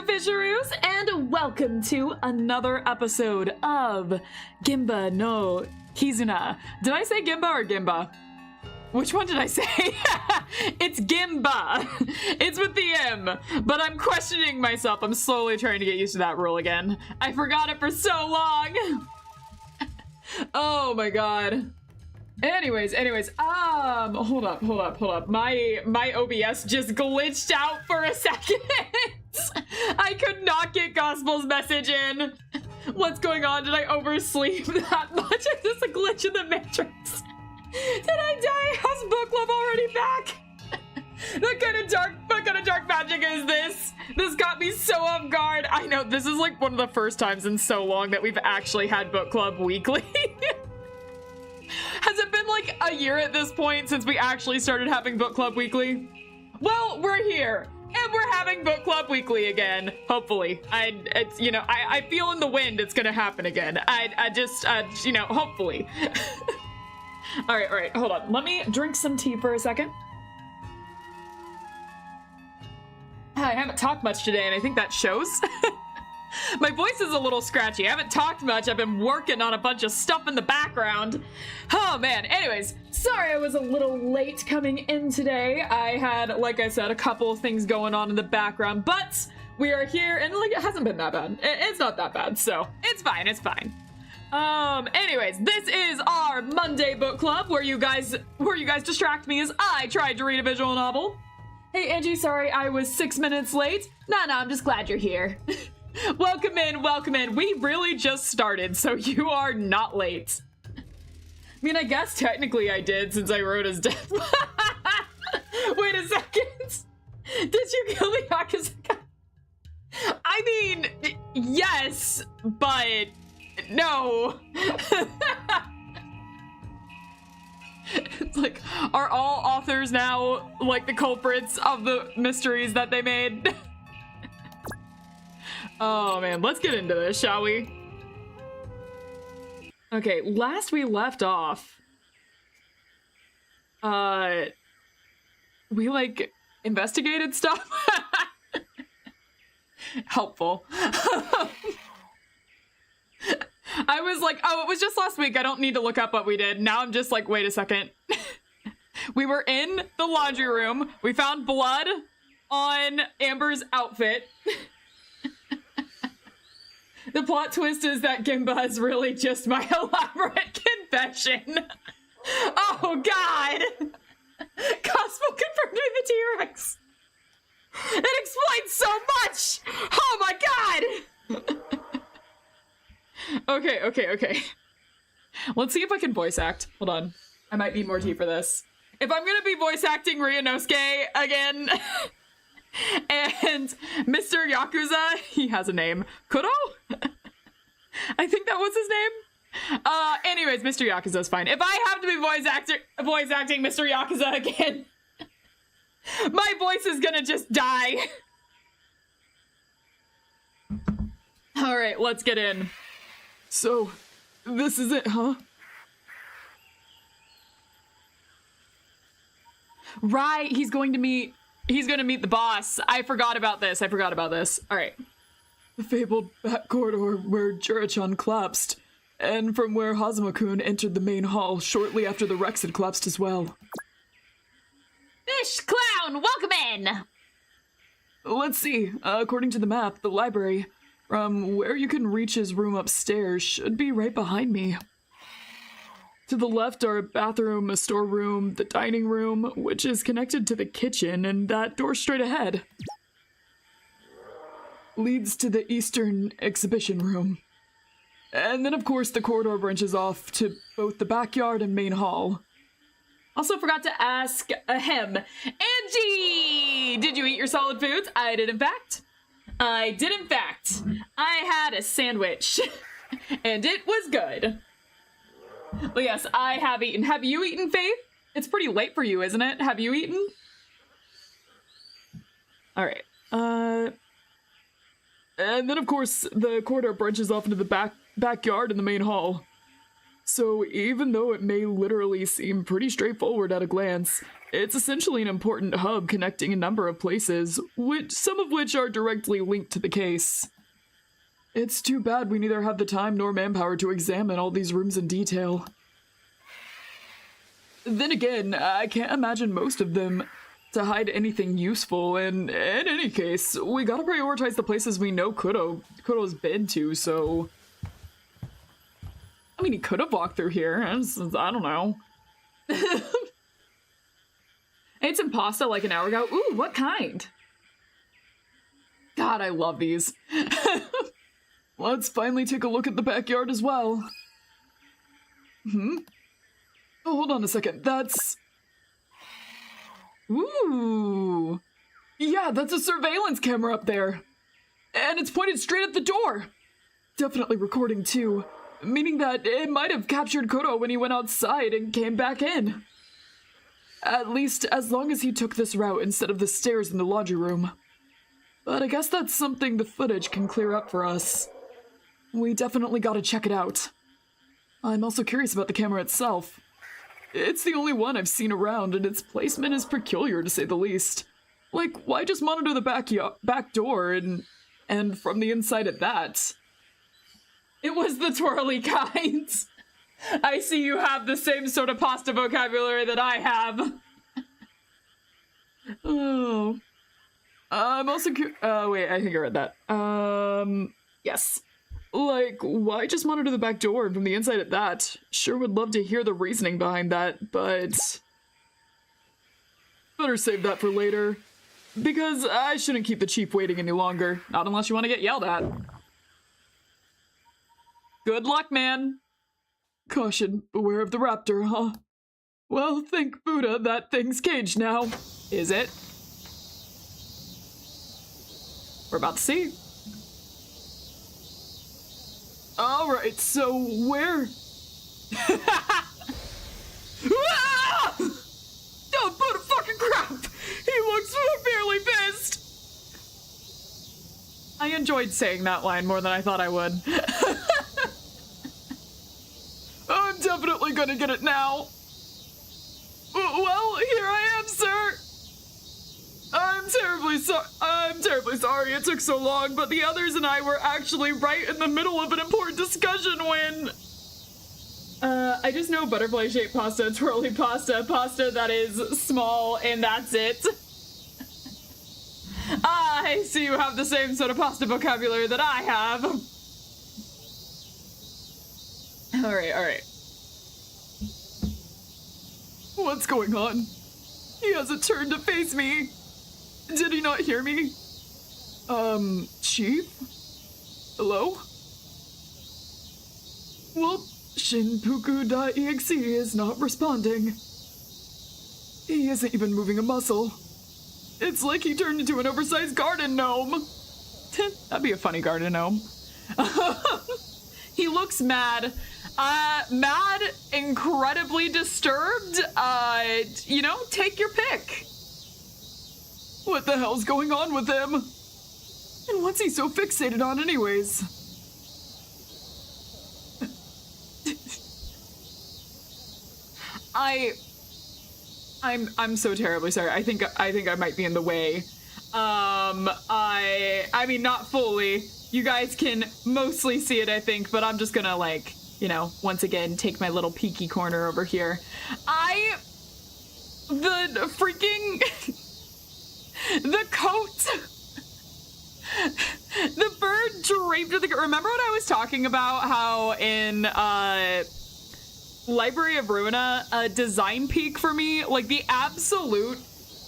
Fisheroos, and welcome to another episode of GENBA no Kizuna. Did I say GENBA or GENBA? Which one did I say? It's GENBA. It's with the M, but I'm questioning myself. I'm slowly trying to get used to that rule again. I forgot it for so long. Oh my god. Anyways, hold up. My OBS just glitched out for a second. I could not get Gospel's message in. What's going on? Did I oversleep that much? Is this a glitch in the Matrix? Did I die? How's book club already back? What kind of dark magic is this? This got me so off guard. I know, this is like one of the first times in so long that we've actually had book club weekly. Has it been like a year at this point since we actually started having book club weekly? Well, we're here. And we're having book club weekly again, hopefully. I feel in the wind it's gonna happen again. I just, hopefully. All right, hold on. Let me drink some tea for a second. I haven't talked much today, and I think that shows. My voice is a little scratchy. I haven't talked much. I've been working on a bunch of stuff in the background. Oh man, anyways, sorry I was a little late coming in today. I had, like I said, a couple of things going on in the background, but we are here and like it hasn't been that bad. It's not that bad, so it's fine, it's fine. Anyways, this is our Monday book club where you guys distract me as I tried to read a visual novel. Hey Angie, sorry I was 6 minutes late. No, I'm just glad you're here. Welcome in. We really just started, so you are not late. I mean, I guess technically I did since I wrote his death. Wait a second. Did you kill the Yakuza guy? I mean, yes, but no. It's like, are all authors now like the culprits of the mysteries that they made? Oh man, let's get into this, shall we? Okay, last we left off, we like investigated stuff. Helpful. I was like, oh, it was just last week. I don't need to look up what we did. Now I'm just like, wait a second. We were in the laundry room. We found blood on Amber's outfit. The plot twist is that GENBA is really just my elaborate confession. Oh god! Gospel confirmed me the T-Rex. It explains so much! Oh my god! Okay. Let's see if I can voice act. Hold on. I might need more tea for this. If I'm gonna be voice acting Ryunosuke again... and Mr. Yakuza, he has a name. Kuro? I think that was his name. Anyways, Mr. Yakuza's fine. If I have to be voice acting Mr. Yakuza again, my voice is gonna just die. Alright, let's get in. So, this is it, huh? Right, he's going to meet the boss. I forgot about this. All right. The fabled back corridor where Jurichan collapsed, and from where Hazuma-kun entered the main hall shortly after the Rex had collapsed as well. Fish Clown, welcome in! Let's see. According to the map, the library, from where you can reach his room upstairs, should be right behind me. To the left are a bathroom, a storeroom, the dining room, which is connected to the kitchen, and that door straight ahead leads to the eastern exhibition room. And then, of course, the corridor branches off to both the backyard and main hall. Also forgot to ask Angie! Did you eat your solid foods? I did, in fact. I had a sandwich, and it was good. But yes, I have eaten. Have you eaten, Faith? It's pretty late for you, isn't it? Have you eaten? Alright. And then, of course, the corridor branches off into the backyard and the main hall. So even though it may literally seem pretty straightforward at a glance, it's essentially an important hub connecting a number of places, some of which are directly linked to the case. It's too bad we neither have the time nor manpower to examine all these rooms in detail. Then again, I can't imagine most of them to hide anything useful, and in any case, we gotta prioritize the places we know Kuro's been to, so... I mean, he could have walked through here. I don't know. Ate some pasta like an hour ago. Ooh, what kind? God, I love these. Let's finally take a look at the backyard as well. Oh, hold on a second. That's... Ooh. Yeah, that's a surveillance camera up there. And it's pointed straight at the door. Definitely recording too. Meaning that it might have captured Kuro when he went outside and came back in. At least as long as he took this route instead of the stairs in the laundry room. But I guess that's something the footage can clear up for us. We definitely gotta check it out. I'm also curious about the camera itself. It's the only one I've seen around, and its placement is peculiar to say the least. Like, why just monitor the back door and from the inside at that? It was the twirly kind. I see you have the same sort of pasta vocabulary that I have. Oh. I'm also wait, I think I read that. Yes. Like, why just monitor the back door and from the inside at that? Sure would love to hear the reasoning behind that, but... better save that for later. Because I shouldn't keep the chief waiting any longer. Not unless you want to get yelled at. Good luck, man. Caution, beware of the raptor, huh? Well, thank Buddha that thing's caged now. Is it? We're about to see. Alright, so where? Ah! Oh, Buddha fucking crap! He looks severely pissed! I enjoyed saying that line more than I thought I would. I'm definitely gonna get it now. Well, here I am, sir. I'm terribly sorry it took so long, but the others and I were actually right in the middle of an important discussion when... I just know butterfly-shaped pasta, twirly pasta, pasta that is small, and that's it. I see you have the same sort of pasta vocabulary that I have. Alright. What's going on? He hasn't turned to face me. Did he not hear me? Chief? Hello? Well, Shinpuku.exe is not responding. He isn't even moving a muscle. It's like he turned into an oversized garden gnome. That'd be a funny garden gnome. He looks mad. Mad, incredibly disturbed. You know, take your pick. What the hell's going on with him? And what's he so fixated on anyways? I'm so terribly sorry. I think I might be in the way. I mean, not fully. You guys can mostly see it, I think, but I'm just gonna, like, you know, once again, take my little peeky corner over here. The freaking... the coat! The bird draped with the... Remember what I was talking about, how in, Library of Ruina, a design peak for me, like the absolute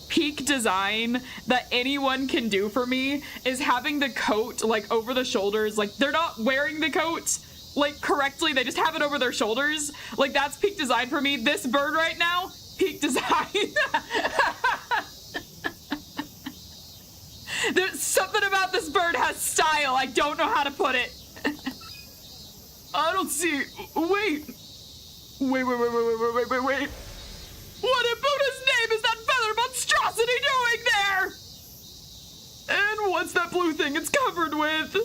peak design that anyone can do for me is having the coat like over the shoulders. Like they're not wearing the coat like correctly, they just have it over their shoulders. Like that's peak design for me. This bird right now, peak design. There's something about this bird has style. I don't know how to put it. I don't see. Wait. Wait. What in Buddha's name is that feather monstrosity doing there? And what's that blue thing it's covered with?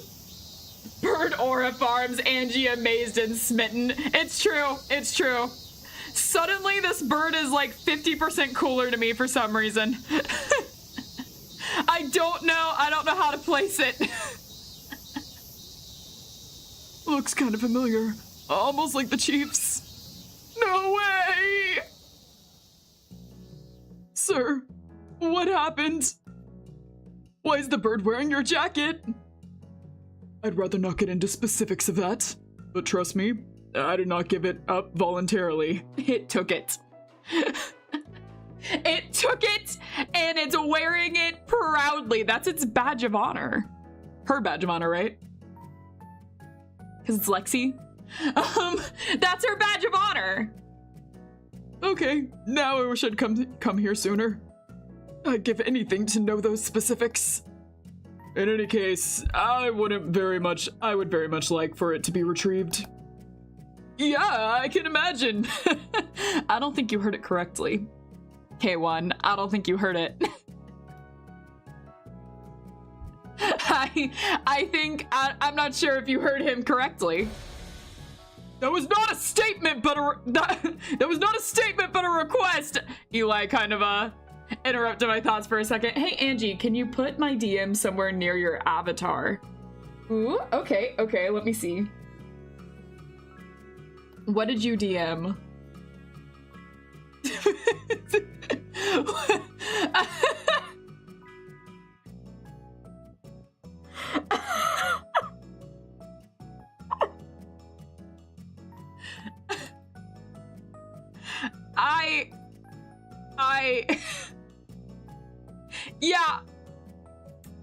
Bird Aura Farms, Angie amazed and smitten. It's true. It's true. Suddenly, this bird is like 50% cooler to me for some reason. I don't know how to place it. Looks kind of familiar. Almost like the Chief's. No way! Sir, what happened? Why is the bird wearing your jacket? I'd rather not get into specifics of that, but trust me, I did not give it up voluntarily. It took it. It took it, and it's wearing it proudly. That's its badge of honor. Her badge of honor, right? Because it's Lexi. That's her badge of honor. Okay, now I wish I'd come here sooner. I'd give anything to know those specifics. In any case, I would very much like for it to be retrieved. Yeah, I can imagine. I don't think you heard it correctly. K1, I don't think you heard it. I'm not sure if you heard him correctly. That was not a statement, but that was not a statement, but a request. Eli kind of interrupted my thoughts for a second. Hey Angie, can you put my DM somewhere near your avatar? Ooh, okay, let me see. What did you DM?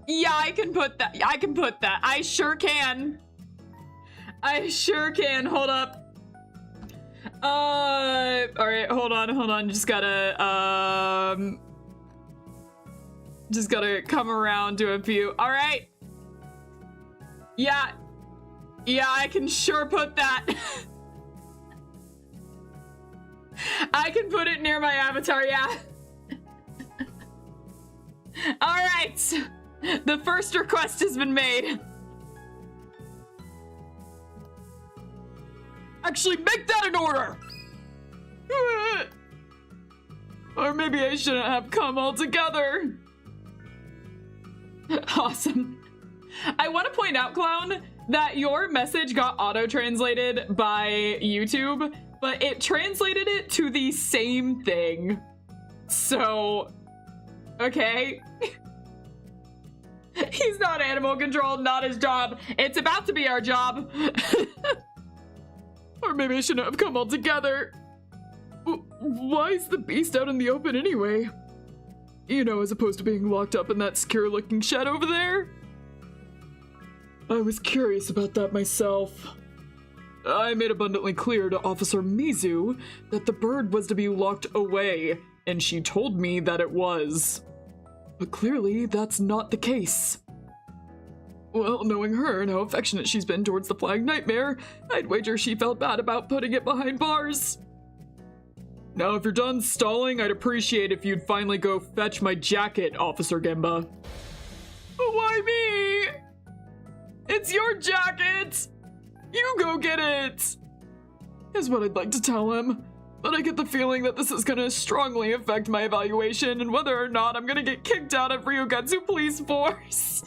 Yeah, I can put that. I sure can. Hold up. All right, hold on. Just gotta come around to a few. All right. Yeah, I can sure put that. I can put it near my avatar, yeah. All right, the first request has been made. Actually, make that an order! Or maybe I shouldn't have come altogether. Awesome. I want to point out, Clown, that your message got auto-translated by YouTube, but it translated it to the same thing. So, okay. He's not animal control, not his job. It's about to be our job. Or maybe I shouldn't have come altogether. Why is the beast out in the open anyway? You know, as opposed to being locked up in that secure-looking shed over there? I was curious about that myself. I made abundantly clear to Officer Mizu that the bird was to be locked away, and she told me that it was. But clearly, that's not the case. Well, knowing her and how affectionate she's been towards the flying nightmare, I'd wager she felt bad about putting it behind bars. Now, if you're done stalling, I'd appreciate if you'd finally go fetch my jacket, Officer Genba. Why me? It's your jacket! You go get it! Is what I'd like to tell him. But I get the feeling that this is gonna strongly affect my evaluation and whether or not I'm gonna get kicked out of Ryugatsu Police Force.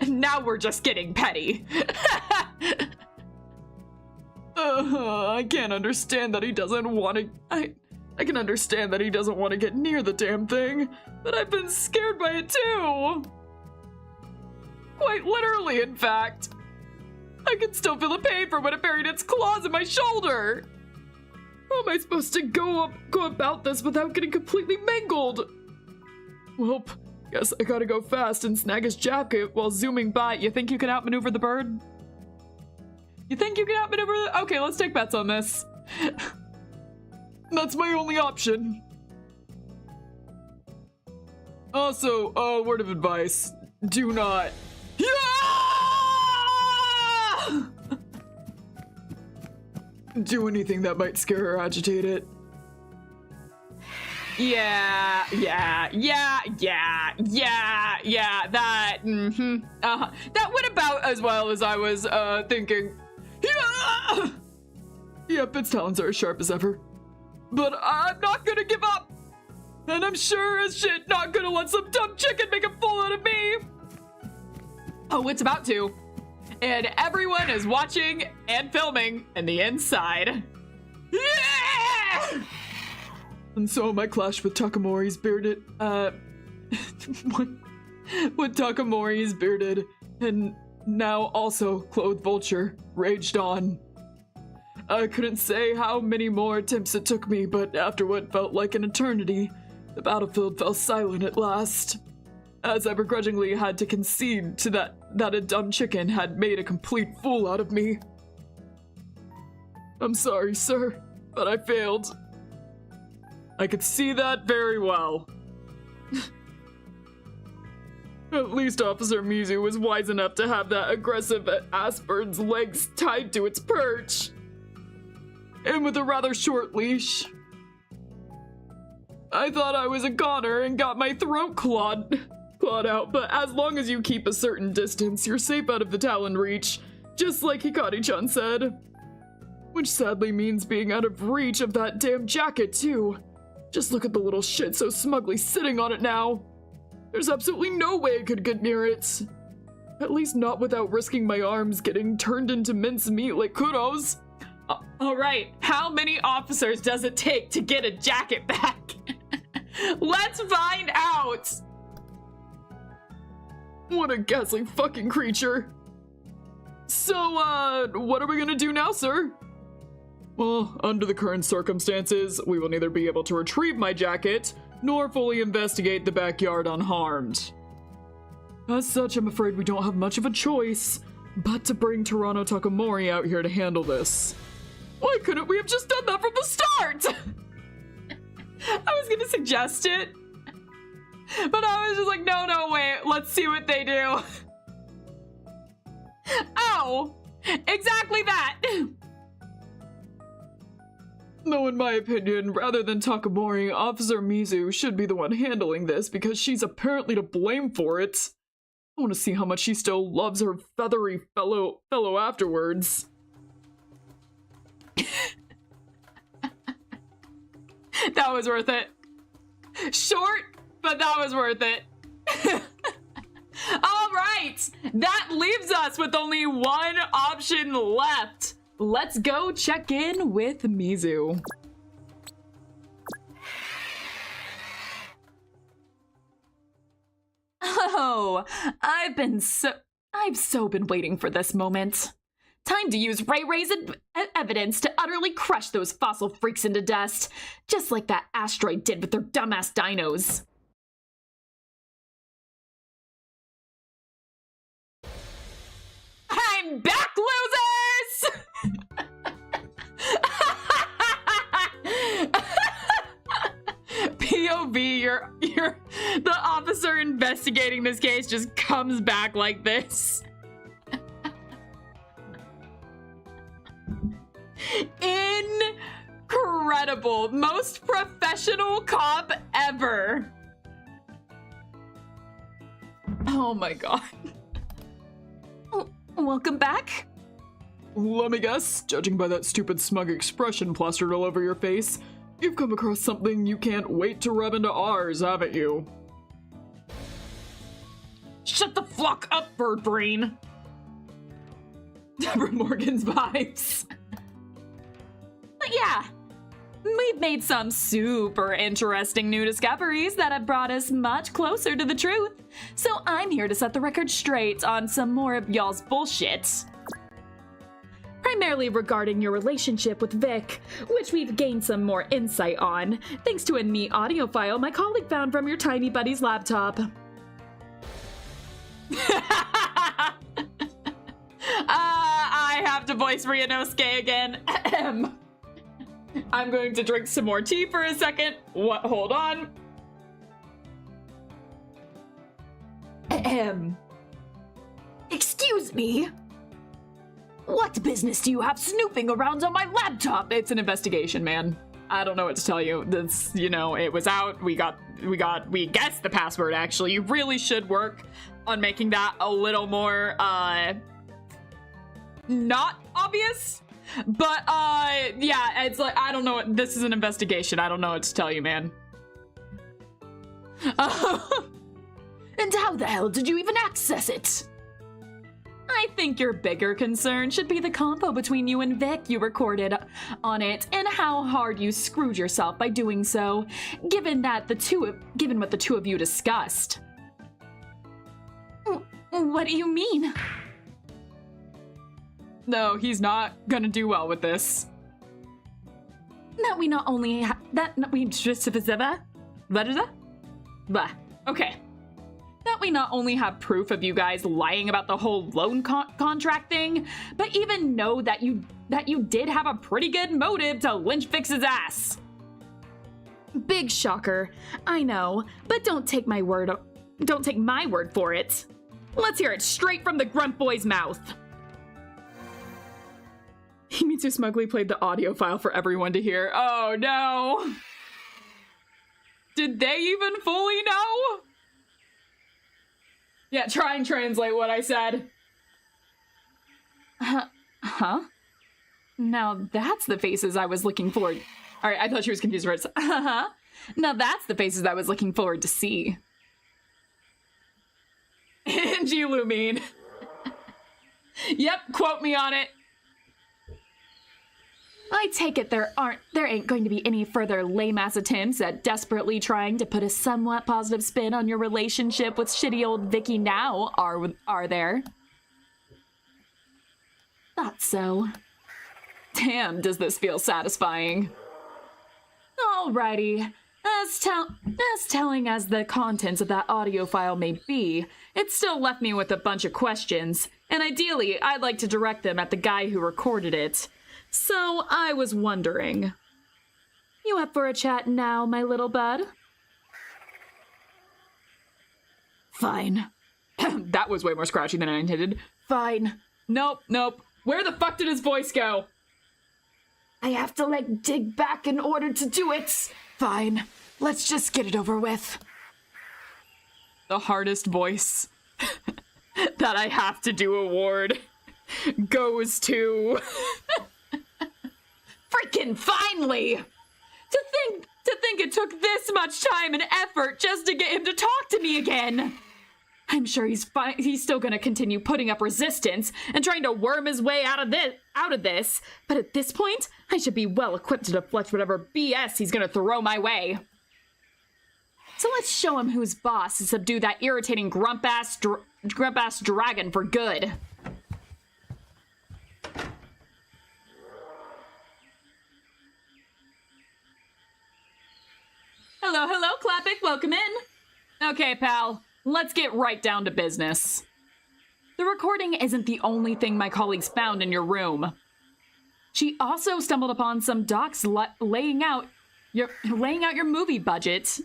Now we're just getting petty. I can't understand that he doesn't want to... I can understand that he doesn't want to get near the damn thing, but I've been scared by it too. Quite literally, in fact. I can still feel the pain from when it buried its claws in my shoulder. How am I supposed to go about this without getting completely mangled? Well, guess I gotta go fast and snag his jacket while zooming by. You think you can outmaneuver the bird? Okay, let's take bets on this. That's my only option. Also, a word of advice. Do not... do anything that might scare or agitate it. Yeah, that, that went about as well as I was, thinking. Yeah! Yep, its talons are as sharp as ever. But I'm not gonna give up! And I'm sure as shit not gonna let some dumb chicken make a fool out of me! Oh, it's about to. And everyone is watching and filming in the inside. Yeah! And so my clash with Takamori's bearded, with Takamori's bearded and now also clothed vulture raged on. I couldn't say how many more attempts it took me, but after what felt like an eternity, the battlefield fell silent at last, as I begrudgingly had to concede to that a dumb chicken had made a complete fool out of me. I'm sorry, sir, but I failed. I could see that very well. At least Officer Mizu was wise enough to have that aggressive ass bird's legs tied to its perch. And with a rather short leash. I thought I was a goner and got my throat clawed out, but as long as you keep a certain distance, you're safe out of the Talon reach, just like Hikari-chan said. Which sadly means being out of reach of that damn jacket, too. Just look at the little shit so smugly sitting on it now. There's absolutely no way I could get near it. At least not without risking my arms getting turned into mincemeat like Kuro's. Alright, how many officers does it take to get a jacket back? Let's find out! What a ghastly fucking creature. So, what are we gonna do now, sir? Well, under the current circumstances, we will neither be able to retrieve my jacket, nor fully investigate the backyard unharmed. As such, I'm afraid we don't have much of a choice, but to bring Toronto Takamori out here to handle this. Why couldn't we have just done that from the start? I was gonna suggest it, but I was just like, no, wait, let's see what they do. Oh, exactly that. Though in my opinion, rather than Takamori, Officer Mizu should be the one handling this because she's apparently to blame for it. I want to see how much she still loves her feathery fellow afterwards. That was worth it. Short, but that was worth it. All right, that leaves us with only one option left. Let's go check in with Mizu. Oh, I've so been waiting for this moment. Time to use Ray Ray's evidence to utterly crush those fossil freaks into dust, just like that asteroid did with their dumbass dinos. I'm back, losers! POV, you're the officer investigating this case just comes back like this. Incredible. Most professional cop ever. Oh my god. Welcome back. Let me guess, judging by that stupid smug expression plastered all over your face, you've come across something you can't wait to rub into ours, haven't you? Shut the fuck up, bird brain. Deborah Morgan's vibes. But yeah, we've made some super interesting new discoveries that have brought us much closer to the truth. So I'm here to set the record straight on some more of y'all's bullshit. Primarily regarding your relationship with Vic, which we've gained some more insight on, thanks to a neat audio file my colleague found from your tiny buddy's laptop. I have to voice Ryanosuke again. I'm going to drink some more tea for a second. Hold on. Excuse me? What business do you have snooping around on my laptop? It's an investigation, man. I don't know what to tell you. This, you know, it was out. We guessed the password, actually. You really should work on making that a little more, not obvious. But, yeah, it's like, I don't know. This is an investigation. I don't know what to tell you, man. And how the hell did you even access it? I think your bigger concern should be the combo between you and Vic you recorded on it, and how hard you screwed yourself by doing so, given what the two of you discussed. What do you mean? No, he's not gonna do well with this. That we not only Okay. That we not only have proof of you guys lying about the whole loan contract thing, but even know that you did have a pretty good motive to lynch Vix's ass. Big shocker, I know, but don't take my word for it. Let's hear it straight from the Grunt Boy's mouth. Himitsu smugly played the audio file for everyone to hear. Oh no! Did they even fully know? Yeah, try and translate what I said. Huh? Now that's the faces I was looking forward. Alright, I thought she was confused for it. Now that's the faces I was looking forward to see. Angie Lumine. Yep, quote me on it. I take it there ain't going to be any further lame-ass attempts at desperately trying to put a somewhat positive spin on your relationship with shitty old Vicky now, are there? Thought so. Damn, does this feel satisfying. Alrighty. As telling as the contents of that audio file may be, it still left me with a bunch of questions, and ideally, I'd like to direct them at the guy who recorded it. So, I was wondering. You up for a chat now, my little bud? Fine. That was way more scratchy than I intended. Fine. Nope. Where the fuck did his voice go? I have to, dig back in order to do it. Fine. Let's just get it over with. The hardest voice that I have to do award goes to... Freaking finally! To think it took this much time and effort just to get him to talk to me again. I'm sure he's still gonna continue putting up resistance and trying to worm his way out of this, but at this point, I should be well equipped to deflect whatever BS he's gonna throw my way. So let's show him who's boss and subdue that irritating grump-ass dragon for good. Hello, Clappic, welcome in. Okay, pal, let's get right down to business. The recording isn't the only thing my colleagues found in your room. She also stumbled upon some docs laying out your movie budget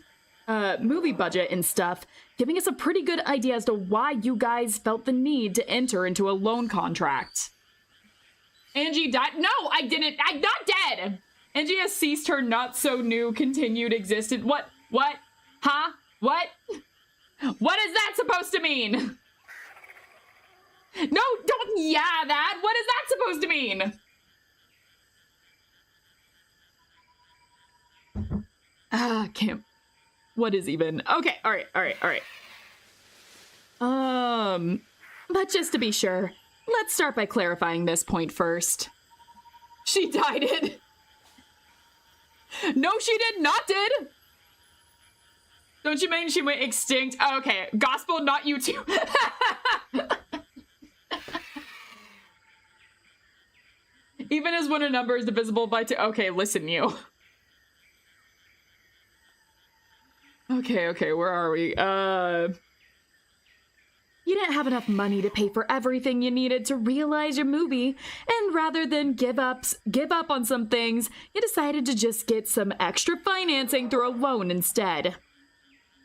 and stuff, giving us a pretty good idea as to why you guys felt the need to enter into a loan contract. Angie died? No, I didn't. I'm not dead. Angie has ceased her not-so-new continued existence. What? Huh? What? What is that supposed to mean? No, don't yeah that! What is that supposed to mean? Can't. What is even? Okay, alright. But just to be sure, let's start by clarifying this point first. She died it. No, she did. Don't you mean she went extinct? Oh, okay, gospel, not you too. Even as when a number is divisible by 2. Okay, listen, you. Okay, where are we? You didn't have enough money to pay for everything you needed to realize your movie, and rather than give up on some things, you decided to just get some extra financing through a loan instead.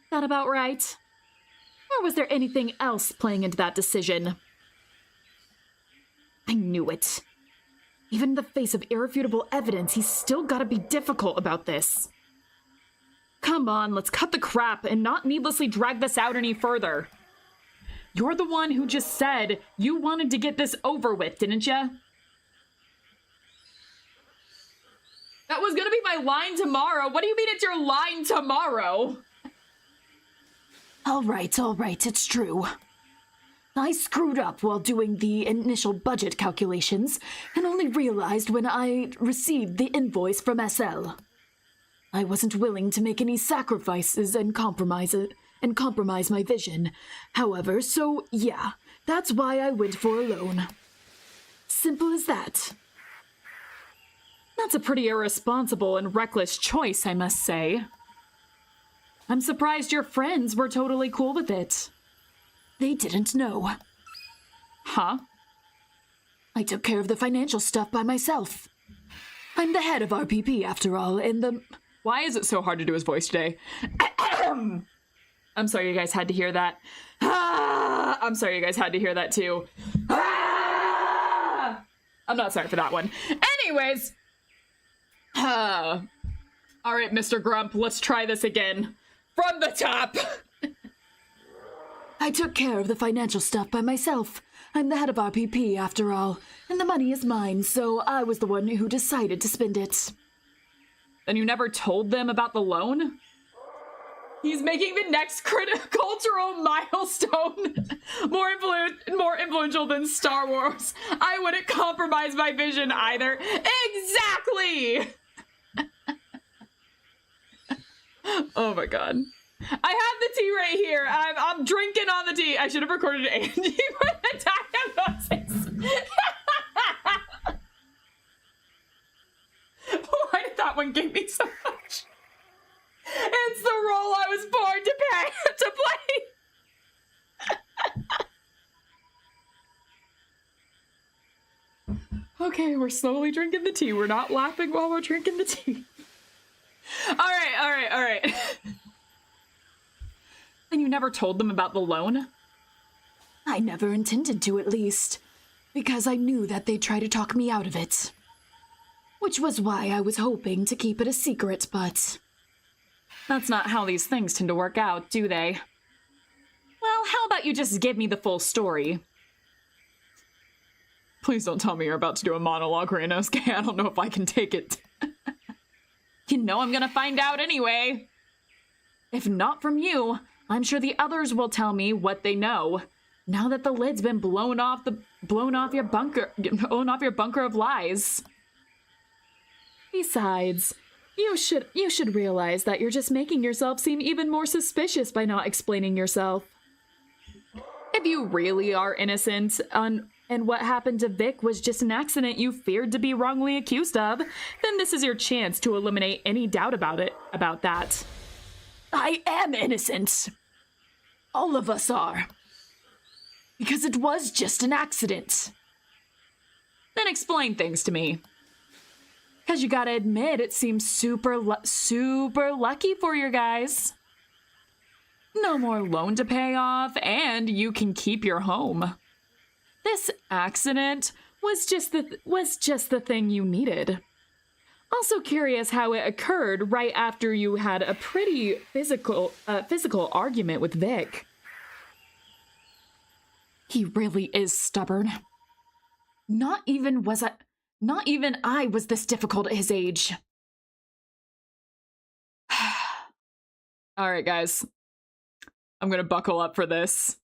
That about right? Or was there anything else playing into that decision? I knew it. Even in the face of irrefutable evidence, he's still gotta be difficult about this. Come on, let's cut the crap and not needlessly drag this out any further. You're the one who just said you wanted to get this over with, didn't ya? That was gonna be my line tomorrow. What do you mean it's your line tomorrow? All right, it's true. I screwed up while doing the initial budget calculations and only realized when I received the invoice from SL. I wasn't willing to make any sacrifices and compromise my vision. However, so yeah, that's why I went for a loan. Simple as that. That's a pretty irresponsible and reckless choice, I must say. I'm surprised your friends were totally cool with it. They didn't know. Huh? I took care of the financial stuff by myself. I'm the head of RPP, after all, and the... Why is it so hard to do his voice today? I'm sorry you guys had to hear that. I'm sorry you guys had to hear that too. I'm not sorry for that one. Anyways. All right, Mr. Grump, let's try this again. From the top. I took care of the financial stuff by myself. I'm the head of RPP, after all, and the money is mine, so I was the one who decided to spend it. Then you never told them about the loan? He's making the next cultural milestone more influential than Star Wars. I wouldn't compromise my vision either. Exactly! Oh my god. I have the tea right here. I'm drinking on the tea. I should have recorded Angie for the diagnosis. Why did that one give me so much? It's the role I was born to play. Okay, we're slowly drinking the tea. We're not laughing while we're drinking the tea. All right. And you never told them about the loan? I never intended to, at least, because I knew that they'd try to talk me out of it. Which was why I was hoping to keep it a secret, but... That's not how these things tend to work out, do they? Well, how about you just give me the full story? Please don't tell me you're about to do a monologue, Ryunosuke. I don't know if I can take it. You know I'm gonna find out anyway. If not from you, I'm sure the others will tell me what they know. Now that the lid's been blown off your bunker of lies. Besides, you should realize that you're just making yourself seem even more suspicious by not explaining yourself. If you really are innocent and what happened to Vic was just an accident you feared to be wrongly accused of, then this is your chance to eliminate any doubt about that. I am innocent. All of us are. Because it was just an accident. Then explain things to me. Because you gotta admit, it seems super lucky for you guys. No more loan to pay off, and you can keep your home. This accident was just the thing you needed. Also curious how it occurred right after you had a pretty physical argument with Vic. He really is stubborn. Not even I was this difficult at his age. All right, guys. I'm gonna buckle up for this.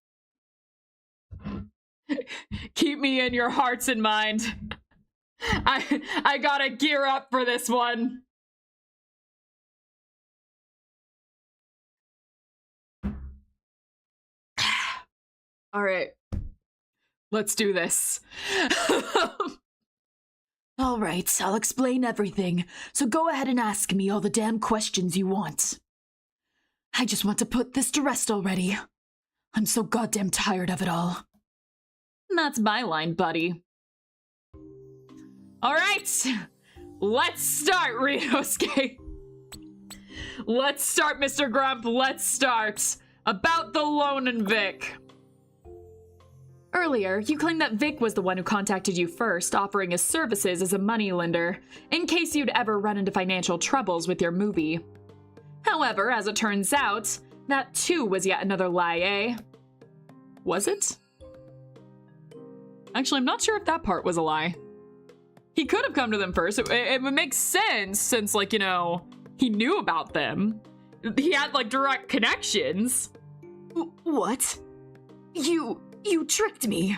Keep me in your hearts and mind. I gotta gear up for this one. All right. Let's do this. All right, I'll explain everything, so go ahead and ask me all the damn questions you want. I just want to put this to rest already. I'm so goddamn tired of it all. That's my line, buddy. All right, let's start, Ryunosuke. Let's start, Mr. Grump. Let's start. About the loan and Vic. Earlier, you claimed that Vic was the one who contacted you first, offering his services as a moneylender, in case you'd ever run into financial troubles with your movie. However, as it turns out, that too was yet another lie, eh? Was it? Actually, I'm not sure if that part was a lie. He could have come to them first. It would make sense since, like, you know, he knew about them. He had, like, direct connections. What? You tricked me.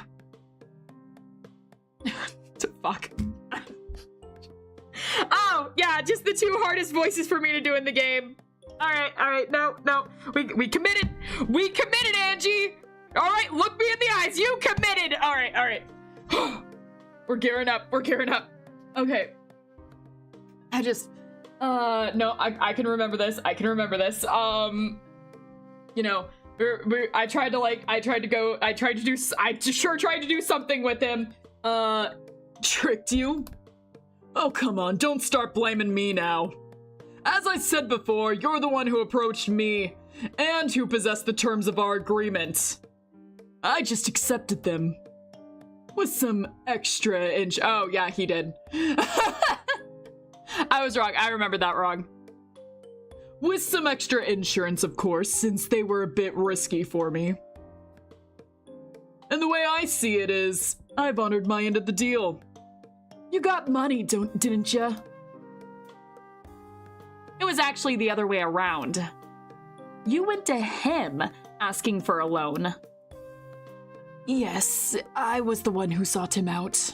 Fuck. Oh, yeah, just the two hardest voices for me to do in the game. All right, no. We committed. We committed, Angie. All right, look me in the eyes. You committed. All right. We're gearing up. Okay. No, I can remember this. You know, I tried to do something with him. Tricked you? Oh, come on, don't start blaming me now. As I said before, you're the one who approached me, and who possessed the terms of our agreement. I just accepted them. With some extra oh, yeah, he did. I was wrong. I remembered that wrong. With some extra insurance, of course, since they were a bit risky for me. And the way I see it is, I've honored my end of the deal. You got money, didn't ya? It was actually the other way around. You went to him asking for a loan. Yes, I was the one who sought him out.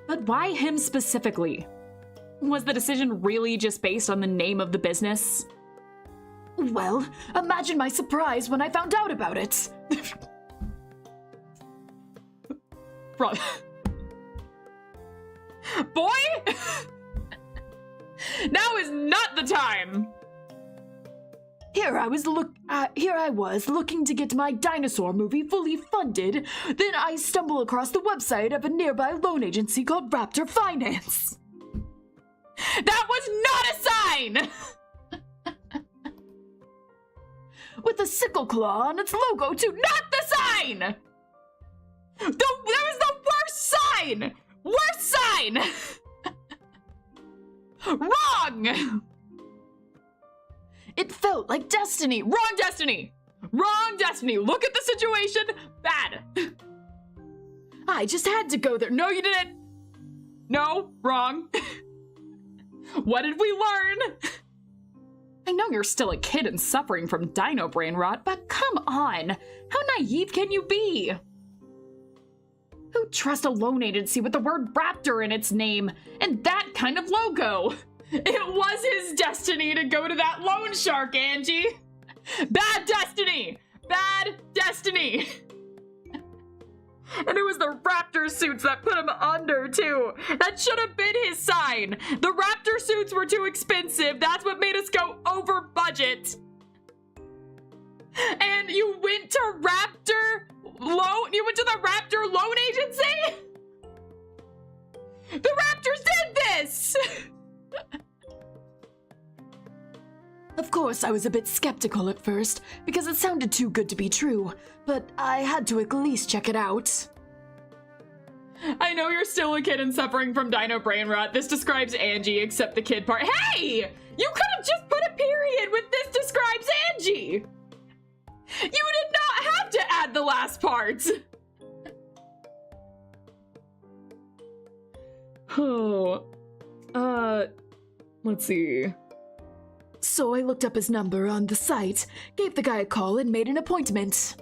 But why him specifically? Was the decision really just based on the name of the business? Well, imagine my surprise when I found out about it. Boy! Now is not the time! Here I was looking to get my dinosaur movie fully funded. Then I stumble across the website of a nearby loan agency called Raptor Finance. That was not a sign! With a sickle claw on its logo too. Not the sign! That was the worst sign! Worst sign! Wrong! It felt like destiny. Wrong destiny! Wrong destiny! Look at the situation! Bad! I just had to go there. No, you didn't! No, wrong. What did we learn? I know you're still a kid and suffering from dino brain rot, but come on! How naive can you be? Who'd trust a loan agency with the word Raptor in its name and that kind of logo? It was his destiny to go to that loan shark, Angie! Bad destiny! Bad destiny! And it was the raptor suits that put him under, too. That should have been his sign. The raptor suits were too expensive. That's what made us go over budget. And you went to You went to the Raptor Loan Agency? The Raptors did this! Of course, I was a bit skeptical at first, because it sounded too good to be true, but I had to at least check it out. I know you're still a kid and suffering from dino brain rot. This describes Angie, except the kid part. Hey! You could have just put a period with "this describes Angie"! You did not have to add the last part! Oh. Let's see. So I looked up his number on the site, gave the guy a call, and made an appointment.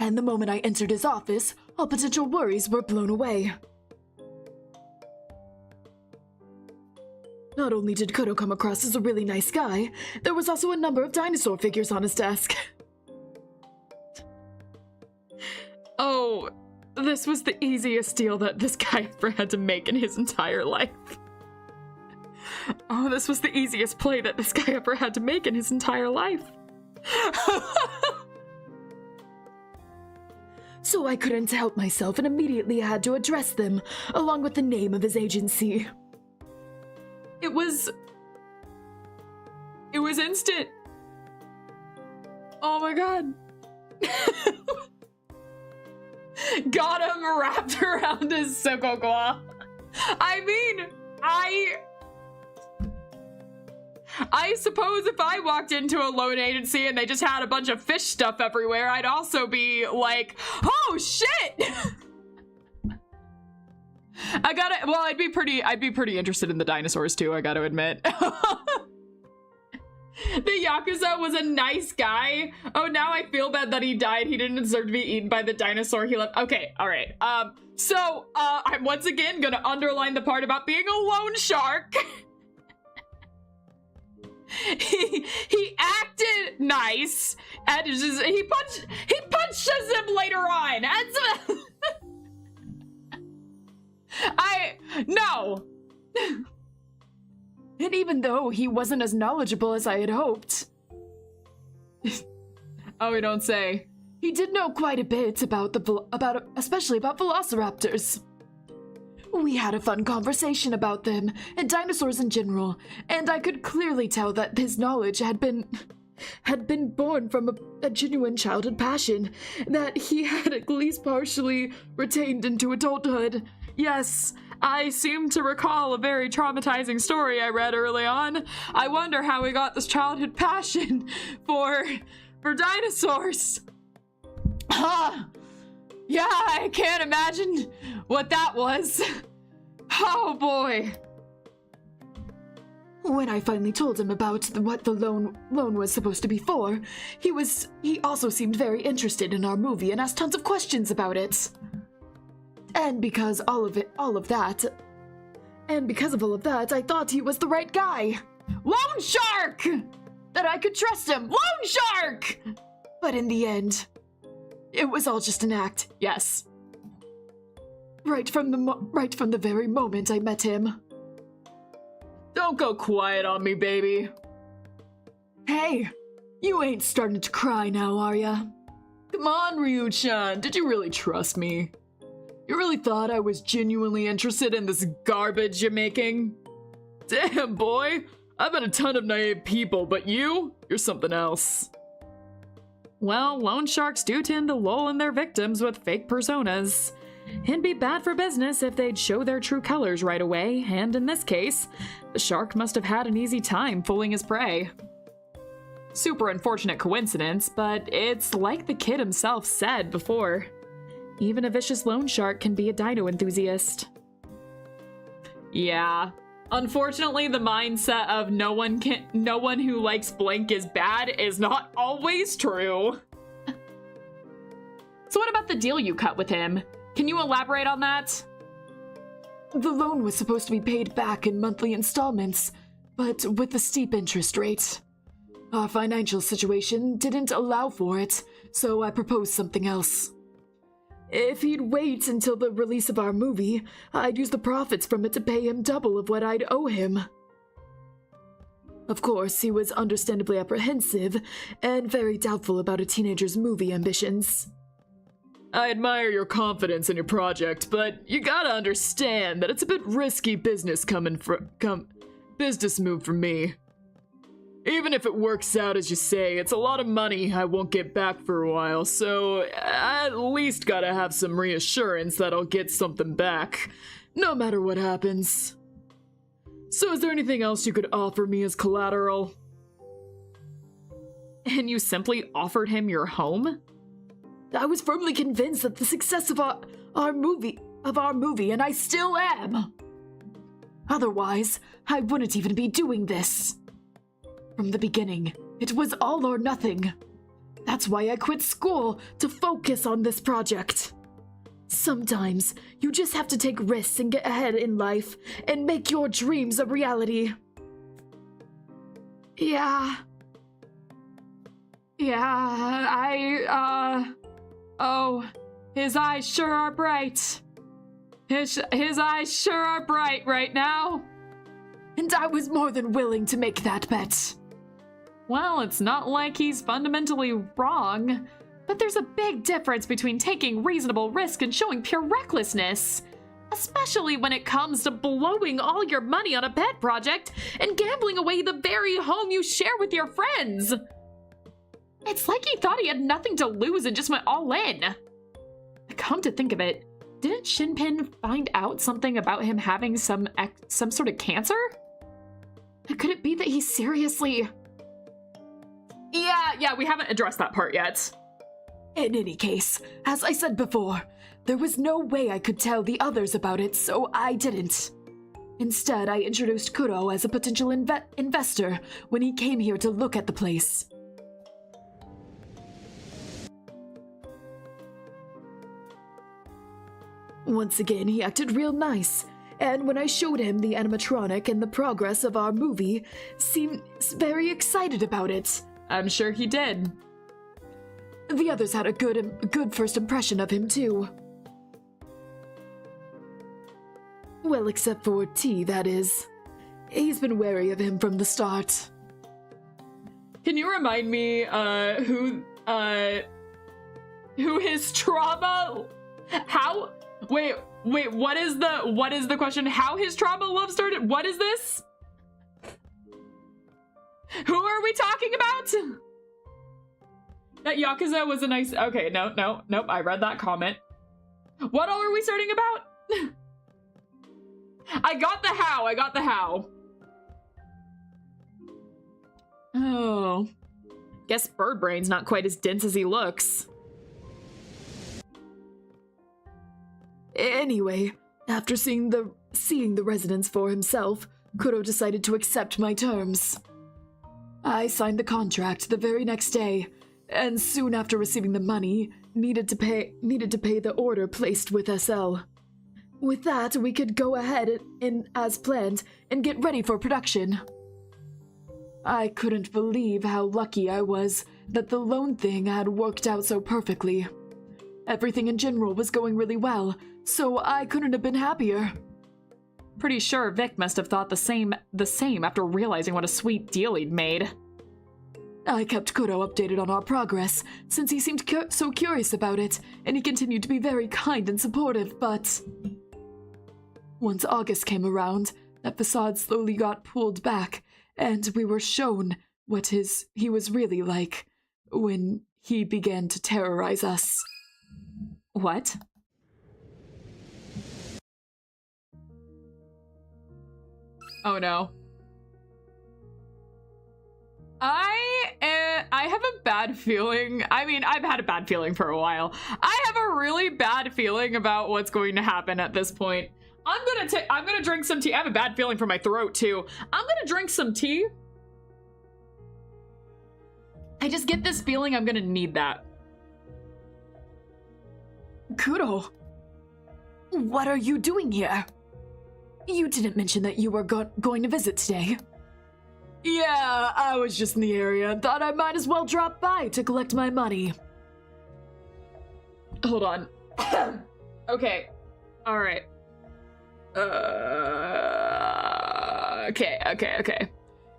And the moment I entered his office, all potential worries were blown away. Not only did Kodo come across as a really nice guy, there was also a number of dinosaur figures on his desk. Oh, this was the easiest deal that this guy ever had to make in his entire life. Oh, this was the easiest play that this guy ever had to make in his entire life. So I couldn't help myself and immediately had to address them, along with the name of his agency. It was instant. Oh my god. Got him wrapped around his Sokokwa. I mean, I suppose if I walked into a loan agency and they just had a bunch of fish stuff everywhere, I'd also be like, oh shit! I'd be pretty interested in the dinosaurs too, I gotta admit. The Yakuza was a nice guy. Oh, now I feel bad that he died. He didn't deserve to be eaten by the dinosaur he left. Okay, all right. So I'm once again gonna underline the part about being a loan shark. he acted nice, and just, he punches him later on. No. And even though he wasn't as knowledgeable as I had hoped. Oh, we don't say. He did know quite a bit especially about velociraptors. We had a fun conversation about them, and dinosaurs in general, and I could clearly tell that his knowledge had been born from a genuine childhood passion that he had at least partially retained into adulthood. Yes, I seem to recall a very traumatizing story I read early on. I wonder how he got this childhood passion for dinosaurs. Yeah, I can't imagine what that was. Oh boy. When I finally told him about what the loan was supposed to be for, he also seemed very interested in our movie and asked tons of questions about it. And because of all of that, I thought he was the right guy. Loan shark! That I could trust him. Loan shark! But in the end, it was all just an act. Yes. Right from the very moment I met him. Don't go quiet on me, baby. Hey, you ain't starting to cry now, are ya? Come on, Ryu-chan, did you really trust me? You really thought I was genuinely interested in this garbage you're making? Damn, boy. I've met a ton of naive people, but you're something else. Well, loan sharks do tend to lull in their victims with fake personas. It'd be bad for business if they'd show their true colors right away, and in this case, the shark must have had an easy time fooling his prey. Super unfortunate coincidence, but it's like the kid himself said before. Even a vicious loan shark can be a dino enthusiast. Yeah. Unfortunately, the mindset of no one who likes blank is bad is not always true. So what about the deal you cut with him? Can you elaborate on that? The loan was supposed to be paid back in monthly installments, but with a steep interest rate. Our financial situation didn't allow for it, so I proposed something else. If he'd wait until the release of our movie, I'd use the profits from it to pay him double of what I'd owe him. Of course, he was understandably apprehensive and very doubtful about a teenager's movie ambitions. I admire your confidence in your project, but you gotta understand that it's a bit risky business business move for me. Even if it works out as you say, it's a lot of money I won't get back for a while, so I at least gotta have some reassurance that I'll get something back, no matter what happens. So is there anything else you could offer me as collateral? And you simply offered him your home? I was firmly convinced that the success of our movie, and I still am. Otherwise, I wouldn't even be doing this. From the beginning, it was all or nothing. That's why I quit school to focus on this project. Sometimes, you just have to take risks and get ahead in life and make your dreams a reality. Yeah, oh, his eyes sure are bright. His eyes sure are bright right now. And I was more than willing to make that bet. Well, it's not like he's fundamentally wrong, but there's a big difference between taking reasonable risk and showing pure recklessness. Especially when it comes to blowing all your money on a pet project and gambling away the very home you share with your friends. It's like he thought he had nothing to lose and just went all in. Come to think of it, didn't Shinpin find out something about him having some sort of cancer? Could it be that he seriously... Yeah, we haven't addressed that part yet. In any case, as I said before, there was no way I could tell the others about it, so I didn't. Instead, I introduced Kuro as a potential investor when he came here to look at the place. Once again, he acted real nice, and when I showed him the animatronic and the progress of our movie, seemed very excited about it. I'm sure he did. The others had a good first impression of him, too. Well, except for T, that is. He's been wary of him from the start. Can you remind me, who his trauma... How... Wait, what is the question? How his trauma love started? What is this? Who are we talking about? That Yakuza was a nice... Okay, nope, I read that comment. What all are we starting about? I got the how. Oh. Guess Bird Brain's not quite as dense as he looks. Anyway, after seeing the residence for himself, Kuro decided to accept my terms. I signed the contract the very next day, and soon after receiving the money, needed to pay the order placed with SL. With that, we could go ahead as planned and get ready for production. I couldn't believe how lucky I was that the loan thing had worked out so perfectly. Everything in general was going really well, so I couldn't have been happier. Pretty sure Vic must have thought the same after realizing what a sweet deal he'd made. I kept Kuro updated on our progress, since he seemed so curious about it, and he continued to be very kind and supportive, but... Once August came around, that facade slowly got pulled back, and we were shown what he was really like when he began to terrorize us. What? Oh no. I have a bad feeling. I mean, I've had a bad feeling for a while. I have a really bad feeling about what's going to happen at this point. I'm gonna drink some tea. I have a bad feeling for my throat too. I'm gonna drink some tea. I just get this feeling I'm gonna need that. Kuro, what are you doing here? You didn't mention that you were going to visit today. Yeah, I was just in the area and thought I might as well drop by to collect my money. Hold on. Okay. All right. Okay.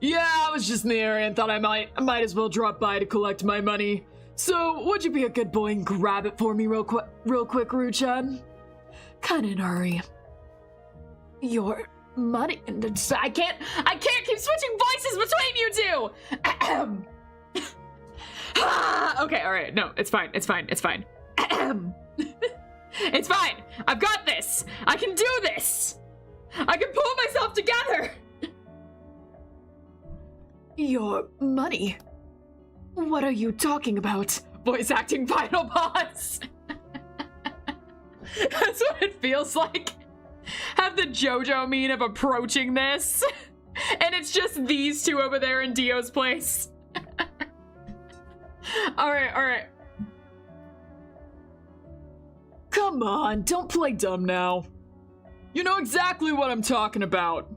Yeah, I was just in the area and thought I might as well drop by to collect my money. So, would you be a good boy and grab it for me real quick, Ruchan? Kinda in a hurry. Your money... I can't keep switching voices between you two! Okay, alright, no, it's fine. It's fine. I've got this! I can do this! I can pull myself together! Your money? What are you talking about? Voice acting final boss! That's what it feels like. Have the JoJo meme of approaching this. And it's just these two over there in Dio's place. Alright. Come on, don't play dumb now. You know exactly what I'm talking about.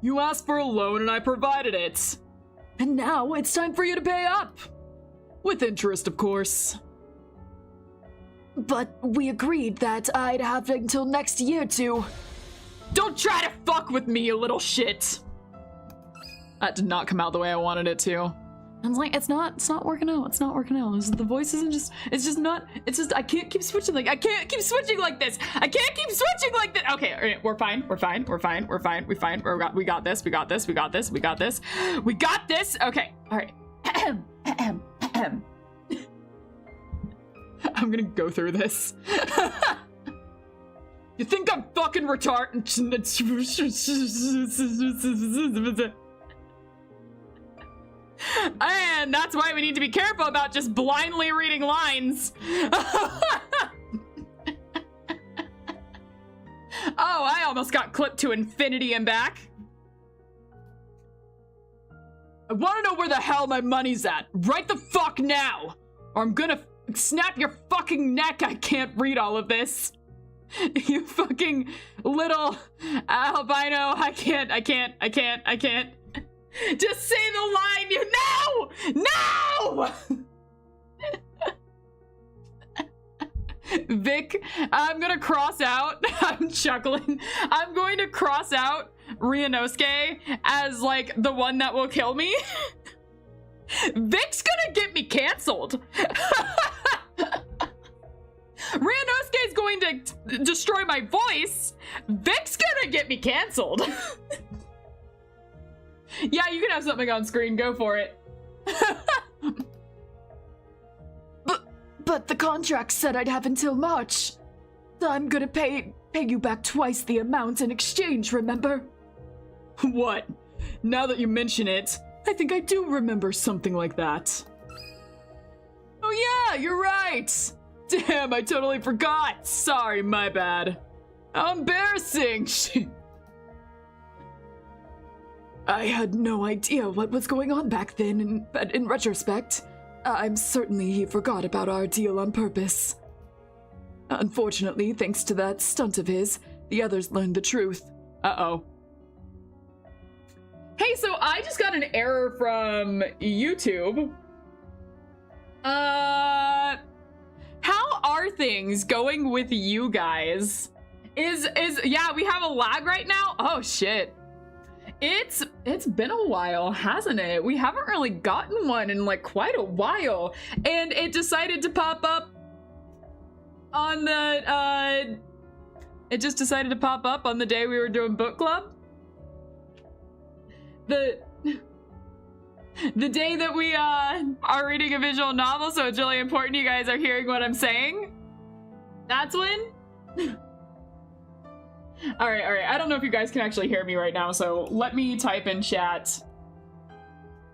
You asked for a loan and I provided it. And now it's time for you to pay up. With interest, of course. But we agreed that I'd have until next year to... Don't try to fuck with me, you little shit! That did not come out the way I wanted it to. I was like, it's not working out. The voice isn't just, I can't keep switching like this. Okay, all right, we're fine. We got this. Okay, all right. I'm gonna go through this. You think I'm fucking retarded? And that's why we need to be careful about just blindly reading lines. Oh, I almost got clipped to infinity and back. I want to know where the hell my money's at. Right the fuck now, or I'm gonna snap your fucking neck. I can't read all of this. You fucking little albino. I can't. Just say the line. No! Vic, I'm gonna cross out. I'm chuckling. I'm going to cross out Ryunosuke as like the one that will kill me. Vic's gonna get me canceled. Ryunosuke's going to destroy my voice. Vic's gonna get me canceled. Yeah, you can have something on screen. Go for it. But the contract said I'd have until March. I'm gonna pay you back twice the amount in exchange, remember? What? Now that you mention it, I think I do remember something like that. Oh yeah, you're right! Damn, I totally forgot! Sorry, my bad. How embarrassing! I had no idea what was going on back then, but in retrospect, I'm certainly he forgot about our deal on purpose. Unfortunately, thanks to that stunt of his, the others learned the truth. Uh-oh. Hey, so I just got an error from YouTube. How are things going with you guys? Yeah, we have a lag right now? Oh shit. It's been a while, hasn't it? We haven't really gotten one in like quite a while. And it decided to pop up on the it just decided to pop up on the day we were doing book club. The day that we are reading a visual novel, so it's really important you guys are hearing what I'm saying. That's when. All right. I don't know if you guys can actually hear me right now, so let me type in chat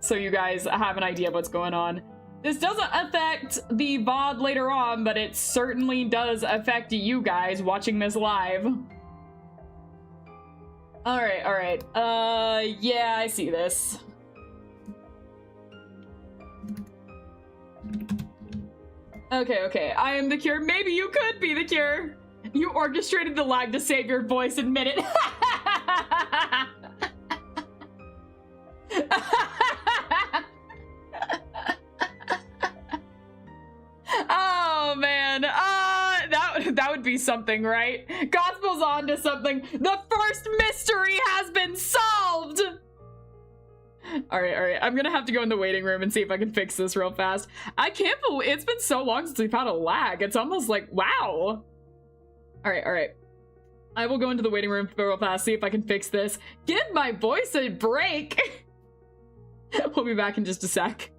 so you guys have an idea of what's going on. This doesn't affect the VOD later on, but it certainly does affect you guys watching this live. All right. Yeah, I see this. Okay. I am the cure. Maybe you could be the cure. You orchestrated the lag to save your voice, admit it. Oh man, that would be something, right? Gospel's on to something. The first mystery has been solved. All right. I'm gonna have to go in the waiting room and see if I can fix this real fast. I can't believe it's been so long since we've had a lag. It's almost like, wow. All right. I will go into the waiting room real fast, see if I can fix this. Give my voice a break. We'll be back in just a sec.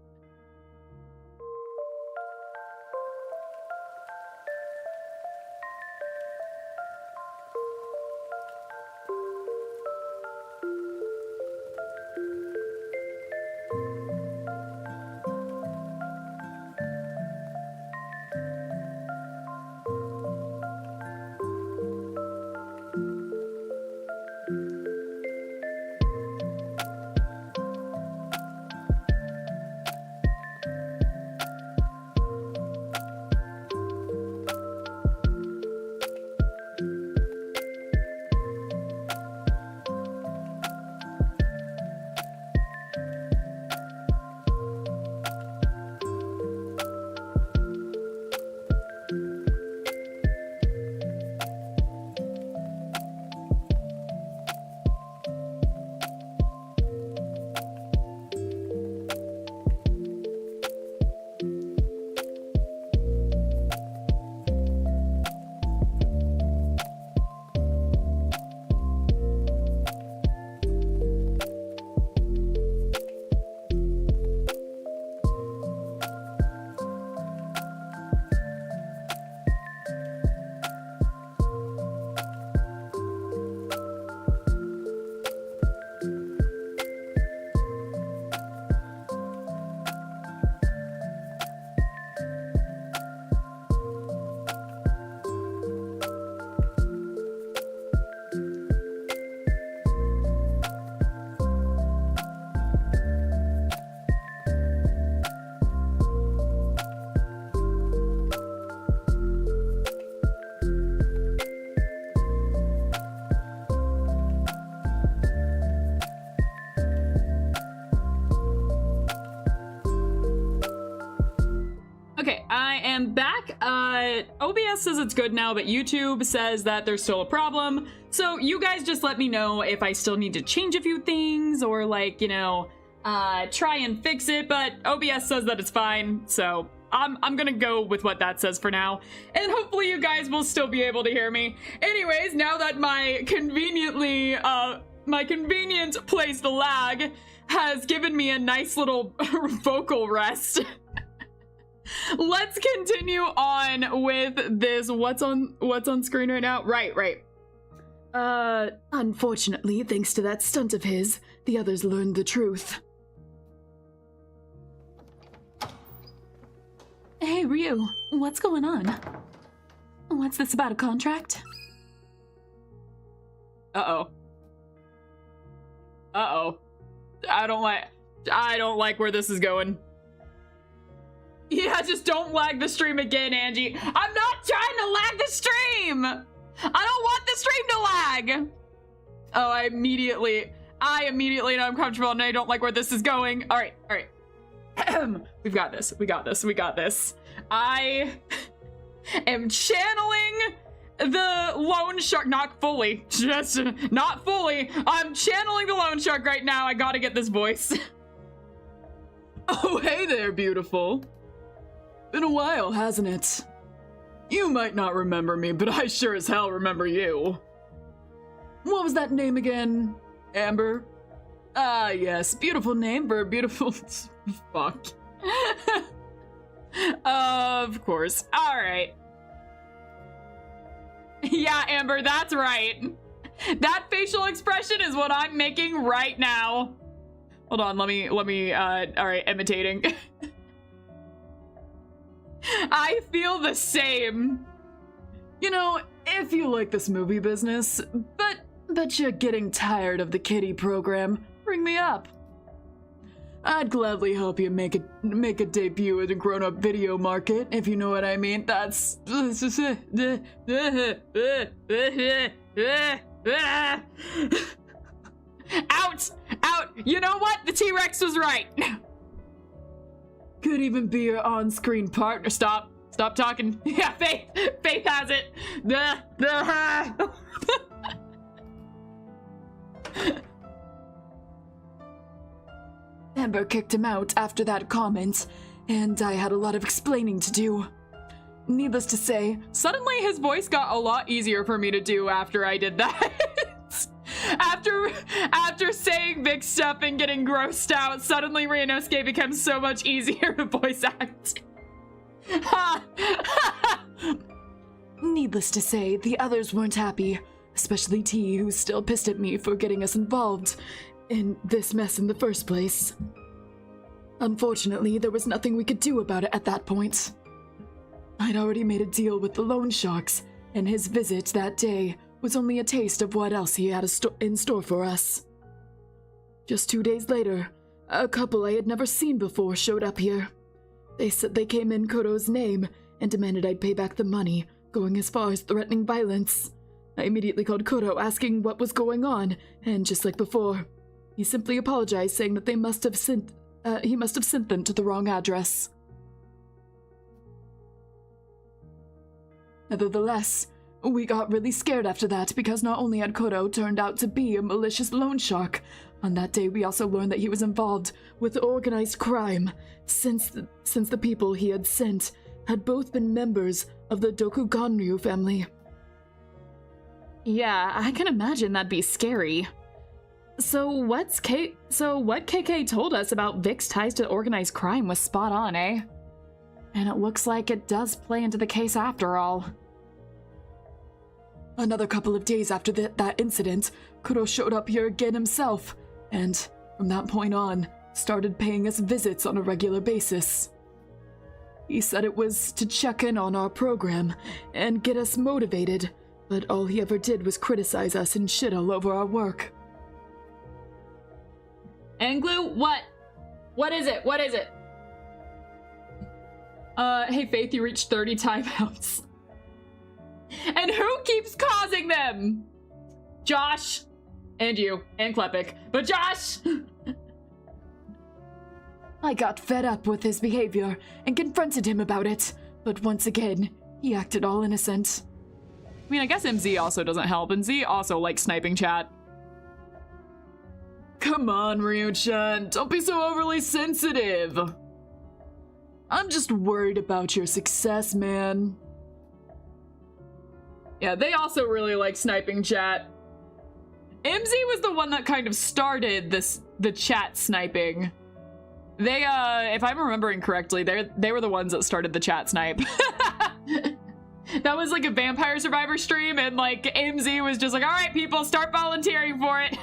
Okay, I am back. OBS says it's good now, but YouTube says that there's still a problem. So you guys just let me know if I still need to change a few things or like, you know, try and fix it, but OBS says that it's fine, so I'm gonna go with what that says for now. And hopefully you guys will still be able to hear me. Anyways, now that my convenient placed lag has given me a nice little vocal rest. Let's continue on with this. What's on screen right now? Right. Unfortunately, thanks to that stunt of his, the others learned the truth. Hey, Ryu, what's going on? What's this about a contract? Uh-oh. I don't like where this is going. Yeah, just don't lag the stream again, Angie. I'm not trying to lag the stream! I don't want the stream to lag! Oh, I immediately know I'm comfortable and I don't like where this is going. All right. We got this. I am channeling the loan shark, not fully. I'm channeling the loan shark right now. I gotta get this voice. Oh, hey there, beautiful. Been a while, hasn't it? You might not remember me, but I sure as hell remember you. What was that name again? Amber? Ah, yes, beautiful name for a beautiful... Fuck. Of course. All right. Yeah, Amber, that's right. That facial expression is what I'm making right now. Hold on, let me, all right, imitating. I feel the same. You know, if you like this movie business, but you're getting tired of the kiddie program, ring me up. I'd gladly help you make a debut in the grown-up video market, if you know what I mean. That's... Out! You know what? The T-Rex was right. Could even be your on-screen partner. Stop talking. Yeah, Faith has it. Amber kicked him out after that comment, and I had a lot of explaining to do. Needless to say, suddenly his voice got a lot easier for me to do after I did that. After saying big stuff and getting grossed out, suddenly Ryunosuke becomes so much easier to voice act. Needless to say, the others weren't happy, especially T, who's still pissed at me for getting us involved in this mess in the first place. Unfortunately, there was nothing we could do about it at that point. I'd already made a deal with the loan sharks, and his visit that day was only a taste of what else he had in store for us. Just 2 days later, a couple I had never seen before showed up here. They said they came in Kuro's name and demanded I'd pay back the money, going as far as threatening violence. I immediately called Kuro asking what was going on, and just like before, he simply apologized, saying that he must have sent them to the wrong address. Nevertheless, we got really scared after that because not only had Kuro turned out to be a malicious loan shark, on that day we also learned that he was involved with organized crime, since the people he had sent had both been members of the Dokuganryu family. Yeah, I can imagine that'd be scary. So what KK told us about Vic's ties to organized crime was spot on, eh? And it looks like it does play into the case after all. Another couple of days after that incident, Kuro showed up here again himself, and from that point on, started paying us visits on a regular basis. He said it was to check in on our program and get us motivated, but all he ever did was criticize us and shit all over our work. Anglu, what? What is it? Hey Faith, you reached 30 timeouts. And who keeps causing them? Josh. And you. And Klepik. But Josh! I got fed up with his behavior and confronted him about it, but once again, he acted all innocent. I mean, I guess MZ also doesn't help, and Z also likes sniping chat. Come on, Ryu-chan, don't be so overly sensitive. I'm just worried about your success, man. Yeah, they also really like sniping chat. MZ was the one that kind of started the chat sniping. They, if I'm remembering correctly, they were the ones that started the chat snipe. That was like a Vampire Survivor stream, and like MZ was just like, all right, people, start volunteering for it.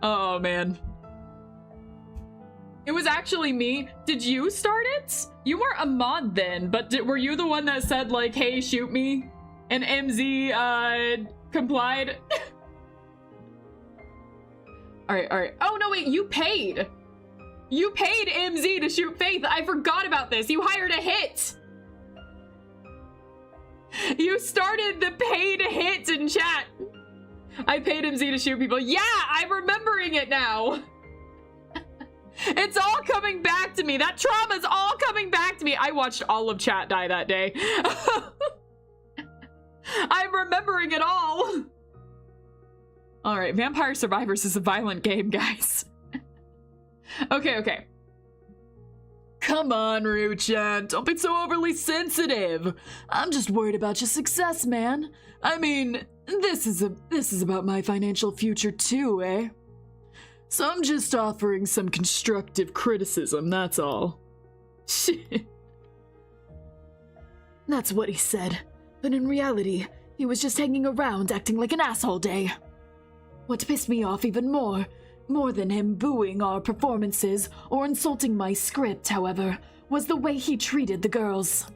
Oh, man. It was actually me. Did you start it? You weren't a mod then, but were you the one that said like, hey, shoot me? And MZ, complied? All right. Oh, no, wait, you paid. You paid MZ to shoot Faith. I forgot about this. You hired a hit. You started the paid hit in chat. I paid MZ to shoot people. Yeah, I'm remembering it now. It's all coming back to me. That trauma's all coming back to me. I watched all of chat die that day. I'm remembering it all. All right, Vampire Survivors is a violent game, guys. Okay. Come on, Ryu-chan, don't be so overly sensitive. I'm just worried about your success, man. I mean, this is about my financial future too, eh? So I'm just offering some constructive criticism, that's all. Shit. That's what he said, but in reality, he was just hanging around acting like an ass all day. What pissed me off even more than him booing our performances or insulting my script, however, was the way he treated the girls.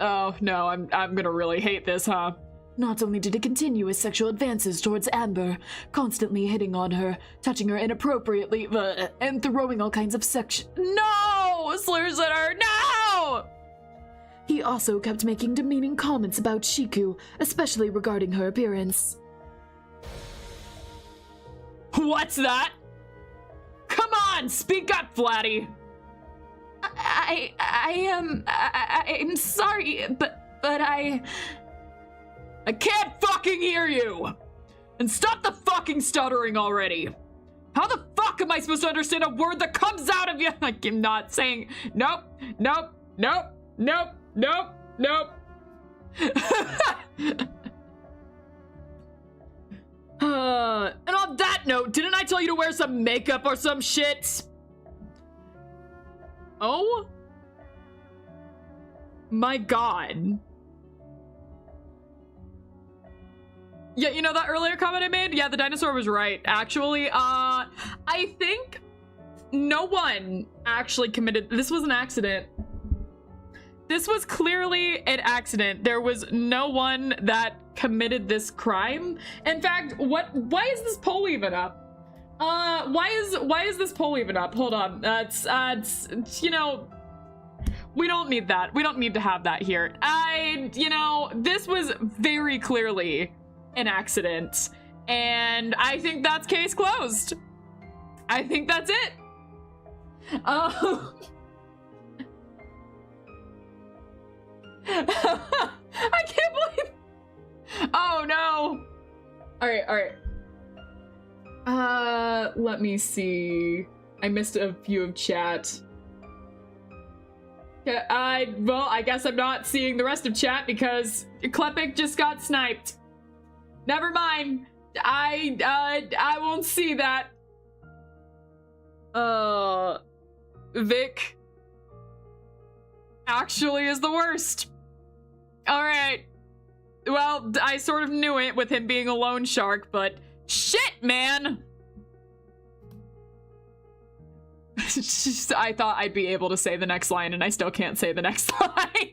Oh, no, I'm gonna really hate this, huh? Not only did he continue his sexual advances towards Amber, constantly hitting on her, touching her inappropriately, and throwing all kinds of No! Slurs at her, no! He also kept making demeaning comments about Shiku, especially regarding her appearance. What's that? Come on, speak up, Flatty! I'm sorry, but I can't fucking hear you! And stop the fucking stuttering already! How the fuck am I supposed to understand a word that comes out of you? Like, I'm not saying, nope. And on that note, didn't I tell you to wear some makeup or some shit? Oh? My god. Yeah, you know that earlier comment I made? Yeah, the dinosaur was right. Actually, I think no one actually committed... This was an accident. This was clearly an accident. There was no one that committed this crime. In fact, why is this poll even up? Why is this poll even up? Hold on. It's, you know, we don't need that. We don't need to have that here. You know, this was very clearly an accident, and I think that's case closed. I think that's it. I can't believe. Oh no. All right. Let me see. I missed a few of chat. Yeah, well, I guess I'm not seeing the rest of chat because Klepik just got sniped. Never mind. I won't see that. Vic actually is the worst. All right. Well, I sort of knew it with him being a loan shark, but shit, man. I thought I'd be able to say the next line, and I still can't say the next line.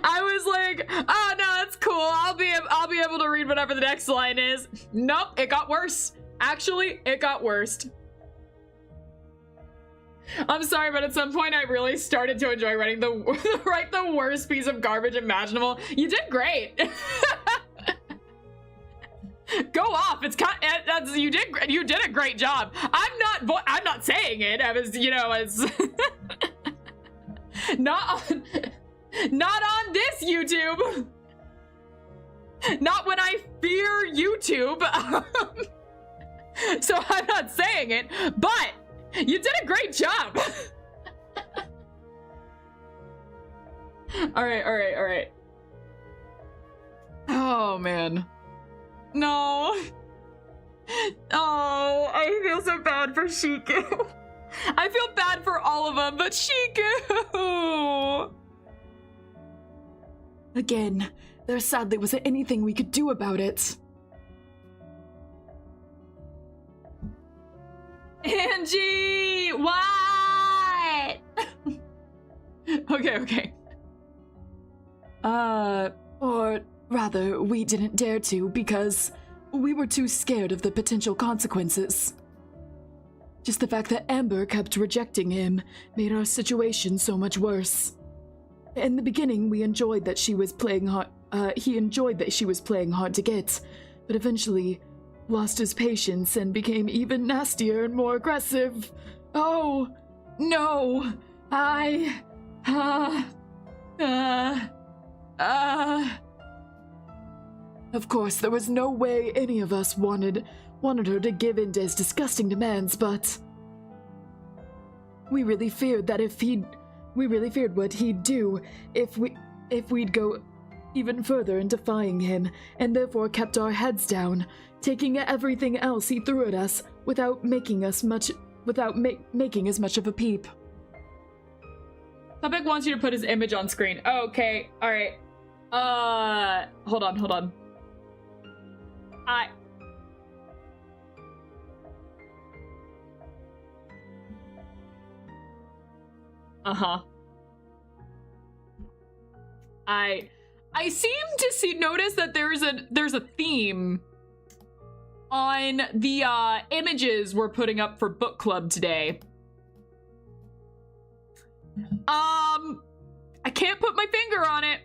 I was like, oh no, it's cool. I'll be able to read whatever the next line is. Nope, it got worse. Actually, it got worse. I'm sorry, but at some point I really started to enjoy writing the worst piece of garbage imaginable. You did great. Go off. It's that's you did a great job. I'm not saying it as not on this YouTube. Not when I fear YouTube. So I'm not saying it, but you did a great job. All right. Oh, man. No. Oh, I feel so bad for Shiku. I feel bad for all of them, but Shiku. Again, there sadly wasn't anything we could do about it. Angie, what? Okay. Or rather, we didn't dare to because we were too scared of the potential consequences. Just the fact that Amber kept rejecting him made our situation so much worse. In the beginning, we enjoyed that she was playing hard. He enjoyed that she was playing hard to get, but eventually lost his patience and became even nastier and more aggressive. Oh, no! Of course, there was no way any of us wanted her to give in to his disgusting demands, but we really feared what he'd do if we'd go even further in defying him, and therefore kept our heads down, taking everything else he threw at us without making as much of a peep. Topic wants you to put his image on screen. Oh, okay, all right. Hold on. I seem to notice that there's a theme on the images we're putting up for book club today. I can't put my finger on it,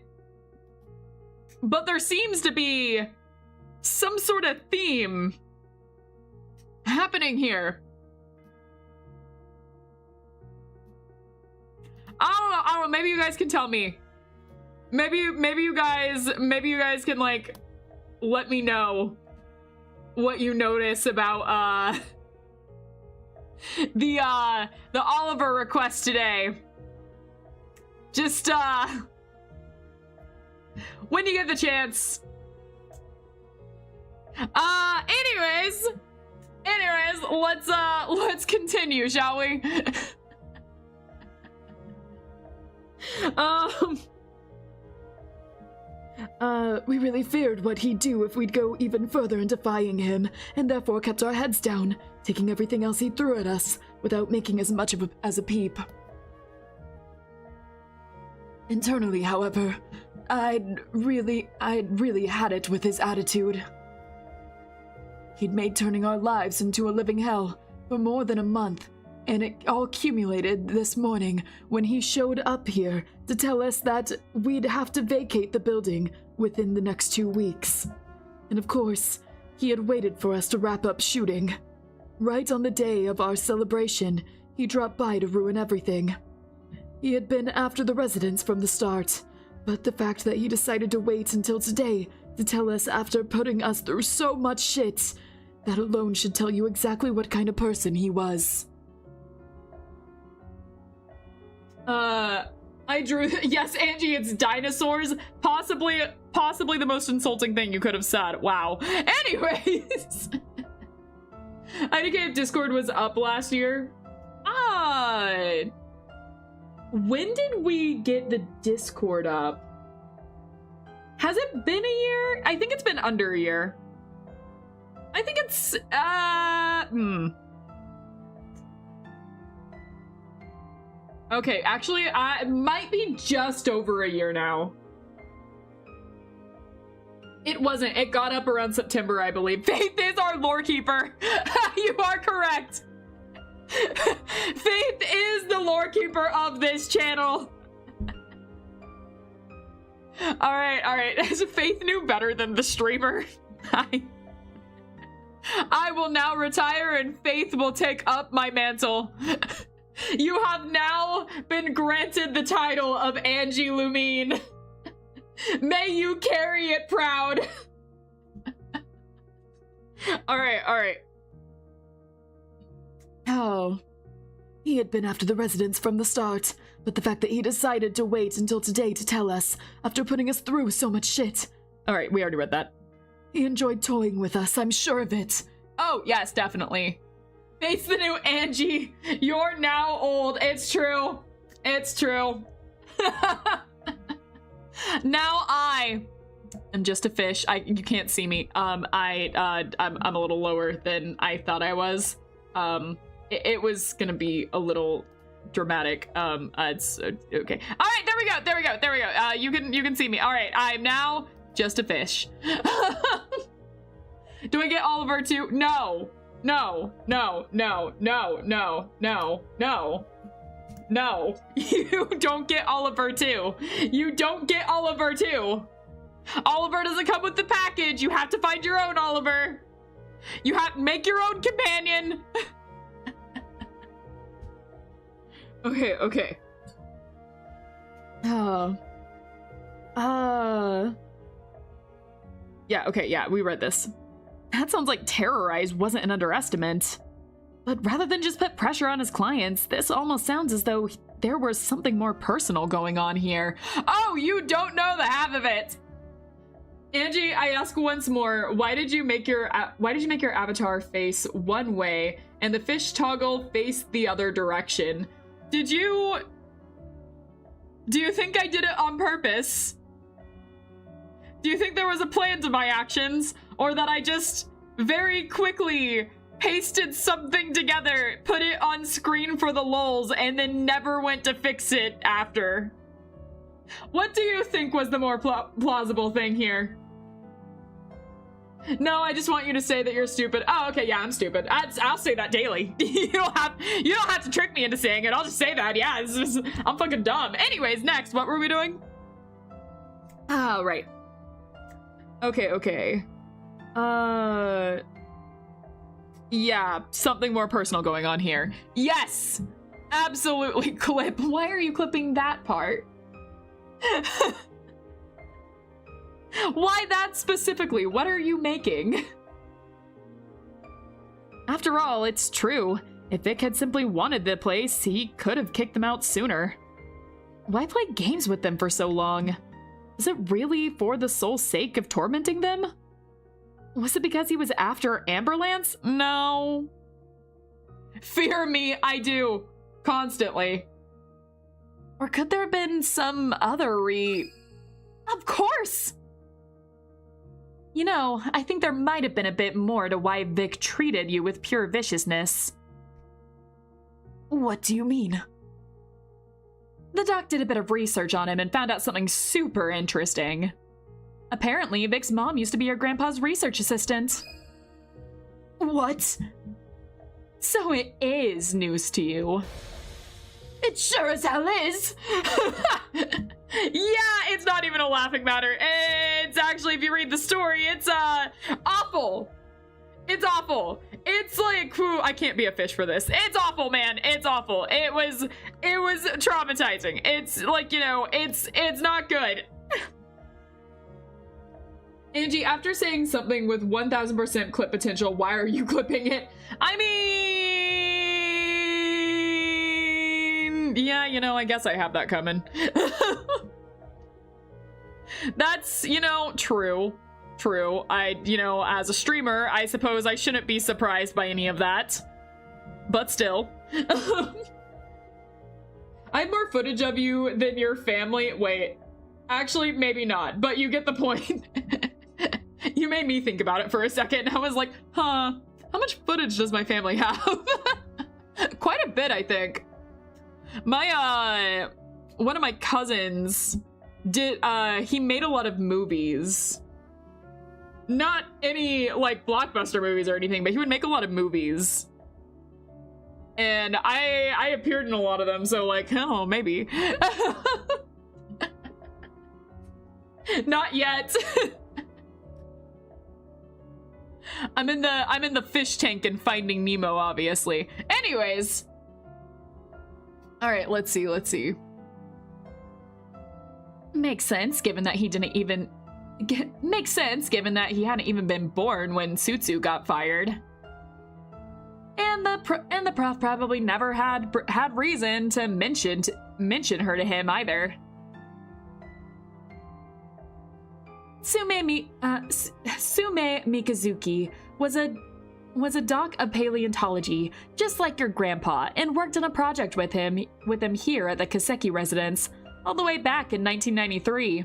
but there seems to be some sort of theme happening here. I don't know, maybe you guys can tell me. Maybe you guys can like let me know what you notice about the Oliver request today. Just when you get the chance. Anyways, let's continue, shall we? We really feared what he'd do if we'd go even further in defying him, and therefore kept our heads down, taking everything else he threw at us, without making as much as a peep. Internally, however, I'd really had it with his attitude. He'd made turning our lives into a living hell for more than a month, and it all accumulated this morning when he showed up here to tell us that we'd have to vacate the building within the next 2 weeks. And of course, he had waited for us to wrap up shooting. Right on the day of our celebration, he dropped by to ruin everything. He had been after the residents from the start, but the fact that he decided to wait until today to tell us after putting us through so much shit, that alone should tell you exactly what kind of person he was. I drew, yes, Angie, it's dinosaurs. Possibly the most insulting thing you could have said. Wow. Anyways. IDK Discord was up last year. When did we get the Discord up? Has it been a year? I think it's been under a year. I think it's, Okay, actually, it might be just over a year now. It wasn't. It got up around September, I believe. Faith is our lore keeper. You are correct. Faith is the lore keeper of this channel. All right. Faith knew better than the streamer. I will now retire and Faith will take up my mantle. You have now been granted the title of Angie Lumine. May you carry it proud. All right. Oh. He had been after the residents from the start, but the fact that he decided to wait until today to tell us, after putting us through so much shit. All right, we already read that. He enjoyed toying with us, I'm sure of it. Oh, yes, definitely. Face the new Angie. You're now old. It's true. It's true. Now I am just a fish. You can't see me. I'm a little lower than I thought I was. It was gonna be a little dramatic. It's okay. All right, there we go. You can see me. All right, I'm now just a fish. Do I get Oliver too? No. You don't get Oliver too. Oliver doesn't come with the package. You have to find your own Oliver. You have make your own companion. Okay. Yeah, we read this. That sounds like terrorize wasn't an underestimate. But rather than just put pressure on his clients, this almost sounds as though there was something more personal going on here. Oh, you don't know the half of it! Angie, I ask once more, why did you make your avatar face one way and the fish toggle face the other direction? Do you think I did it on purpose? Do you think there was a plan to my actions? Or that I just very quickly pasted something together, put it on screen for the lulz, and then never went to fix it after? What do you think was the more plausible thing here? No, I just want you to say that you're stupid. Oh, okay, yeah, I'm stupid. I'll say that daily. You don't have to trick me into saying it. I'll just say that. Yeah, I'm fucking dumb. Anyways, next, what were we doing? Oh, right. Okay. Yeah, something more personal going on here. Yes! Absolutely, clip. Why are you clipping that part? Why that specifically? What are you making? After all, it's true. If Vic had simply wanted the place, he could have kicked them out sooner. Why play games with them for so long? Was it really for the sole sake of tormenting them? Was it because he was after Amberlance? No. Fear me, I do. Constantly. Or could there have been some other Of course! You know, I think there might have been a bit more to why Vic treated you with pure viciousness. What do you mean? The doc did a bit of research on him and found out something super interesting. Apparently, Vic's mom used to be your grandpa's research assistant. What? So it is news to you. It sure as hell is! Yeah, it's not even a laughing matter. It's actually, if you read the story, it's, awful. It's awful. It's like, whew, I can't be a fish for this. It's awful, man. It's awful. It was traumatizing. It's like, you know, it's not good. Angie, after saying something with 1000% clip potential, why are you clipping it? I mean, yeah, you know, I guess I have that coming. That's, you know, true. You know, as a streamer, I suppose I shouldn't be surprised by any of that. But still. I have more footage of you than your family. Wait. Actually, maybe not, but you get the point. You made me think about it for a second. I was like, huh, how much footage does my family have? Quite a bit, I think. My, one of my cousins he made a lot of movies. Not any, like, blockbuster movies or anything, but he would make a lot of movies. And I appeared in a lot of them, so, like, oh, maybe. Not yet. I'm in the fish tank and Finding Nemo, obviously. Anyways. All right, let's see. Makes sense given that he didn't even makes sense given that he hadn't even been born when Sutsu got fired. And the prof probably never had reason to mention her to him either. Sume Mikazuki was a doc of paleontology, just like your grandpa, and worked on a project with him here at the Kaseki residence, all the way back in 1993.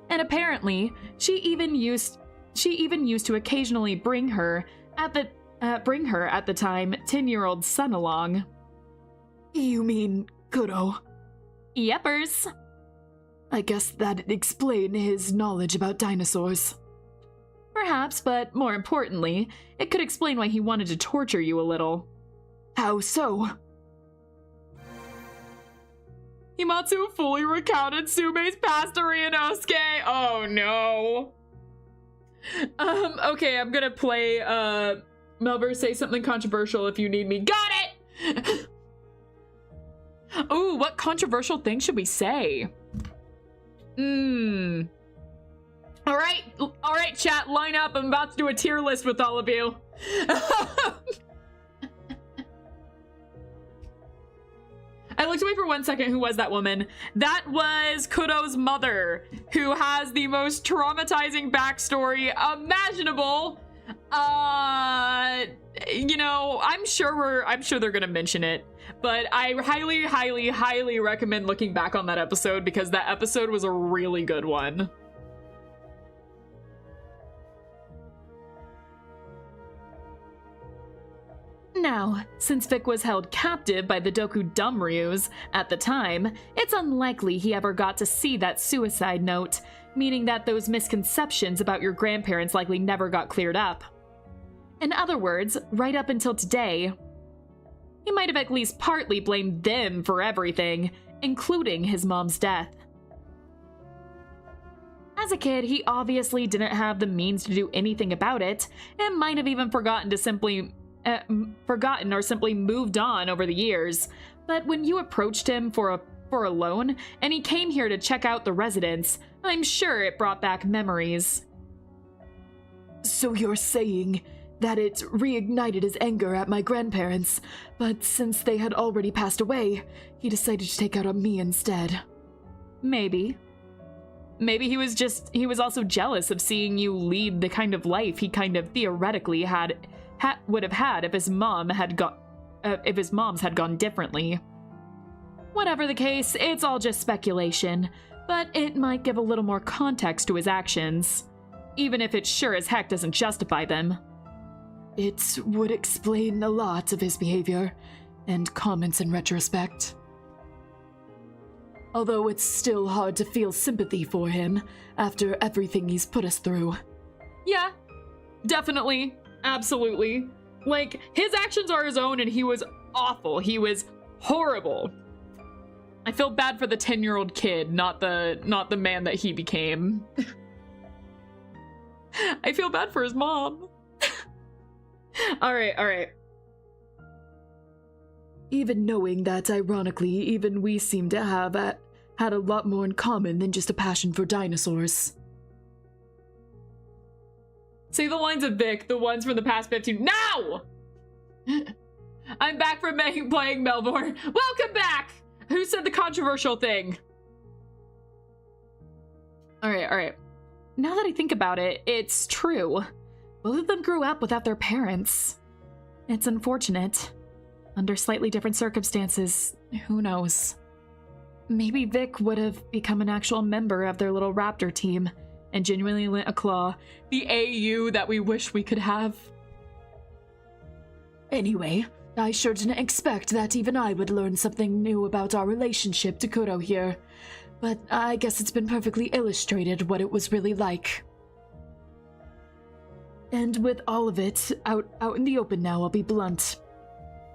And apparently, she even used to occasionally bring her at the time 10-year-old son along. You mean Kuro? Yepers. I guess that'd explain his knowledge about dinosaurs. Perhaps, but more importantly, it could explain why he wanted to torture you a little. How so? Himatsu fully recounted Sume's past to Ryunosuke. Oh no. Okay, I'm gonna play, Melver, say something controversial if you need me. Got it! Ooh, what controversial thing should we say? All right, chat, line up. I'm about to do a tier list with all of you. I looked away for 1 second. Who was that woman? That was Kuro's mother, who has the most traumatizing backstory imaginable. You know, I'm sure they're gonna mention it, but I highly recommend looking back on that episode because that episode was a really good one. Now, since Vic was held captive by the Doku Dumryus at the time, it's unlikely he ever got to see that suicide note, meaning that those misconceptions about your grandparents likely never got cleared up. In other words, right up until today, he might have at least partly blamed them for everything, including his mom's death. As a kid, he obviously didn't have the means to do anything about it, and might have even forgotten or simply moved on over the years. But when you approached him for a loan, and he came here to check out the residence, I'm sure it brought back memories. So you're saying that it reignited his anger at my grandparents, but since they had already passed away, he decided to take out on me instead. Maybe. Maybe he was also jealous of seeing you lead the kind of life he kind of theoretically would have had if his moms had gone differently. Whatever the case, it's all just speculation, but it might give a little more context to his actions, even if it sure as heck doesn't justify them. It would explain a lot of his behavior and comments in retrospect. Although it's still hard to feel sympathy for him after everything he's put us through. Yeah, definitely. Absolutely. Like, his actions are his own and he was awful. He was horrible. I feel bad for the 10-year-old kid, not the man that he became. I feel bad for his mom. All right. Even knowing that, ironically, even we seem to have had a lot more in common than just a passion for dinosaurs. Say the lines of Vic, the ones from the past 15. Now! I'm back from playing Melbourne. Welcome back! Who said the controversial thing? All right. Now that I think about it, it's true. Both of them grew up without their parents. It's unfortunate. Under slightly different circumstances, who knows? Maybe Vic would have become an actual member of their little raptor team and genuinely lent a claw. The AU that we wish we could have. Anyway, I sure didn't expect that even I would learn something new about our relationship to Kuro here. But I guess it's been perfectly illustrated what it was really like. And with all of it out in the open now, I'll be blunt.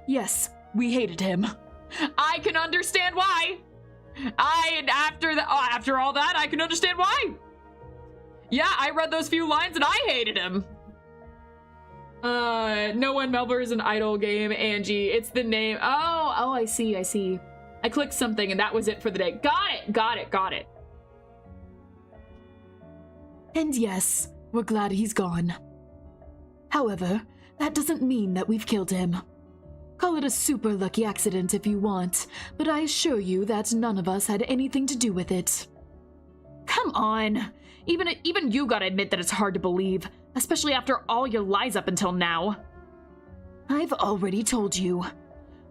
Yes, we hated him. I can understand why. After all that, I can understand why. Yeah, I read those few lines and I hated him. No one Melvers an idol game, Angie. It's the name. Oh, I see. I clicked something and that was it for the day. Got it. And yes, we're glad he's gone. However, that doesn't mean that we've killed him. Call it a super lucky accident if you want, but I assure you that none of us had anything to do with it. Come on. Even you gotta admit that it's hard to believe, especially after all your lies up until now. I've already told you.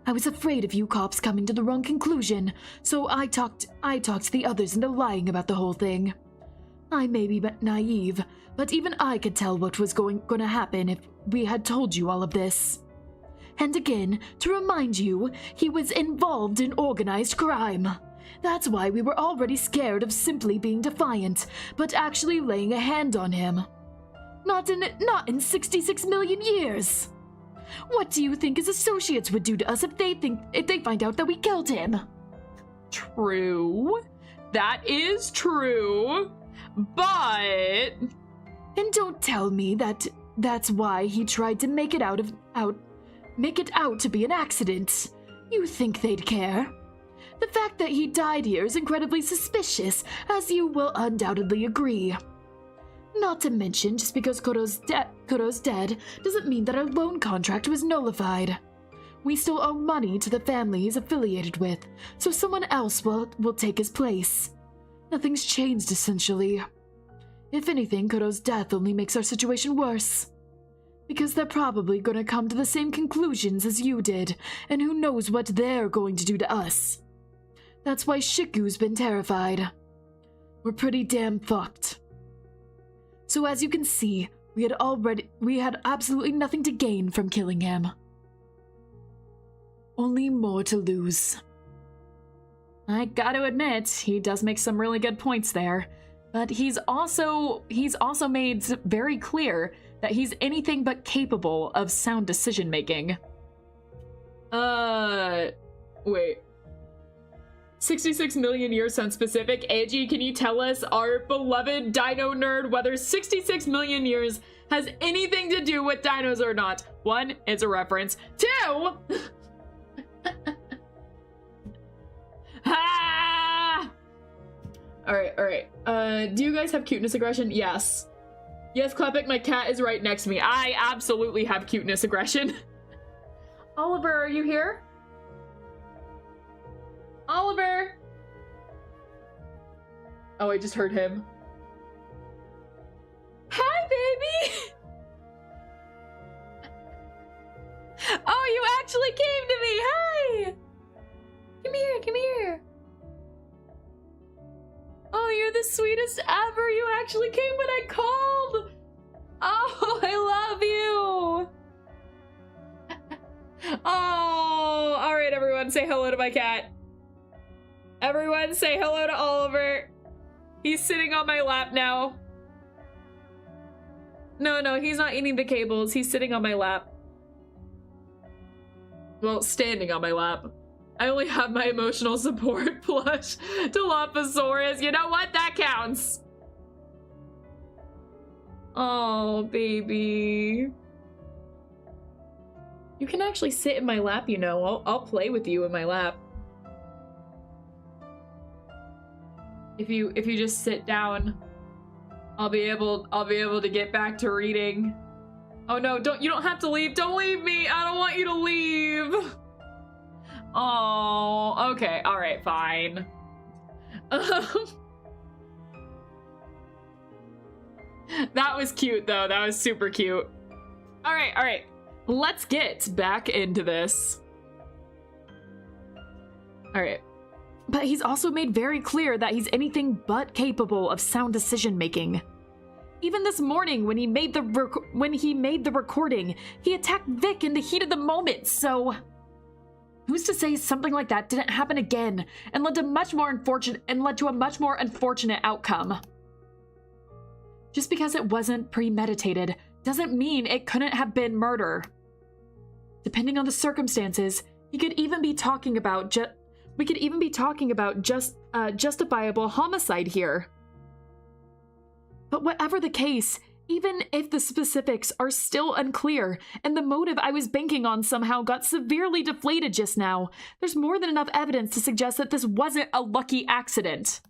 I was afraid of you cops coming to the wrong conclusion, so I talked the others into lying about the whole thing. I may be naive, but even I could tell what was going to happen if we had told you all of this. And again, to remind you, he was involved in organized crime. That's why we were already scared of simply being defiant, but actually laying a hand on him. Not in 66 million years. What do you think his associates would do to us if they find out that we killed him? True. That is true. But... And don't tell me that's why he tried to make it out to be an accident. You think they'd care? The fact that he died here is incredibly suspicious, as you will undoubtedly agree. Not to mention, just because Kuro's dead doesn't mean that our loan contract was nullified. We still owe money to the family he's affiliated with, so someone else will take his place. Nothing's changed, essentially. If anything, Kuro's death only makes our situation worse. Because they're probably gonna come to the same conclusions as you did, and who knows what they're going to do to us. That's why Shiku's been terrified. We're pretty damn fucked. So as you can see, we had absolutely nothing to gain from killing him. Only more to lose. I gotta admit, he does make some really good points there, but he's also made very clear that he's anything but capable of sound decision making. Wait. 66 million years sounds specific. Angie, can you tell us, our beloved dino nerd, whether 66 million years has anything to do with dinos or not? 1, it's a reference. 2, ah! Alright. Do you guys have cuteness aggression? Yes. Yes, Klepek, my cat is right next to me. I absolutely have cuteness aggression. Oliver, are you here? Oliver! Oh, I just heard him. Hi, baby! Oh, you actually came to me! Hi! Come here. Oh, you're the sweetest ever! You actually came when I called! Oh, I love you! Oh, alright everyone, say hello to my cat. Everyone say hello to Oliver. He's sitting on my lap now. No, he's not eating the cables. He's sitting on my lap. Well, standing on my lap. I only have my emotional support plush, Dilophosaurus. You know what? That counts. Oh, baby. You can actually sit in my lap, you know. I'll play with you in my lap. If you just sit down, I'll be able to get back to reading. Oh no, you don't have to leave. Don't leave me. I don't want you to leave. Oh, okay. All right, fine. That was cute though. That was super cute. All right. Let's get back into this. All right. But he's also made very clear that he's anything but capable of sound decision making. Even this morning when he made the recording, he attacked Vic in the heat of the moment, so who's to say something like that didn't happen again and led to a much more unfortunate outcome? Just because it wasn't premeditated doesn't mean it couldn't have been murder. Depending on the circumstances, we could even be talking about justifiable homicide here. But whatever the case, even if the specifics are still unclear and the motive I was banking on somehow got severely deflated just now, there's more than enough evidence to suggest that this wasn't a lucky accident.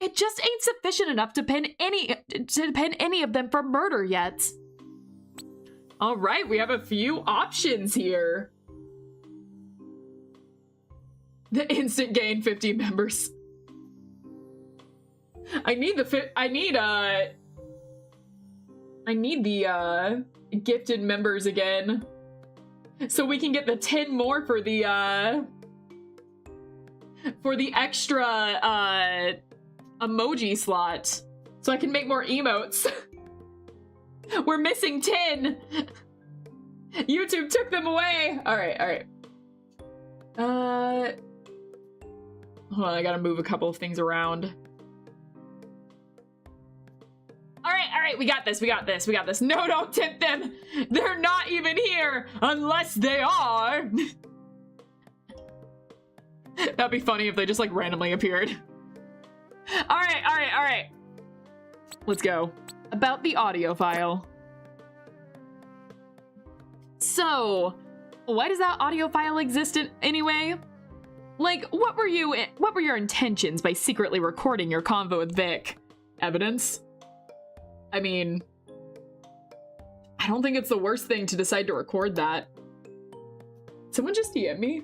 It just ain't sufficient enough to pin any of them for murder yet. All right, we have a few options here. The instant gain 50 members. I need the gifted members again, so we can get the 10 more for the extra emoji slot, so I can make more emotes. We're missing 10. YouTube took them away. All right. Hold on, I gotta move a couple of things around. All right, we got this. No, don't tip them. They're not even here unless they are. That'd be funny if they just like randomly appeared. All right. Let's go. About the audio file. So, why does that audio file exist anyway? Like, what were your intentions by secretly recording your convo with Vic? Evidence? I mean, I don't think it's the worst thing to decide to record that. Someone just DM me?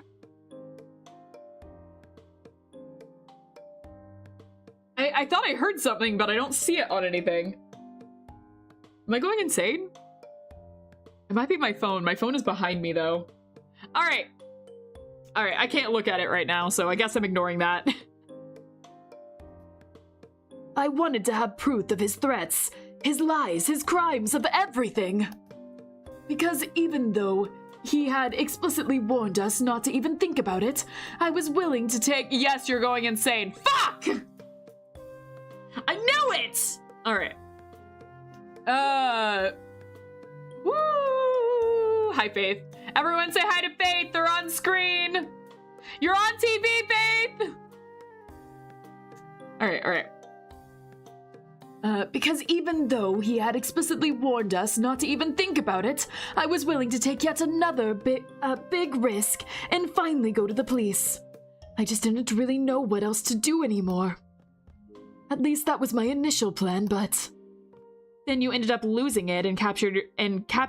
I thought I heard something, but I don't see it on anything. Am I going insane? It might be my phone. My phone is behind me, though. All right, I can't look at it right now, so I guess I'm ignoring that. I wanted to have proof of his threats, his lies, his crimes, of everything. Because even though he had explicitly warned us not to even think about it, I was willing to take— Yes, you're going insane. Fuck! I knew it! All right. Woo! Hi, Faith. Everyone say hi to Faith. They're on screen. You're on TV, Faith! All right. Because even though he had explicitly warned us not to even think about it, I was willing to take yet another big risk and finally go to the police. I just didn't really know what else to do anymore. At least that was my initial plan, but... Then you ended up losing it and captured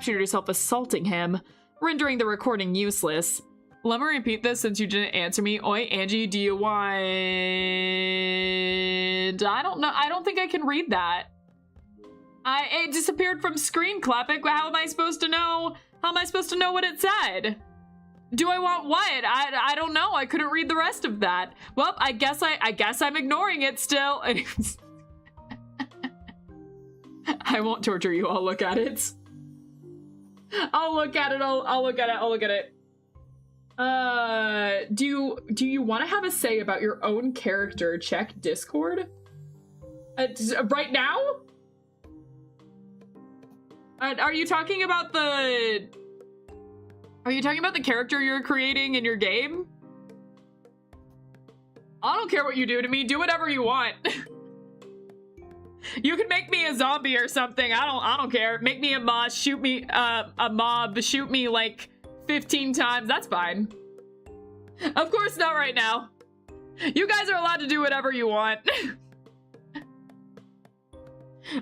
yourself assaulting him, rendering the recording useless. Let me repeat this since you didn't answer me. Oi, Angie, do you want... I don't know. I don't think I can read that. It disappeared from screen clapping. How am I supposed to know? How am I supposed to know what it said? Do I want what? I don't know. I couldn't read the rest of that. Well, I guess I'm ignoring it still. I won't torture you. I'll look at it. I'll look at it. Do you want to have a say about your own character? Check Discord. Right now? Are you talking about the character you're creating in your game? I don't care what you do to me. Do whatever you want. You can make me a zombie or something. I don't care. Make me a mob. Shoot me a mob. Shoot me like 15 times. That's fine. Of course not right now. You guys are allowed to do whatever you want.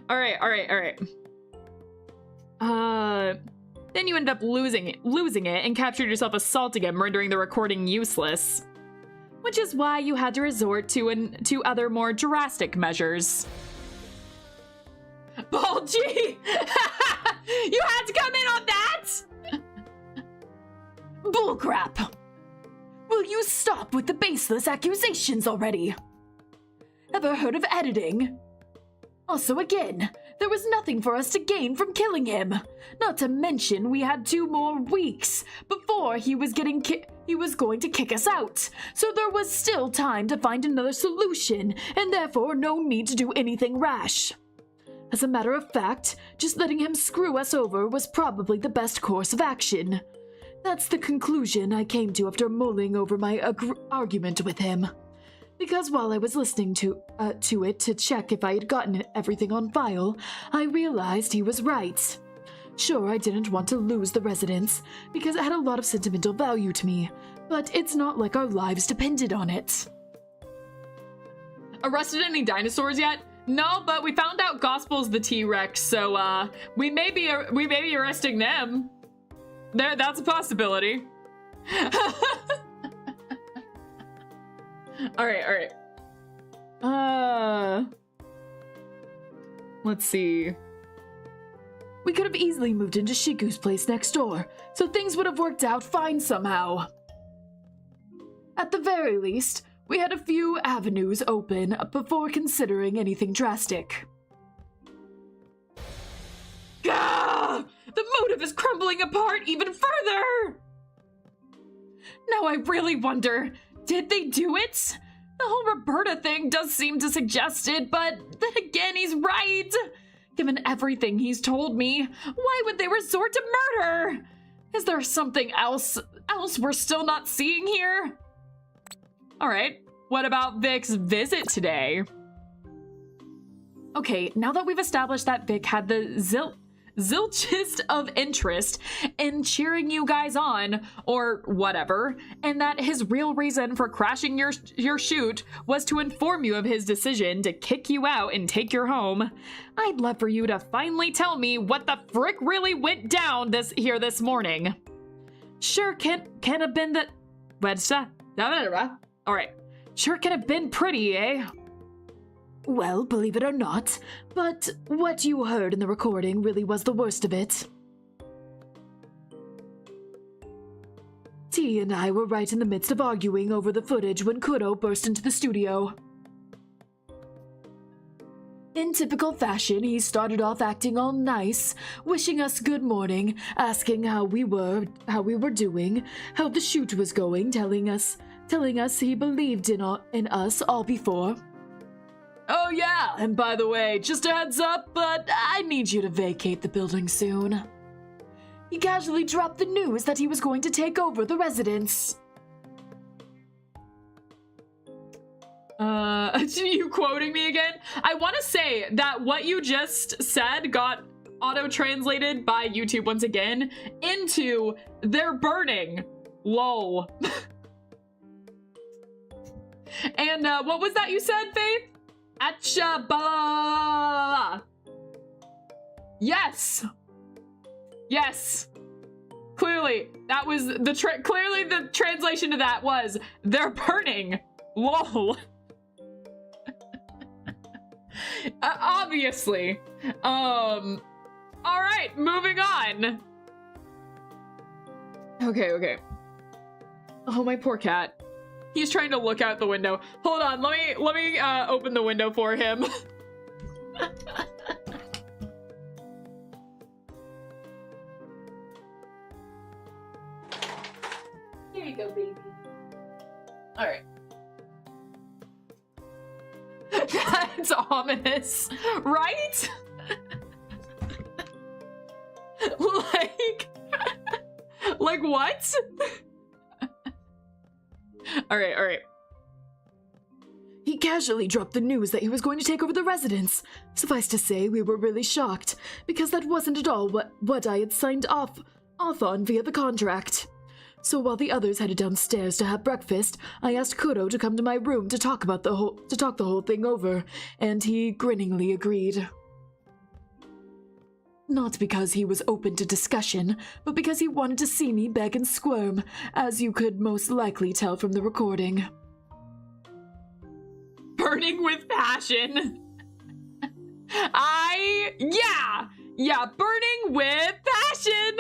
All right. Then you end up losing it and captured yourself assaulting him, rendering the recording useless. Which is why you had to resort to other more drastic measures. Bulgy! You had to come in on that? Bullcrap! Will you stop with the baseless accusations already? Ever heard of editing? Also, again, there was nothing for us to gain from killing him. Not to mention, we had 2 more weeks before he was going to kick us out. So there was still time to find another solution, and therefore no need to do anything rash. As a matter of fact, just letting him screw us over was probably the best course of action. That's the conclusion I came to after mulling over my argument with him. because while I was listening to it to check if I had gotten everything on file, I realized he was right. Sure, I didn't want to lose the residence, because it had a lot of sentimental value to me, but it's not like our lives depended on it. Arrested any dinosaurs yet? No, but we found out Gospel's the T-Rex, so we may be arresting them. That's a possibility. All right. Let's see. We could have easily moved into Shiku's place next door, so things would have worked out fine somehow. At the very least, we had a few avenues open before considering anything drastic. Gah! The motive is crumbling apart even further! Now I really wonder, did they do it? The whole Roberta thing does seem to suggest it, but then again, he's right. Given everything he's told me, why would they resort to murder? Is there something else we're still not seeing here? All right, what about Vic's visit today? Okay, now that we've established that Vic had the zilchest of interest in cheering you guys on, or whatever, and that his real reason for crashing your shoot was to inform you of his decision to kick you out and take your home, I'd love for you to finally tell me what the frick really went down this morning. Sure can't have been that... Alright, sure can have been pretty, eh? Well, believe it or not, but what you heard in the recording really was the worst of it. T and I were right in the midst of arguing over the footage when Kuro burst into the studio. In typical fashion, he started off acting all nice, wishing us good morning, asking how we were doing, how the shoot was going, telling us he believed in us all before. Oh yeah, and by the way, just a heads up, but I need you to vacate the building soon. He casually dropped the news that he was going to take over the residence. Are you quoting me again? I want to say that what you just said got auto-translated by YouTube once again into "they're burning." Lol. And what was that you said, Faith? Acha blah. Yes. Clearly, that was clearly the translation to that was "they're burning." Lol. Obviously. All right, moving on. Okay. Oh, my poor cat. He's trying to look out the window. Hold on, let me open the window for him. Here you go, baby. All right. That's ominous, right? like what? All right. He casually dropped the news that he was going to take over the residence. Suffice to say, we were really shocked, because that wasn't at all what I had signed off on via the contract. So while the others headed downstairs to have breakfast, I asked Kuro to come to my room to talk the whole thing over, and he grinningly agreed. Not because he was open to discussion, but because he wanted to see me beg and squirm, as you could most likely tell from the recording. Burning with passion. Yeah, burning with passion.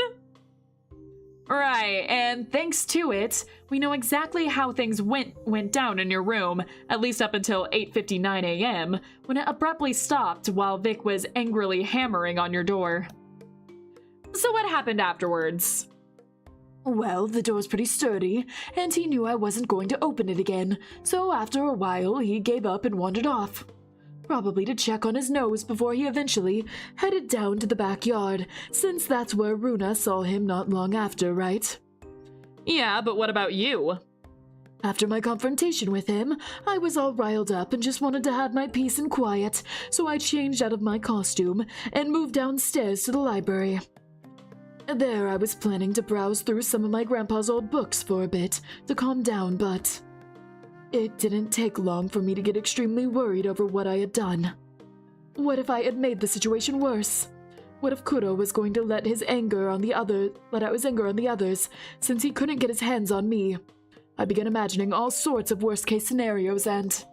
Right, and thanks to it, we know exactly how things went down in your room, at least up until 8:59 a.m., when it abruptly stopped while Vic was angrily hammering on your door. So what happened afterwards? Well, the door's pretty sturdy, and he knew I wasn't going to open it again, so after a while, he gave up and wandered off. Probably to check on his nose before he eventually headed down to the backyard, since that's where Runa saw him not long after, right? Yeah, but what about you? After my confrontation with him, I was all riled up and just wanted to have my peace and quiet, so I changed out of my costume and moved downstairs to the library. There I was planning to browse through some of my grandpa's old books for a bit to calm down, but it didn't take long for me to get extremely worried over what I had done. What if I had made the situation worse? What if Kuro was going to let out his anger on the others, since he couldn't get his hands on me? I began imagining all sorts of worst-case scenarios, and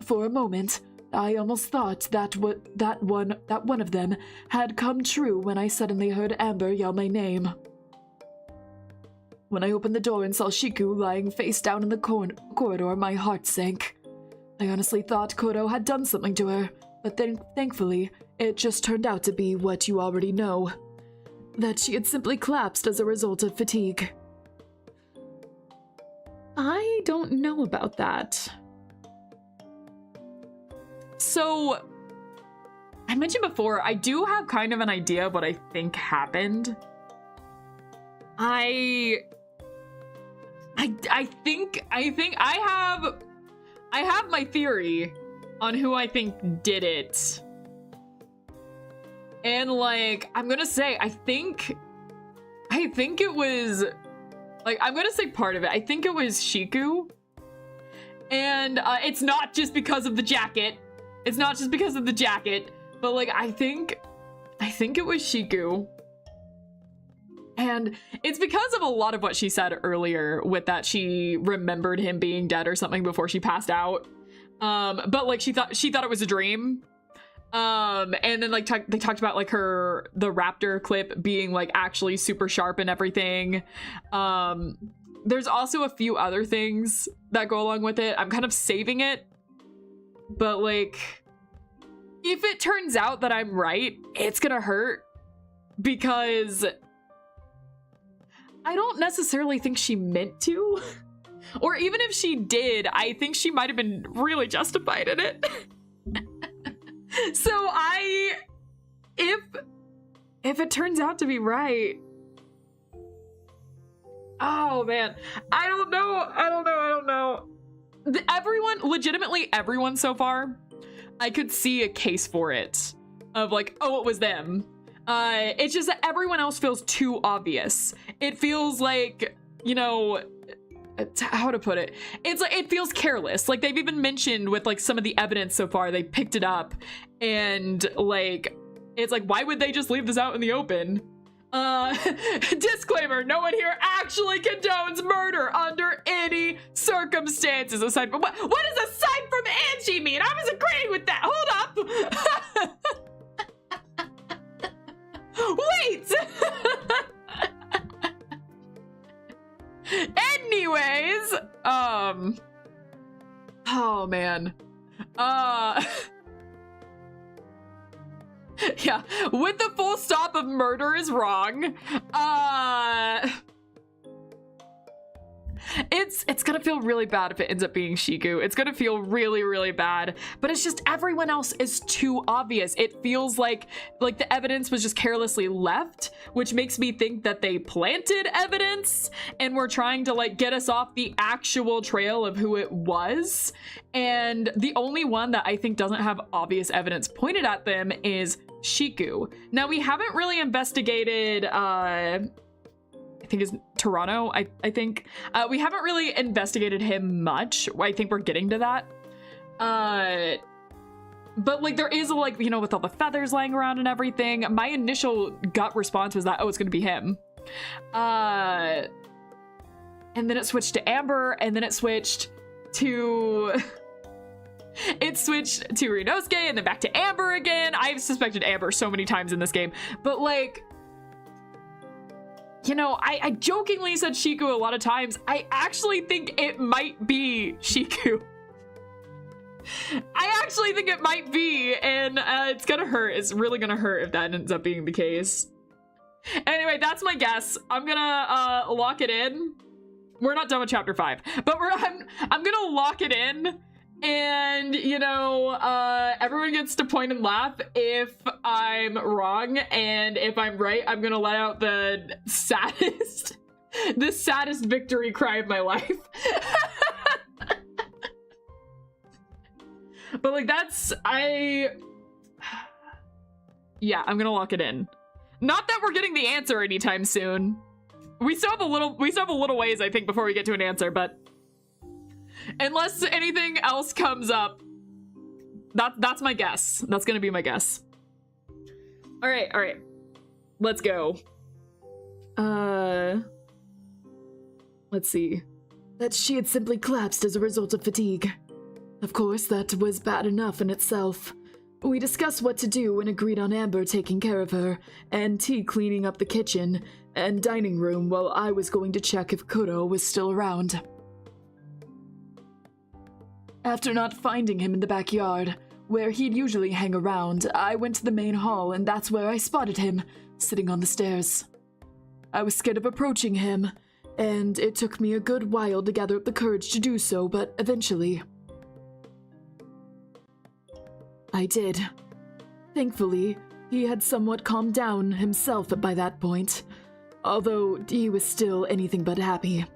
for a moment, I almost thought that one of them had come true when I suddenly heard Amber yell my name. When I opened the door and saw Shiku lying face down in the corridor, my heart sank. I honestly thought Kuro had done something to her, but then, thankfully, it just turned out to be what you already know. That she had simply collapsed as a result of fatigue. I don't know about that. So, I mentioned before, I do have kind of an idea of what I think happened. I think I have my theory on who I think did it. And like, I'm gonna say, I think it was, like, I'm gonna say part of it. I think it was Shiku. And it's not just because of the jacket. It's not just because of the jacket, but like, I think it was Shiku. And it's because of a lot of what she said earlier with that she remembered him being dead or something before she passed out. But like, she thought it was a dream. And then like they talked about like the raptor clip being like actually super sharp and everything. There's also a few other things that go along with it. I'm kind of saving it, but like, if it turns out that I'm right, it's gonna hurt, because I don't necessarily think she meant to. Or even if she did, I think she might have been really justified in it. So if it turns out to be right, oh man, I don't know. Legitimately everyone so far, I could see a case for it of like, oh, it was them. It's just that everyone else feels too obvious. It feels like, you know, how to put it? It's like, it feels careless. Like they've even mentioned with like some of the evidence so far, they picked it up and like, it's like, why would they just leave this out in the open? Disclaimer, no one here actually condones murder under any circumstances aside from what does aside from Angie mean? I was agreeing with that. Hold up. Wait. Anyways, oh man. Yeah, with the full stop of murder is wrong. It's gonna feel really bad if it ends up being Shiku. It's gonna feel really, really bad, but it's just everyone else is too obvious. It feels like the evidence was just carelessly left, which makes me think that they planted evidence and were trying to like get us off the actual trail of who it was. And the only one that I think doesn't have obvious evidence pointed at them is Shiku. Now we haven't really investigated, I think is Toronto. I think we haven't really investigated him much. I think we're getting to that. But like there is like, you know, with all the feathers lying around and everything, my initial gut response was that, oh, it's gonna be him. And then it switched to Amber, and then it switched to Rinosuke, and then back to Amber again. I've suspected Amber so many times in this game, but like, you know, I jokingly said Shiku a lot of times. I actually think it might be Shiku. I actually think it might be, and it's gonna hurt. It's really gonna hurt if that ends up being the case. Anyway, that's my guess. I'm gonna lock it in. We're not done with chapter 5, but I'm gonna lock it in. And, you know, everyone gets to point and laugh if I'm wrong, and if I'm right, I'm gonna let out the saddest The saddest victory cry of my life. But like yeah, I'm gonna lock it in. Not that we're getting the answer anytime soon. We still have a little ways, I think, before we get to an answer, but unless anything else comes up, that's my guess. That's gonna be my guess. All right. Let's go. Let's see. That she had simply collapsed as a result of fatigue. Of course, that was bad enough in itself. We discussed what to do and agreed on Amber taking care of her, and T cleaning up the kitchen and dining room while I was going to check if Kuro was still around. After not finding him in the backyard, where he'd usually hang around, I went to the main hall, and that's where I spotted him, sitting on the stairs. I was scared of approaching him, and it took me a good while to gather up the courage to do so, but eventually I did. Thankfully, he had somewhat calmed down himself by that point, although he was still anything but happy.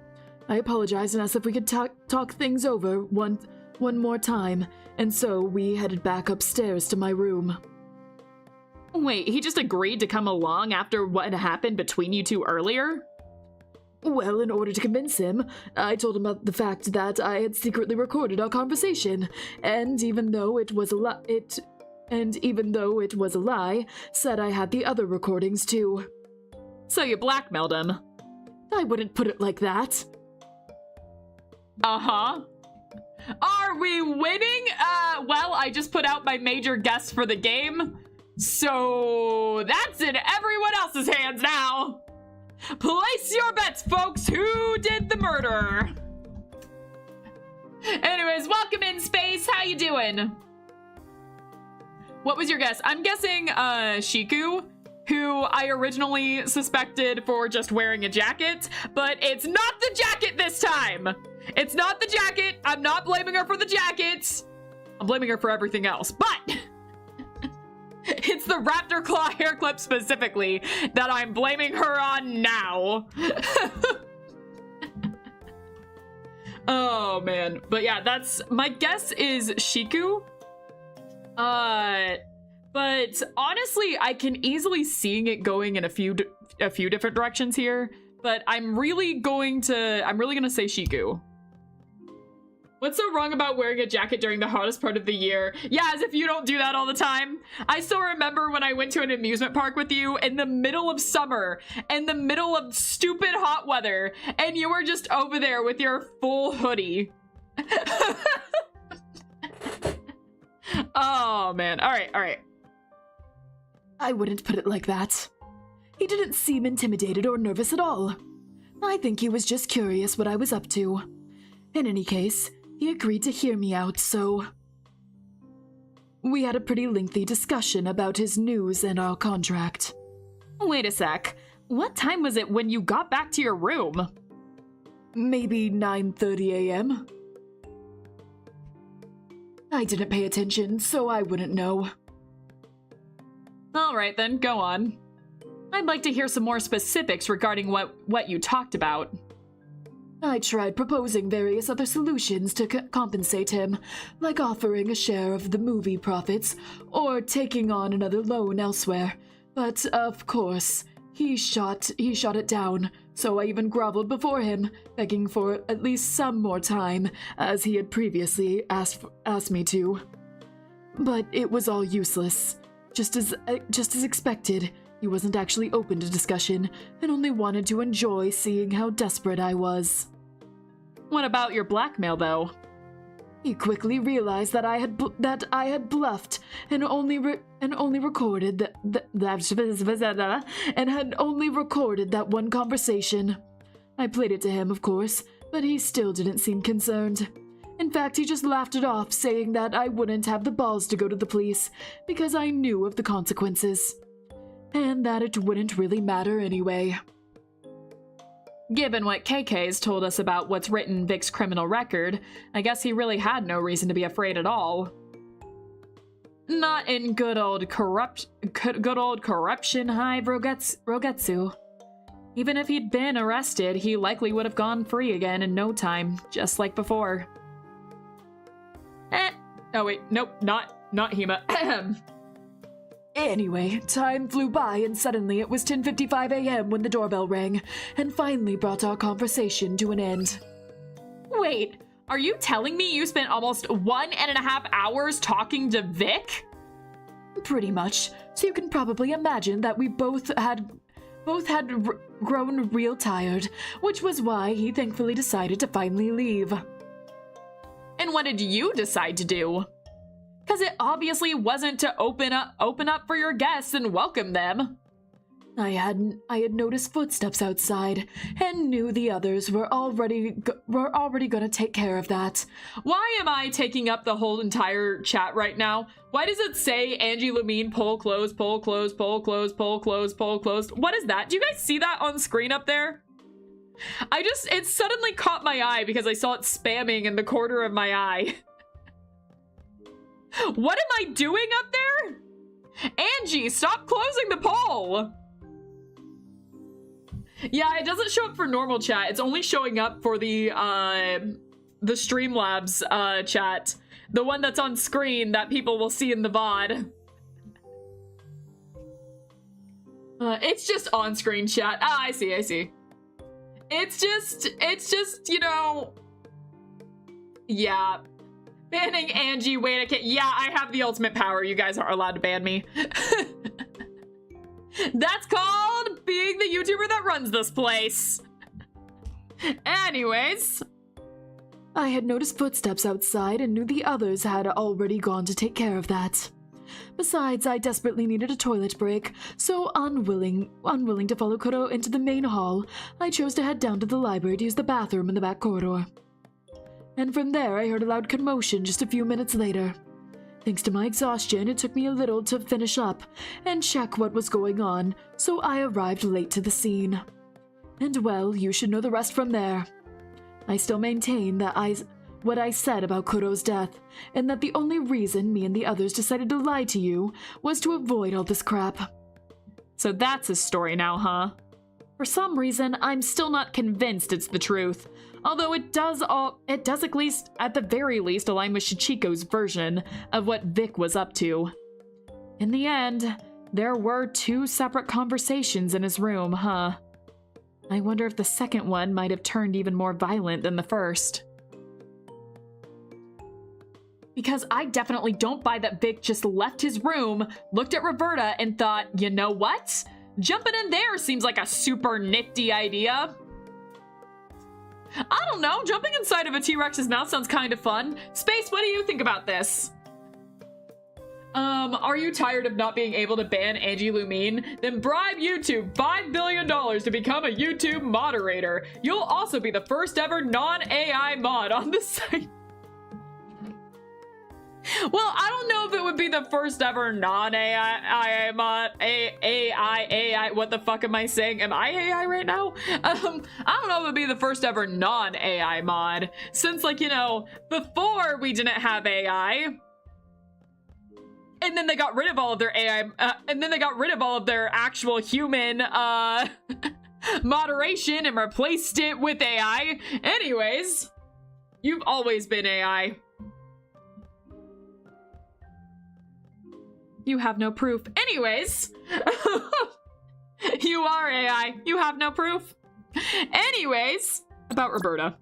I apologized and asked if we could talk things over one more time, and so we headed back upstairs to my room. Wait, he just agreed to come along after what happened between you two earlier? Well, in order to convince him, I told him about the fact that I had secretly recorded our conversation, and even though it was a lie, said I had the other recordings too. So you blackmailed him? I wouldn't put it like that. Uh-huh. Are we winning? Well, I just put out my major guess for the game, so that's in everyone else's hands now. Place your bets, folks. Who did the murder? Anyways, welcome in, Space. How you doing? What was your guess? I'm guessing Shiku, who I originally suspected for just wearing a jacket, but it's not the jacket this time. It's not the jacket. I'm not blaming her for the jacket. I'm blaming her for everything else, but it's the raptor claw hair clip specifically that I'm blaming her on now. Oh man, but yeah, that's my guess is Shiku. But honestly, I can easily seeing it going in a few different directions here. But I'm really gonna say Shiku. What's so wrong about wearing a jacket during the hottest part of the year? Yeah, as if you don't do that all the time. I still remember when I went to an amusement park with you in the middle of summer, in the middle of stupid hot weather, and you were just over there with your full hoodie. Oh, man. All right. I wouldn't put it like that. He didn't seem intimidated or nervous at all. I think he was just curious what I was up to. In any case, he agreed to hear me out, so we had a pretty lengthy discussion about his news and our contract. Wait a sec. What time was it when you got back to your room? Maybe 9:30 a.m. I didn't pay attention, so I wouldn't know. All right then, go on. I'd like to hear some more specifics regarding what you talked about. I tried proposing various other solutions to compensate him, like offering a share of the movie profits or taking on another loan elsewhere. But of course, he shot it down, so I even groveled before him, begging for at least some more time, as he had previously asked me to. But it was all useless. Just as expected, he wasn't actually open to discussion, and only wanted to enjoy seeing how desperate I was. What about your blackmail, though? He quickly realized that I had bluffed and only recorded that one conversation. I played it to him, of course, but he still didn't seem concerned. In fact, he just laughed it off, saying that I wouldn't have the balls to go to the police because I knew of the consequences, and that it wouldn't really matter anyway. Given what KK's told us about what's written in Vic's criminal record, I guess he really had no reason to be afraid at all. Not in good old corruption hive Rogetsu. Even if he'd been arrested, he likely would have gone free again in no time, just like before. Oh wait, nope, not Hema. Anyway, time flew by and suddenly it was 10:55 a.m. when the doorbell rang and finally brought our conversation to an end. Wait, are you telling me you spent almost 1.5 hours talking to Vic? Pretty much. So you can probably imagine that we both had grown real tired, which was why he thankfully decided to finally leave. And what did you decide to do? Because it obviously wasn't to open up for your guests and welcome them. I had noticed footsteps outside and knew the others were already gonna take care of that. Why am I taking up the whole entire chat right now? Why does it say Angie Lumine poll closed, poll closed, poll closed, poll closed, poll closed? What is that? Do you guys see that on screen up there? It suddenly caught my eye because I saw it spamming in the corner of my eye. What am I doing up there? Angie, stop closing the poll! Yeah, it doesn't show up for normal chat. It's only showing up for the Streamlabs chat. The one that's on screen that people will see in the VOD. It's just on-screen chat. Ah, I see. It's just, you know... Yeah. Banning Angie, wait, I can't... Yeah, I have the ultimate power. You guys aren't allowed to ban me. That's called being the YouTuber that runs this place. Anyways. I had noticed footsteps outside and knew the others had already gone to take care of that. Besides, I desperately needed a toilet break, so unwilling to follow Kuro into the main hall, I chose to head down to the library to use the bathroom in the back corridor. And from there, I heard a loud commotion just a few minutes later. Thanks to my exhaustion, it took me a little to finish up and check what was going on, so I arrived late to the scene. And well, you should know the rest from there. I still maintain that what I said about Kuro's death, and that the only reason me and the others decided to lie to you was to avoid all this crap. So that's his story now, huh? For some reason, I'm still not convinced it's the truth. Although it does at the very least align with Shichiko's version of what Vic was up to. In the end, there were 2 separate conversations in his room, huh? I wonder if the second one might have turned even more violent than the first. Because I definitely don't buy that Vic just left his room, looked at Roberta, and thought, you know what? Jumping in there seems like a super nifty idea. I don't know, jumping inside of a T-Rex's mouth sounds kind of fun. Space, what do you think about this? Are you tired of not being able to ban Angie Lumine? Then bribe YouTube $5 billion to become a YouTube moderator. You'll also be the first ever non-AI mod on the site. Well, I don't know if it would be the first ever non-AI mod. AI, what the fuck am I saying? Am I AI right now? I don't know if it would be the first ever non-AI mod. Since, like, you know, before we didn't have AI. And then they got rid of all of their AI, and then they got rid of all of their actual human, moderation and replaced it with AI. Anyways, you've always been AI. You have no proof. Anyways, you are AI. You have no proof. Anyways, about Roberta.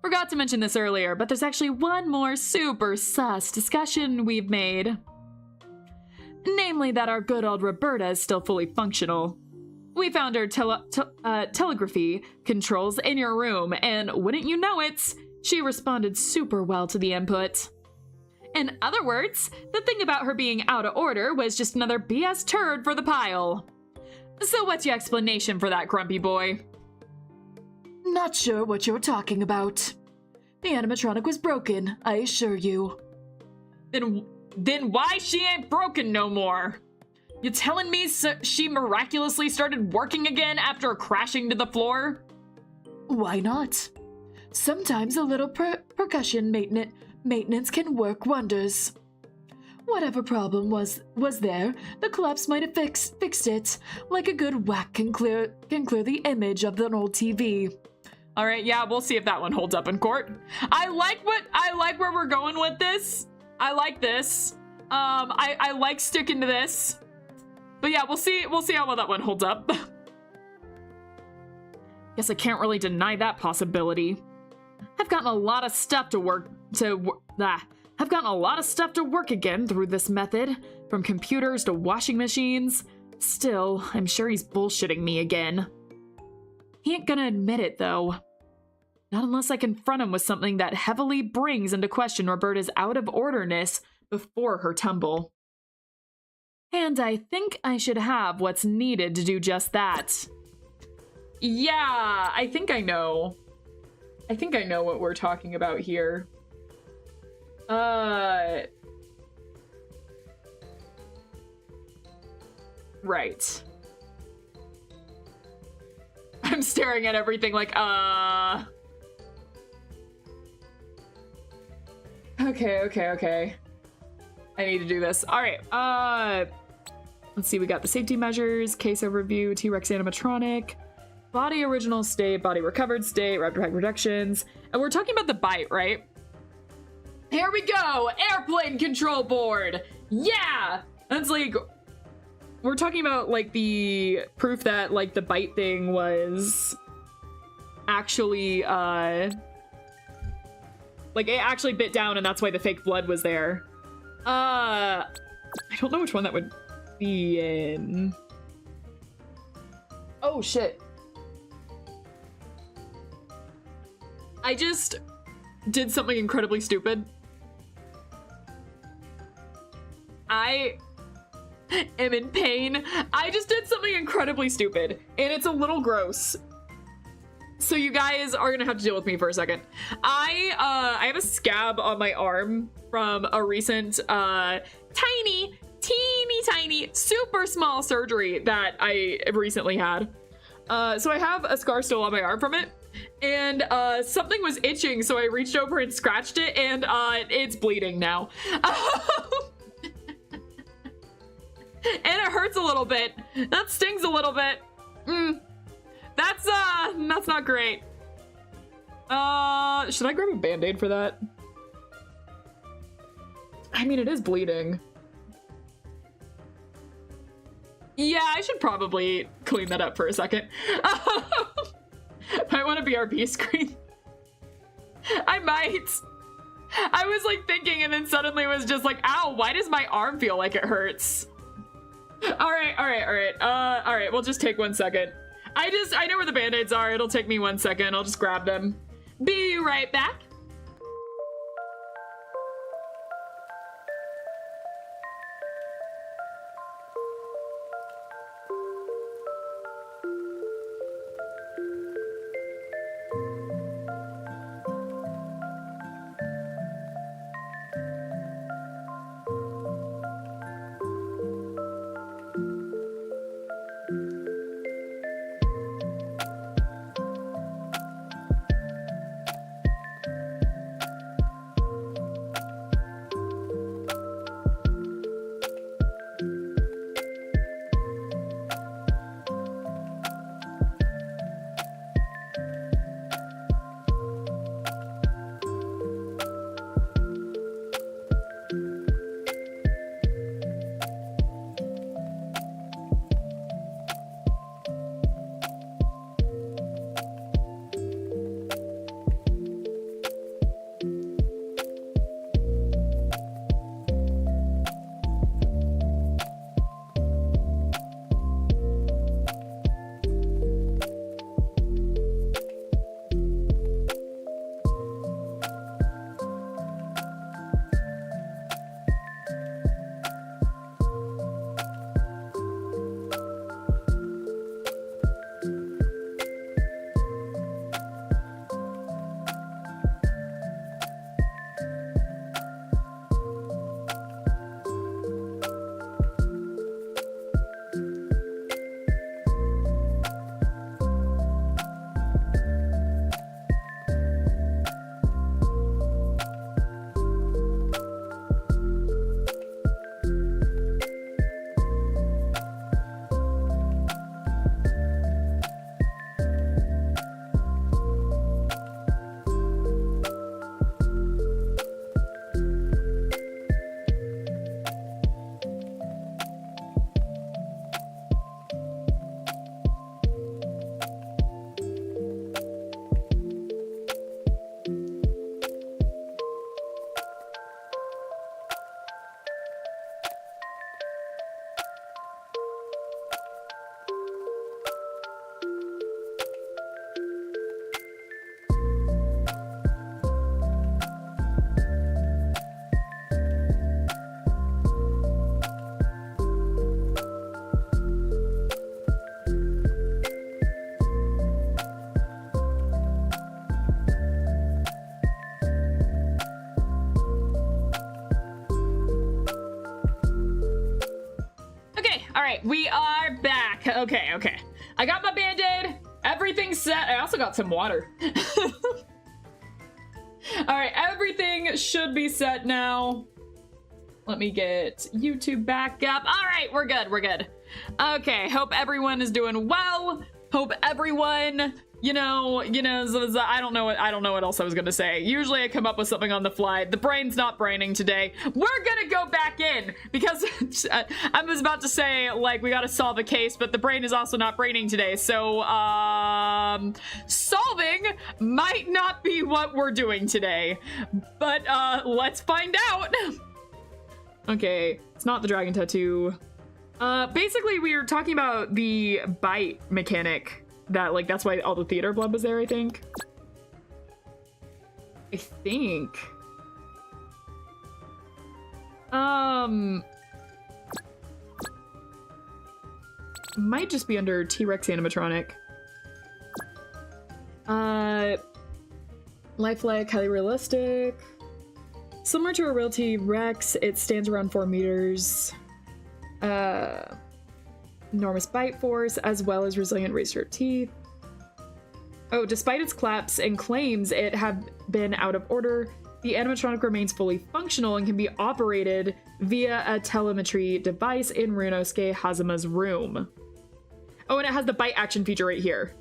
Forgot to mention this earlier, but there's actually one more super sus discussion we've made. Namely that our good old Roberta is still fully functional. We found her telegraphy controls in your room, and wouldn't you know it, she responded super well to the input. In other words, the thing about her being out of order was just another BS turd for the pile. So what's your explanation for that, grumpy boy? Not sure what you're talking about. The animatronic was broken, I assure you. Then why she ain't broken no more? You telling me she miraculously started working again after crashing to the floor? Why not? Sometimes a little percussion maintenance can work wonders. Whatever problem was there, the collapse might have fixed it. Like a good whack can clear the image of an old TV. All right, yeah, we'll see if that one holds up in court. I like where we're going with this. I like this. I like sticking to this. But yeah, we'll see how well that one holds up. Guess I can't really deny that possibility. I've gotten a lot of stuff to work again through this method, from computers to washing machines. Still, I'm sure he's bullshitting me again. He ain't gonna admit it, though. Not unless I confront him with something that heavily brings into question Roberta's out-of-orderness before her tumble. And I think I should have what's needed to do just that. Yeah, I think I know. I think I know what we're talking about here. Right. I'm staring at everything like, Okay. I need to do this. All right, let's see, we got the safety measures, case overview, T-Rex animatronic, body original state, body recovered state, rapid pack reductions, and we're talking about the bite, right? Here we go, airplane control board. Yeah, that's like, we're talking about like the proof that like the bite thing was actually, like it actually bit down and that's why the fake blood was there. I don't know which one that would be in. Oh shit. I just did something incredibly stupid. I am in pain. I just did something incredibly stupid, and it's a little gross. So you guys are gonna have to deal with me for a second. I have a scab on my arm from a recent teeny tiny, super small surgery that I recently had. So I have a scar still on my arm from it, and something was itching, so I reached over and scratched it, and it's bleeding now. And it hurts a little bit. That stings a little bit. That's not great. Should I grab a band-aid for that? I mean, it is bleeding. Yeah, I should probably clean that up for a second. Might want a BRB screen. I might. I was like thinking and then suddenly was just like, ow, why does my arm feel like it hurts? All right, we'll just take 1 second. I know where the band-aids are. It'll take me 1 second. I'll just grab them. Be right back. right, we are back. Okay, okay. I got my band-aid. Everything's set. I also got some water. All right, everything should be set now. Let me get YouTube back up. All right, we're good, we're good. Okay, hope everyone is doing well. Hope everyone, I don't know what else I was gonna say. Usually I come up with something on the fly. The brain's not braining today. We're gonna go back in because I was about to say, like, we gotta solve a case, but the brain is also not braining today. So, solving might not be what we're doing today, but, let's find out. Okay, it's not the dragon tattoo. Basically we were talking about the bite mechanic. That, like, that's why all the theater blood was there, I think. Might just be under T-Rex animatronic. Lifelike, highly realistic. Similar to a real T-Rex, it stands around 4 meters. Enormous bite force, as well as resilient razor teeth. Oh, despite its collapse and claims it have been out of order, the animatronic remains fully functional and can be operated via a telemetry device in Ryunosuke Hazuma's room. Oh, and it has the bite action feature right here.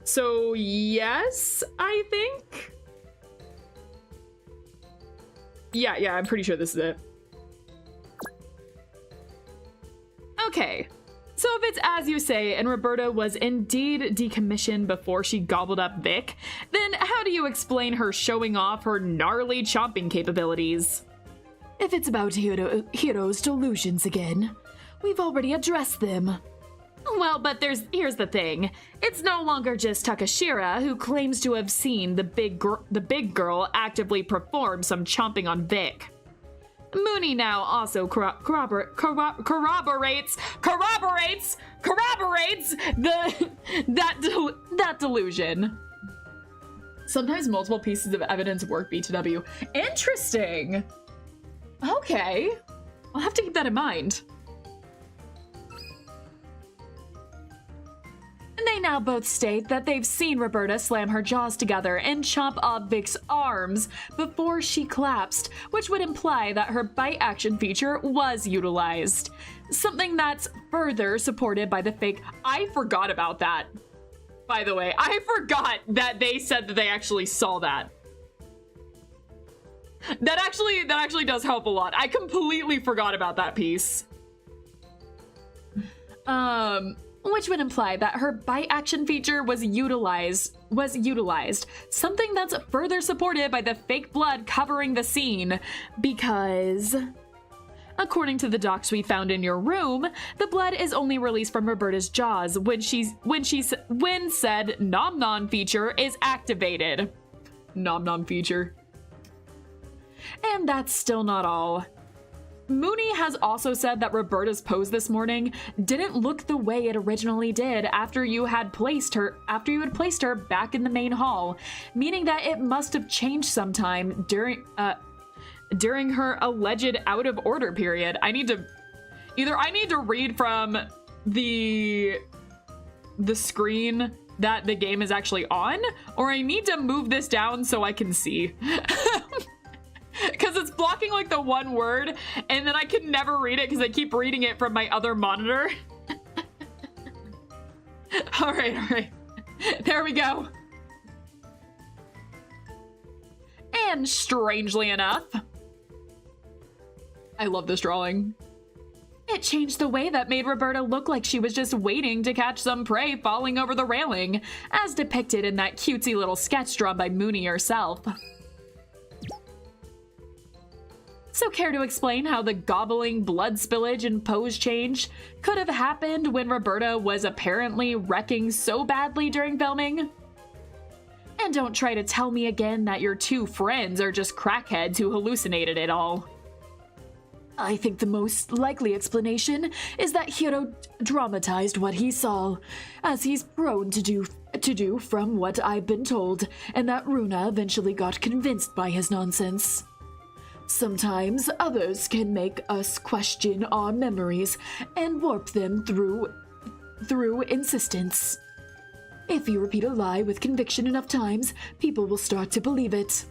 So, yes, I think? Yeah, I'm pretty sure this is it. Okay, so if it's as you say and Roberta was indeed decommissioned before she gobbled up Vic, then how do you explain her showing off her gnarly chomping capabilities? If it's about Hiro's delusions again, we've already addressed them. Well, but here's the thing. It's no longer just Takashira who claims to have seen the big girl actively perform some chomping on Vic. Mooney now also corroborates that delusion. Sometimes multiple pieces of evidence work, BTW. Interesting. Okay, I'll have to keep that in mind. They now both state that they've seen Roberta slam her jaws together and chomp off Vic's arms before she collapsed, which would imply that her bite action feature was utilized. Something that's further supported by the fake— I forgot about that. By the way, I forgot that they said that they actually saw that. That actually does help a lot. I completely forgot about that piece. Which would imply that her bite action feature was utilized, something that's further supported by the fake blood covering the scene, because according to the docs we found in your room, the blood is only released from Roberta's jaws when said nom nom feature is activated. Nom nom feature. And that's still not all. Mooney has also said that Roberta's pose this morning didn't look the way it originally did after you had placed her back in the main hall, meaning that it must have changed sometime during her alleged out of order period. I need to read from the screen that the game is actually on, or I need to move this down so I can see. Because it's blocking like the one word, and then I can never read it because I keep reading it from my other monitor. All right. There we go. And strangely enough, I love this drawing. It changed the way that made Roberta look like she was just waiting to catch some prey falling over the railing, as depicted in that cutesy little sketch drawn by Mooney herself. So care to explain how the gobbling, blood spillage, and pose change could have happened when Roberta was apparently wrecking so badly during filming? And don't try to tell me again that your two friends are just crackheads who hallucinated it all. I think the most likely explanation is that Hiro dramatized what he saw, as he's prone to do from what I've been told, and that Runa eventually got convinced by his nonsense. Sometimes others can make us question our memories and warp them through insistence. If you repeat a lie with conviction enough times, people will start to believe it.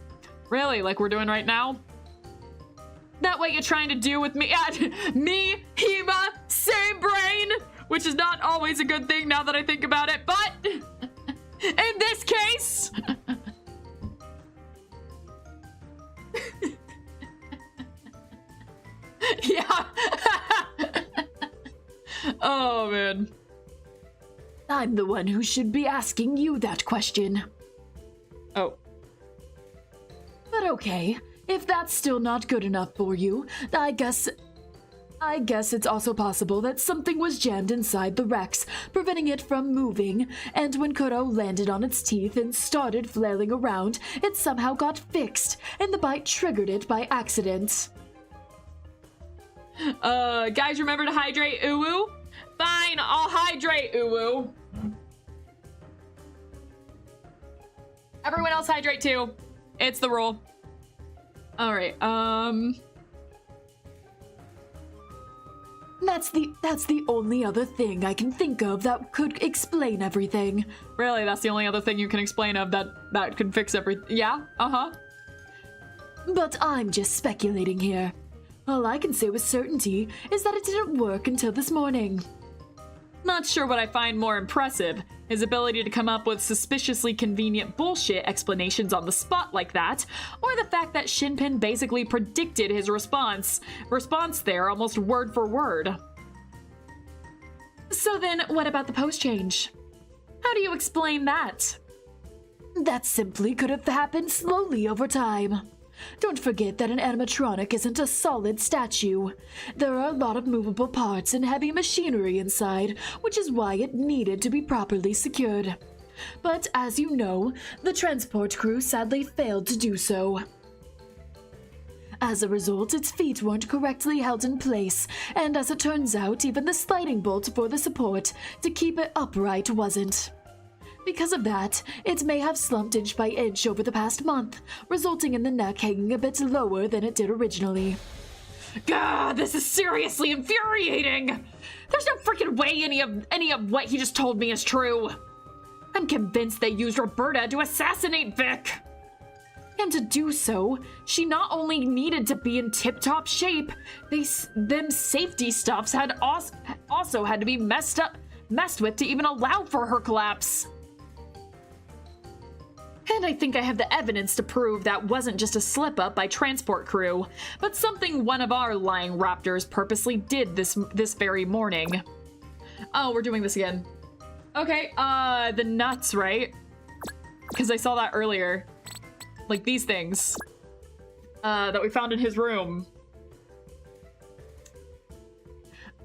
Really? Like we're doing right now? That what you're trying to do with me? Me, Hema, same brain! Which is not always a good thing now that I think about it, but in this case... yeah. Oh, man. I'm the one who should be asking you that question. Oh. But okay, if that's still not good enough for you, I guess it's also possible that something was jammed inside the Rex, preventing it from moving, and when Kuro landed on its teeth and started flailing around, it somehow got fixed, and the bite triggered it by accident. Guys, remember to hydrate, Uwu? Fine, I'll hydrate, Uwu. Everyone else hydrate too. It's the rule. All right, That's the only other thing I can think of that could explain everything. Really, that's the only other thing you can explain of that could fix everything. Yeah, uh-huh. But I'm just speculating here. All I can say with certainty is that it didn't work until this morning. Not sure what I find more impressive, his ability to come up with suspiciously convenient bullshit explanations on the spot like that, or the fact that Shinpin basically predicted his response there almost word for word. So then, what about the post change? How do you explain that? That simply could have happened slowly over time. Don't forget that an animatronic isn't a solid statue. There are a lot of movable parts and heavy machinery inside, which is why it needed to be properly secured. But as you know, the transport crew sadly failed to do so. As a result, its feet weren't correctly held in place, and as it turns out, even the sliding bolt for the support to keep it upright wasn't. Because of that, it may have slumped inch by inch over the past month, resulting in the neck hanging a bit lower than it did originally. God, this is seriously infuriating! There's no freaking way any of what he just told me is true. I'm convinced they used Roberta to assassinate Vic. And to do so, she not only needed to be in tip-top shape, them safety stuffs had also had to be messed with to even allow for her collapse. And I think I have the evidence to prove that wasn't just a slip-up by transport crew, but something one of our lying raptors purposely did this very morning. Oh, we're doing this again. Okay, the nuts, right? Because I saw that earlier. Like these things. That we found in his room.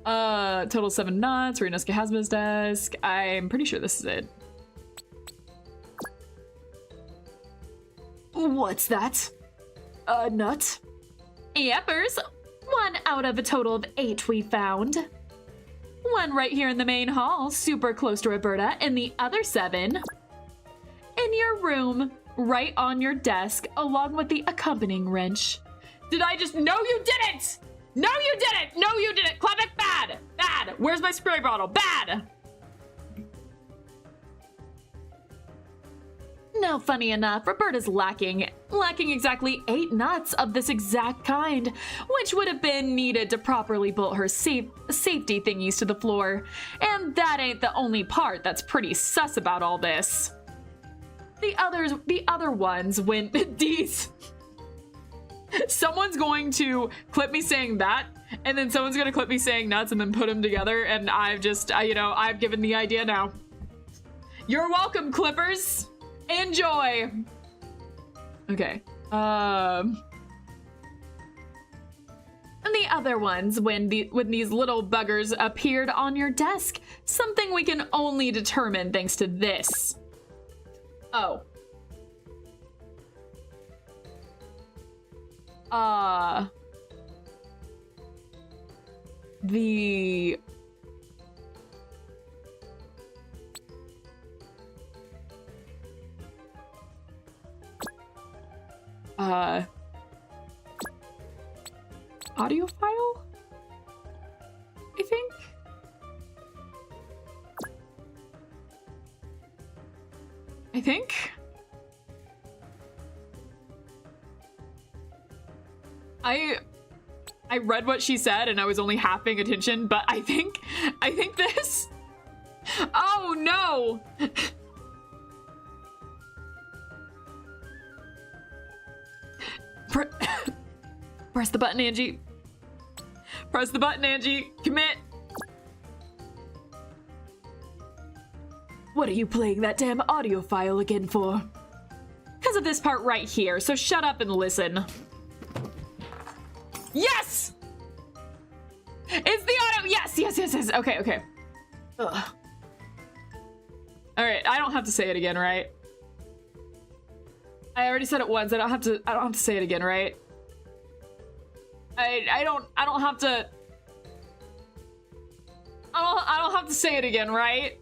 Total 7 nuts, Ryunosuke Hazuma's desk. I'm pretty sure this is it. What's that? A nut? Yepers. 1 out of a total of 8 we found. 1 right here in the main hall, super close to Roberta, and the other 7 in your room, right on your desk, along with the accompanying wrench. Did I just— No, you didn't! No, you didn't! No, you didn't! Clap it! Bad! Bad! Where's my spray bottle? Bad! Now, funny enough, Roberta's lacking exactly 8 nuts of this exact kind, which would have been needed to properly bolt her safety thingies to the floor. And that ain't the only part that's pretty sus about all this. The other ones when these... Someone's going to clip me saying that, and then someone's gonna clip me saying nuts and then put them together, and I've just, I've given the idea now. You're welcome, clippers! Enjoy! Okay. And the other ones when these little buggers appeared on your desk. Something we can only determine thanks to this. Oh. The... audio file? I think? I read what she said and I was only half paying attention, but I think this. Oh no! Press the button, Angie. Press the button, Angie. Commit. What are you playing that damn audio file again for? Because of this part right here, so shut up and listen. Yes! It's the audio. Yes. Okay. Ugh. All right, I don't have to say it again, right? I already said it once. I don't have to say it again, right? I don't have to. I don't have to say it again, right?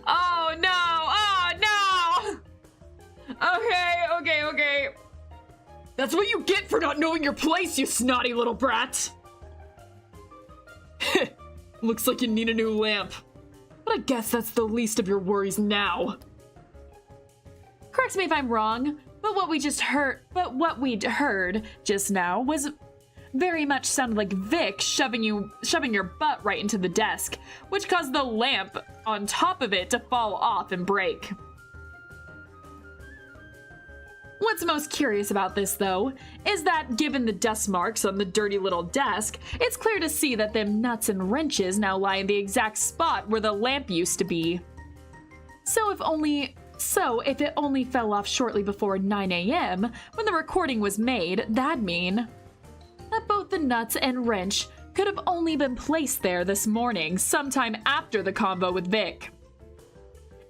Oh no! Okay. That's what you get for not knowing your place, you snotty little brat. Looks like you need a new lamp. But I guess that's the least of your worries now. Correct me if I'm wrong, but what we'd heard just now was very much sounded like Vic shoving your butt right into the desk, which caused the lamp on top of it to fall off and break. What's most curious about this, though, is that given the dust marks on the dirty little desk, it's clear to see that them nuts and wrenches now lie in the exact spot where the lamp used to be. So if it only fell off shortly before 9 a.m., when the recording was made, that'd mean that both the nuts and wrench could have only been placed there this morning, sometime after the convo with Vic.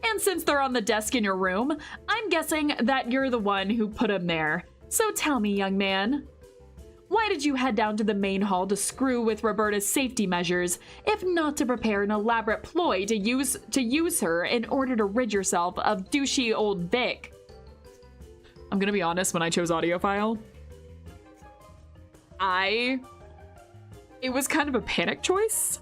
And since they're on the desk in your room, I'm guessing that you're the one who put them there. So tell me, young man, why did you head down to the main hall to screw with Roberta's safety measures, if not to prepare an elaborate ploy to use her in order to rid yourself of douchey old Vic? I'm gonna be honest, when I chose audio file, it was kind of a panic choice.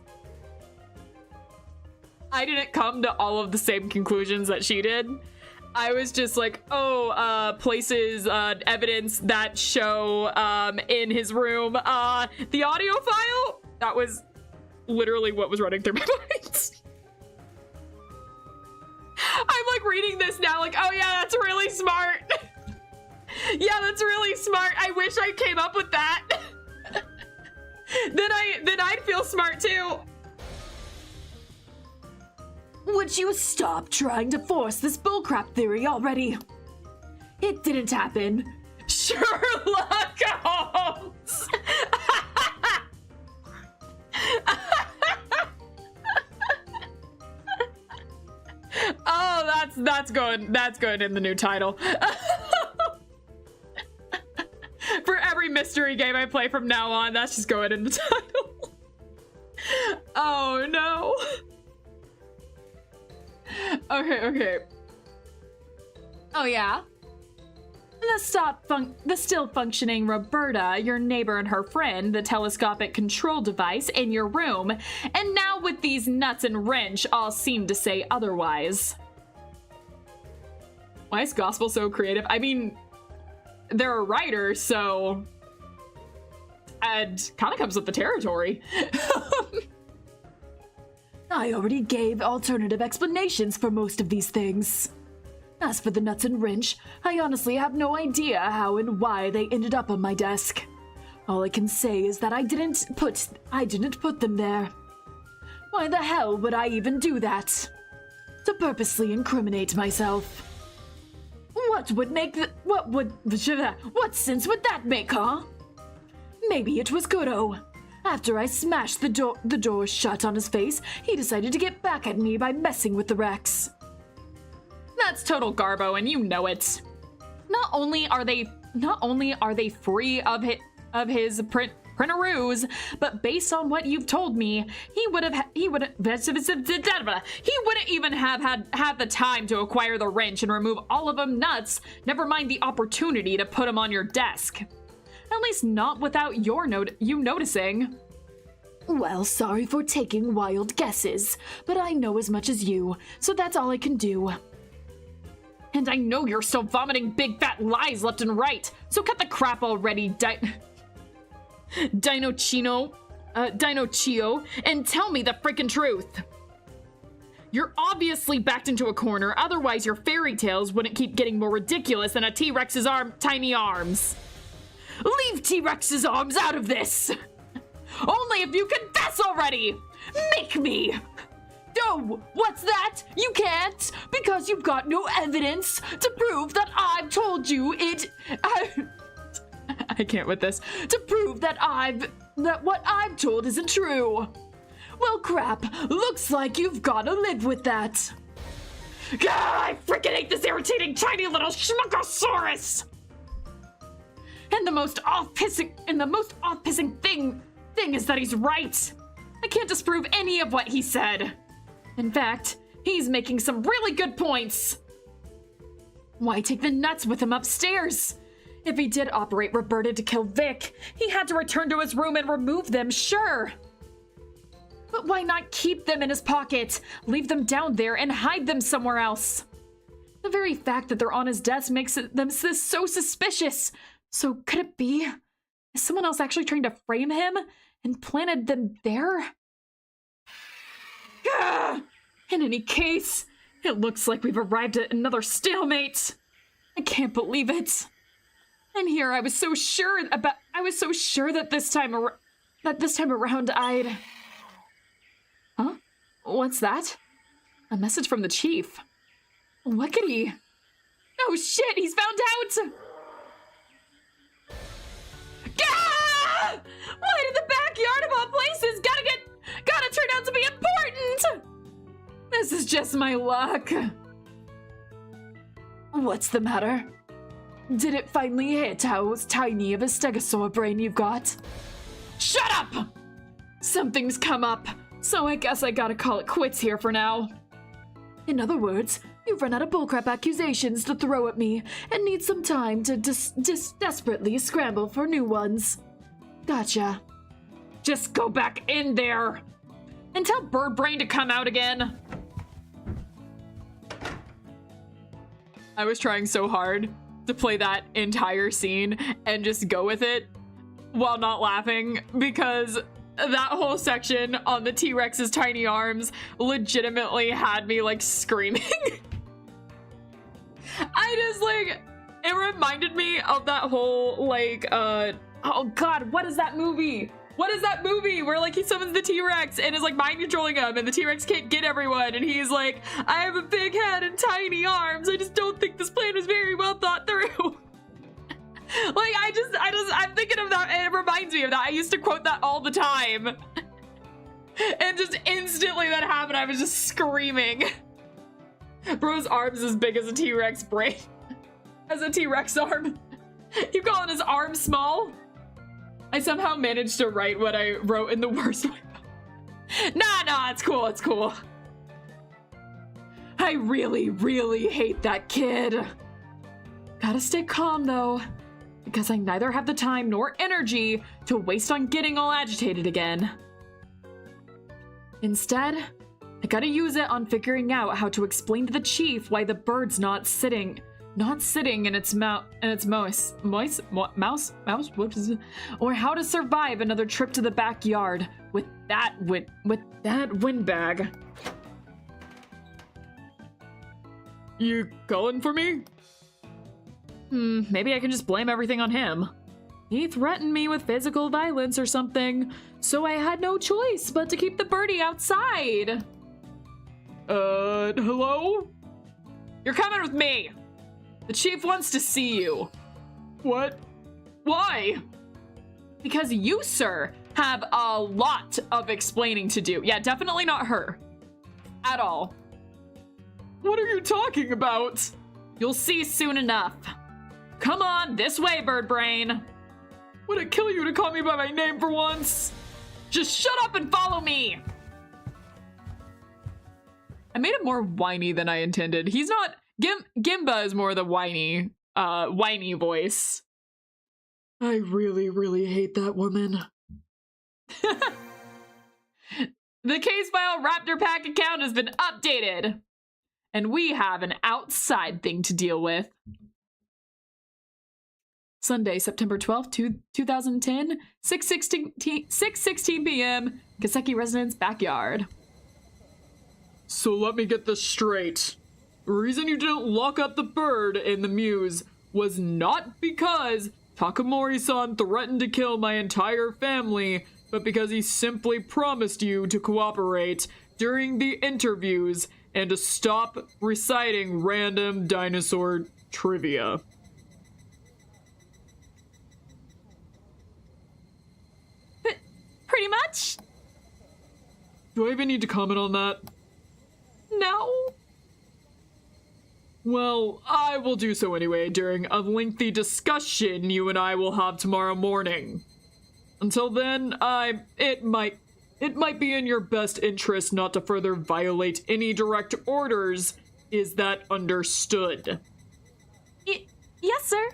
I didn't come to all of the same conclusions that she did. I was just like, places, evidence that show, in his room, the audio file. That was literally what was running through my mind. I'm like reading this now, like, oh yeah, that's really smart. Yeah, that's really smart. I wish I came up with that. Then I'd feel smart too. Would you stop trying to force this bullcrap theory already? It didn't happen. Sherlock Holmes! Oh, that's going in the new title. For every mystery game I play from now on, that's just going in the title. Oh no. Okay. Oh yeah? The still functioning Roberta, your neighbor and her friend, the telescopic control device in your room, and now with these nuts and wrench all seem to say otherwise. Why is Gospel so creative? I mean, they're a writer, so it kind of comes with the territory. I already gave alternative explanations for most of these things. As for the nuts and wrench, I honestly have no idea how and why they ended up on my desk. All I can say is that I didn't put them there. Why the hell would I even do that? To purposely incriminate myself. What sense would that make, huh? Maybe it was Kuro. After I smashed the door shut on his face, he decided to get back at me by messing with the Rex. That's total garbo, and you know it. Not only are they free of his printaroos, but based on what you've told me, he wouldn't even have had the time to acquire the wrench and remove all of them nuts, never mind the opportunity to put them on your desk. At least not without you noticing. Well, sorry for taking wild guesses, but I know as much as you, so that's all I can do. And I know you're still vomiting big fat lies left and right, so cut the crap already, Dino Chio, and tell me the freaking truth. You're obviously backed into a corner, otherwise your fairy tales wouldn't keep getting more ridiculous than a T-Rex's tiny arms. Leave T-Rex's arms out of this! Only if you confess already! Make me! No! What's that? You can't! Because you've got no evidence to prove that I've told you it... I can't with this. To prove that what I've told isn't true. Well, crap. Looks like you've gotta live with that. God, I freaking hate this irritating tiny little schmuckosaurus! And the most off-pissing thing is that he's right. I can't disprove any of what he said. In fact, he's making some really good points. Why take the nuts with him upstairs? If he did operate Roberta to kill Vic, he had to return to his room and remove them, sure. But why not keep them in his pocket, leave them down there, and hide them somewhere else? The very fact that they're on his desk makes them so suspicious. So could it be? Is someone else actually trying to frame him and planted them there? In any case, it looks like we've arrived at another stalemate. I can't believe it. And here I was so sure that this time around I'd... Huh? What's that? A message from the chief. What could he... Oh shit, he's found out! Gah! Why did the backyard of all places gotta turn out to be important? This is just my luck. What's the matter? Did it finally hit how tiny of a stegosaur brain you've got? Shut up! Something's come up, so I guess I gotta call it quits here for now. In other words, you've run out of bullcrap accusations to throw at me and need some time to desperately scramble for new ones. Gotcha. Just go back in there and tell Birdbrain to come out again. I was trying so hard to play that entire scene and just go with it while not laughing, because that whole section on the T-Rex's tiny arms legitimately had me like screaming. It reminded me of that whole oh god, what is that movie? What is that movie where like he summons the T-Rex and is like mind controlling him and the T-Rex can't get everyone and he's like, I have a big head and tiny arms. I just don't think this plan was very well thought through. I'm thinking of that and it reminds me of that. I used to quote that all the time. And just instantly that happened. I was just screaming. Bro's arm's as big as a T-Rex brain. As a T-Rex arm. You calling his arm small? I somehow managed to write what I wrote in the worst way. Nah, it's cool, it's cool. I really, really hate that kid. Gotta stay calm though, because I neither have the time nor energy to waste on getting all agitated again. Instead, I gotta use it on figuring out how to explain to the chief why the bird's not sitting in its mouse, or how to survive another trip to the backyard with that windbag. You calling for me? Maybe I can just blame everything on him. He threatened me with physical violence or something, so I had no choice but to keep the birdie outside. Hello? You're coming with me. The chief wants to see you. What? Why? Because you, sir, have a lot of explaining to do. Yeah, definitely not her. At all. What are you talking about? You'll see soon enough. Come on, this way, Birdbrain. Would it kill you to call me by my name for once? Just shut up and follow me! I made it more whiny than I intended. He's not... GENBA is more the whiny voice. I really, really hate that woman. The case file Raptor Pack account has been updated. And we have an outside thing to deal with. Sunday, September 12th, 2010, 6:16 p.m., Kaseki residence backyard. So let me get this straight. The reason you didn't lock up the bird in the muse was not because Takamori-san threatened to kill my entire family, but because he simply promised you to cooperate during the interviews and to stop reciting random dinosaur trivia. Pretty much. Do I even need to comment on that? No. Well, I will do so anyway during a lengthy discussion you and I will have tomorrow morning. Until then, it might be in your best interest not to further violate any direct orders. Is that understood? Yes, sir.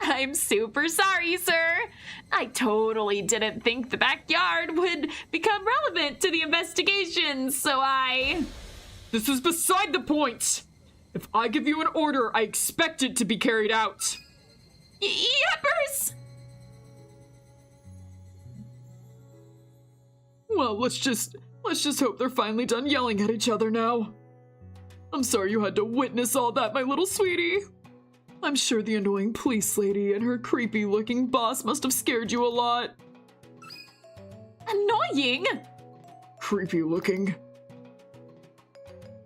I'm super sorry, sir. I totally didn't think the backyard would become relevant to the investigation, so This is beside the point! If I give you an order, I expect it to be carried out. Yeppers! Well, let's just hope they're finally done yelling at each other now. I'm sorry you had to witness all that, my little sweetie. I'm sure the annoying police lady and her creepy-looking boss must have scared you a lot. Annoying? Creepy-looking.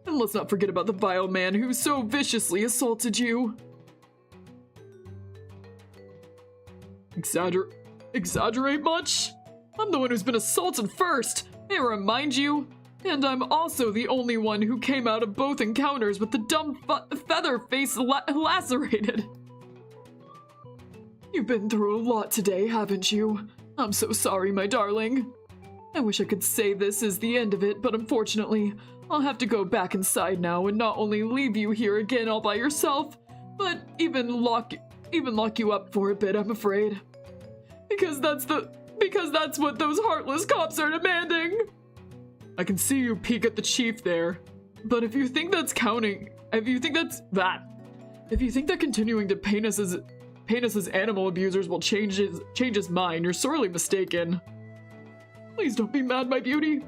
And let's not forget about the vile man who so viciously assaulted you. Exaggerate much? I'm the one who's been assaulted first, may I remind you? And I'm also the only one who came out of both encounters with the dumb feather face lacerated. You've been through a lot today, haven't you? I'm so sorry, my darling. I wish I could say this is the end of it, but unfortunately, I'll have to go back inside now and not only leave you here again all by yourself, but even lock you up for a bit, I'm afraid. Because that's what those heartless cops are demanding. I can see you peek at the chief there, but if you think that continuing to paint us as animal abusers will change his mind, you're sorely mistaken. Please don't be mad, my beauty.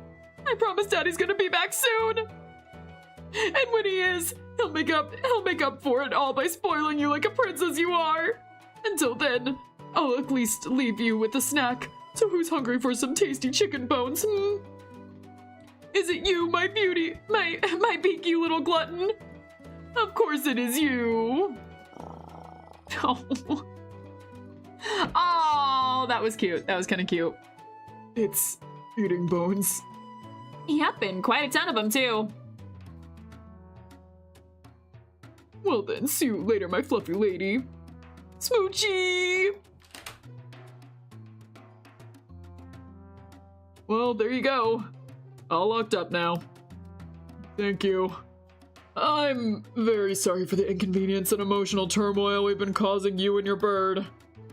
I promise Daddy's gonna be back soon. And when he is, he'll make up for it all by spoiling you like a princess you are. Until then, I'll at least leave you with a snack. So who's hungry for some tasty chicken bones, Is it you, my beauty? My beaky little glutton? Of course it is you. Oh, that was cute. That was kind of cute. It's eating bones. Yep, and quite a ton of them, too. Well then, see you later, my fluffy lady. Smoochie! Well, there you go. All locked up now. Thank you. I'm very sorry for the inconvenience and emotional turmoil we've been causing you and your bird.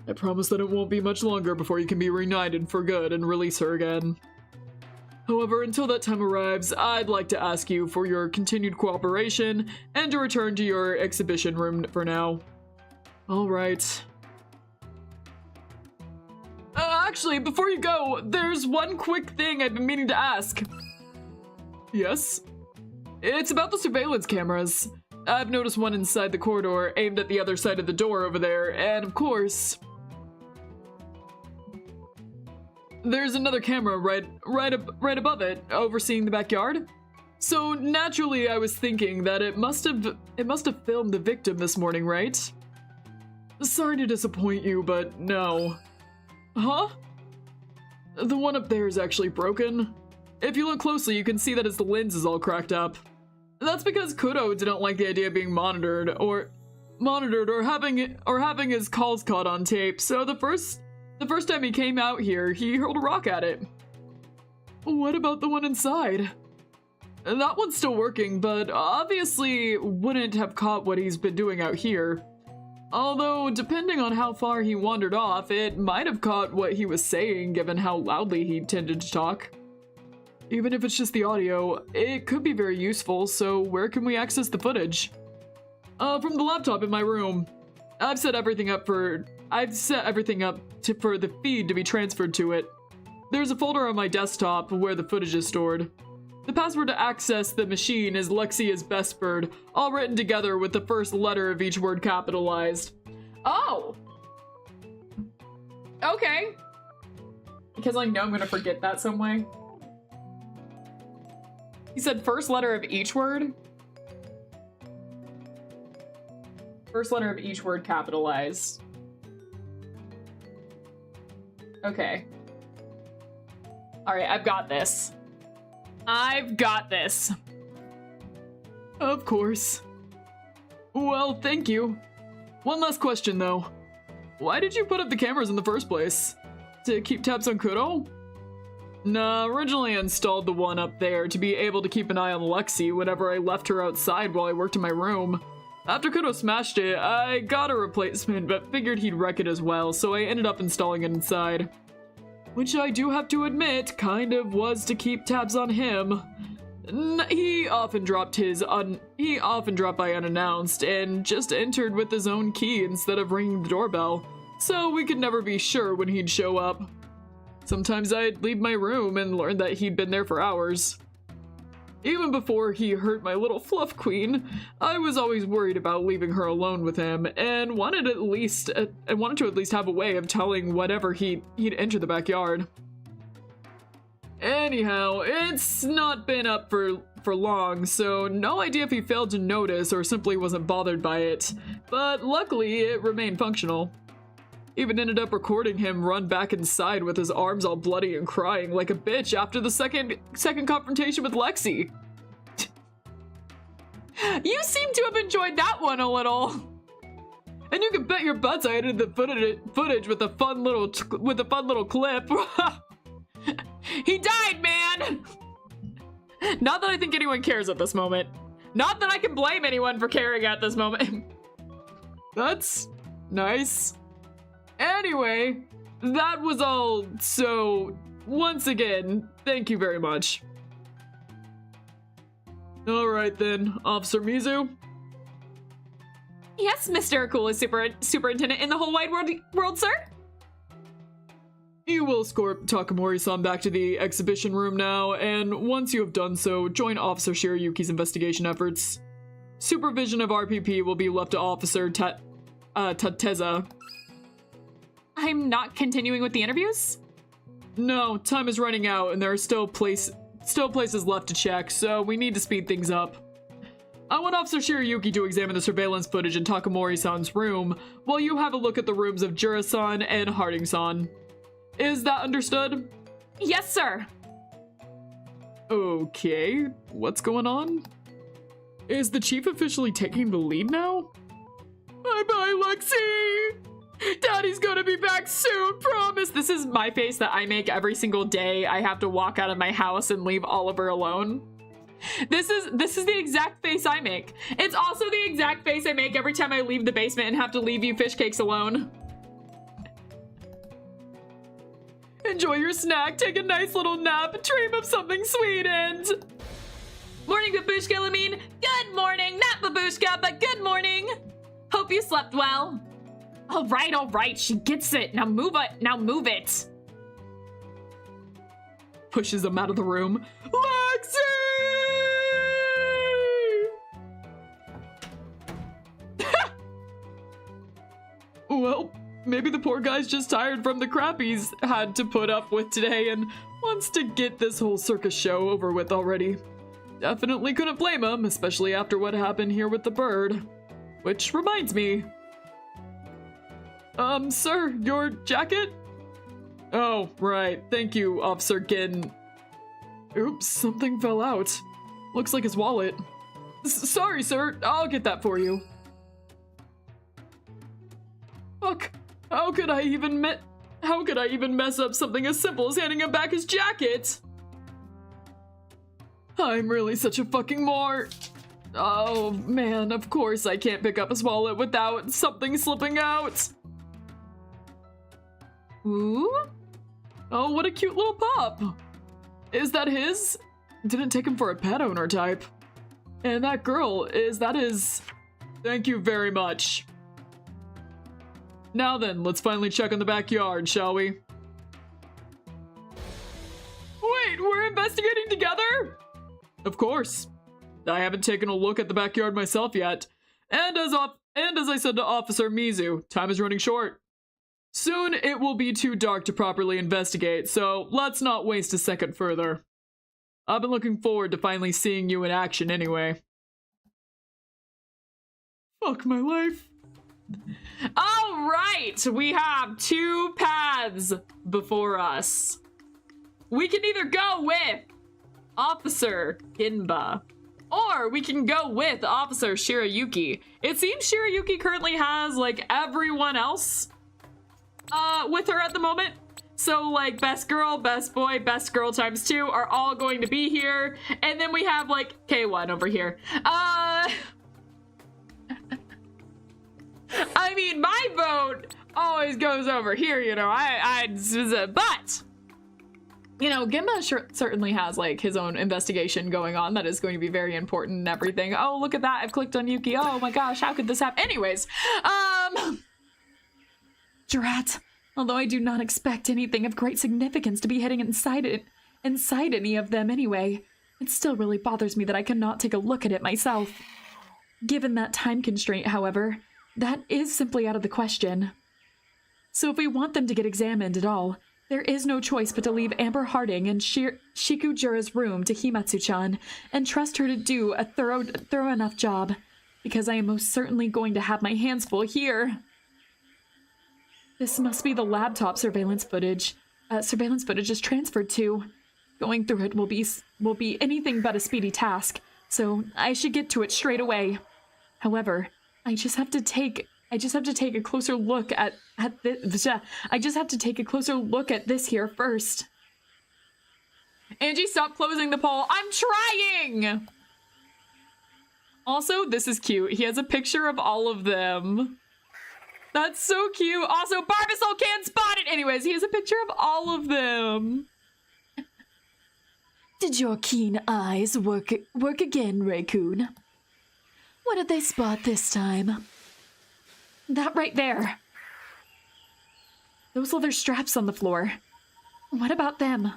I promise that it won't be much longer before you can be reunited for good and release her again. However, until that time arrives, I'd like to ask you for your continued cooperation and to return to your exhibition room for now. Alright. Actually, before you go, there's one quick thing I've been meaning to ask. Yes? It's about the surveillance cameras. I've noticed one inside the corridor aimed at the other side of the door over there, and of course, there's another camera right above it, overseeing the backyard. So naturally, I was thinking that it must have filmed the victim this morning, right? Sorry to disappoint you, but no. Huh? The one up there is actually broken. If you look closely, you can see that its lens is all cracked up. That's because Kudo didn't like the idea of being monitored or having his calls caught on tape. So the The first time he came out here, he hurled a rock at it. What about the one inside? That one's still working, but obviously wouldn't have caught what he's been doing out here. Although, depending on how far he wandered off, it might have caught what he was saying given how loudly he tended to talk. Even if it's just the audio, it could be very useful, so where can we access the footage? From the laptop in my room. I've set everything up for the feed to be transferred to it. There's a folder on my desktop where the footage is stored. The password to access the machine is Lexia's best bird, all written together with the first letter of each word capitalized. Oh! Okay. Because I know I'm gonna forget that some way. You said first letter of each word? First letter of each word capitalized. Okay. Alright, I've got this. I've got this. Of course. Well, thank you. One last question, though. Why did you put up the cameras in the first place? To keep tabs on Kuro? Nah, originally I installed the one up there to be able to keep an eye on Lexi whenever I left her outside while I worked in my room. After Kuro smashed it, I got a replacement, but figured he'd wreck it as well, so I ended up installing it inside. Which I do have to admit, kind of was to keep tabs on him. He often dropped by unannounced and just entered with his own key instead of ringing the doorbell, so we could never be sure when he'd show up. Sometimes I'd leave my room and learn that he'd been there for hours. Even before he hurt my little fluff queen, I was always worried about leaving her alone with him, and wanted to at least have a way of telling whenever he'd enter the backyard. Anyhow, it's not been up for long, so no idea if he failed to notice or simply wasn't bothered by it, but luckily it remained functional. Even ended up recording him run back inside with his arms all bloody and crying like a bitch after the second confrontation with Lexi. You seem to have enjoyed that one a little. And you can bet your butts I edited the footage with a fun little clip. He died, man! Not that I think anyone cares at this moment. Not that I can blame anyone for caring at this moment. That's nice. Anyway, that was all, so once again, thank you very much. Alright then, Officer Mizu? Yes, Mr. Coolest Superintendent in the whole wide world, sir? You will escort Takamori-san back to the exhibition room now, and once you have done so, join Officer Shirayuki's investigation efforts. Supervision of RPP will be left to Officer Tateza. I'm not continuing with the interviews? No, time is running out and there are still places left to check, so we need to speed things up. I want Officer Shirayuki to examine the surveillance footage in Takamori-san's room, while you have a look at the rooms of Jura-san and Harding-san. Is that understood? Yes, sir. Okay, what's going on? Is the chief officially taking the lead now? Bye-bye, Lexi! Daddy's gonna be back soon, promise! This is my face that I make every single day I have to walk out of my house and leave Oliver alone. This is the exact face I make. It's also the exact face I make every time I leave the basement and have to leave you fish cakes alone. Enjoy your snack, take a nice little nap, dream of something sweet, and... Morning, Babushka Lamine! Good morning! Not Babushka, but good morning! Hope you slept well. All right, she gets it. Now move it. Pushes him out of the room. Lexi! Well, maybe the poor guy's just tired from the crap he's had to put up with today and wants to get this whole circus show over with already. Definitely couldn't blame him, especially after what happened here with the bird. Which reminds me. Sir, your jacket? Oh, right. Thank you, Officer Gin. Oops, something fell out. Looks like his wallet. Sorry, sir. I'll get that for you. Fuck. How could I even How could I even mess up something as simple as handing him back his jacket? I'm really such a fucking Oh man, of course I can't pick up his wallet without something slipping out. Ooh? Oh, what a cute little pup. Is that his? Didn't take him for a pet owner type. And that girl, is that his? Thank you very much. Now then, let's finally check on the backyard, shall we? Wait, we're investigating together? Of course. I haven't taken a look at the backyard myself yet. And as I said to Officer Mizu, time is running short. Soon it will be too dark to properly investigate, so let's not waste a second further. I've been looking forward to finally seeing you in action anyway. Fuck my life. All right, we have two paths before us. We can either go with Officer GENBA, or we can go with Officer Shirayuki. It seems Shirayuki currently has, like, everyone else with her at the moment. So, like, best girl, best boy, best girl times 2 are all going to be here. And then we have, like, K1 over here. I mean, my vote always goes over here, you know, but, you know, GENBA certainly has, like, his own investigation going on that is going to be very important and everything. Oh, look at that, I've clicked on Yuki. Oh my gosh, how could this happen? Anyways, Drat, although I do not expect anything of great significance to be hitting inside any of them anyway, it still really bothers me that I cannot take a look at it myself. Given that time constraint, however, that is simply out of the question. So if we want them to get examined at all, there is no choice but to leave Amber Harding in Shikujura's room to Himatsu-chan and trust her to do a thorough enough job, because I am most certainly going to have my hands full here. This must be the laptop surveillance footage is transferred to. Going through it will be anything but a speedy task, so I should get to it straight away. However, I just have to take a closer look at this. I just have to take a closer look at this here first. Angie, stop closing the poll. I'm trying! Also, this is cute. He has a picture of all of them. That's so cute. Also, Barbasol can't spot it. Anyways, he has a picture of all of them. Did your keen eyes work again, Raccoon? What did they spot this time? That right there. Those leather straps on the floor. What about them?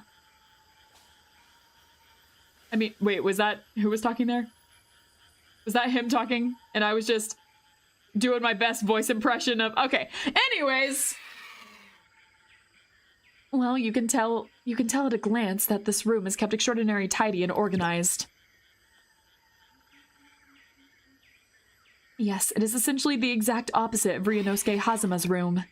I mean, wait, was that who was talking there? Was that him talking? And I was just doing my best voice impression of, okay. Anyways. Well, you can tell at a glance that this room is kept extraordinarily tidy and organized. Yes, it is essentially the exact opposite of Ryunosuke Hazuma's room.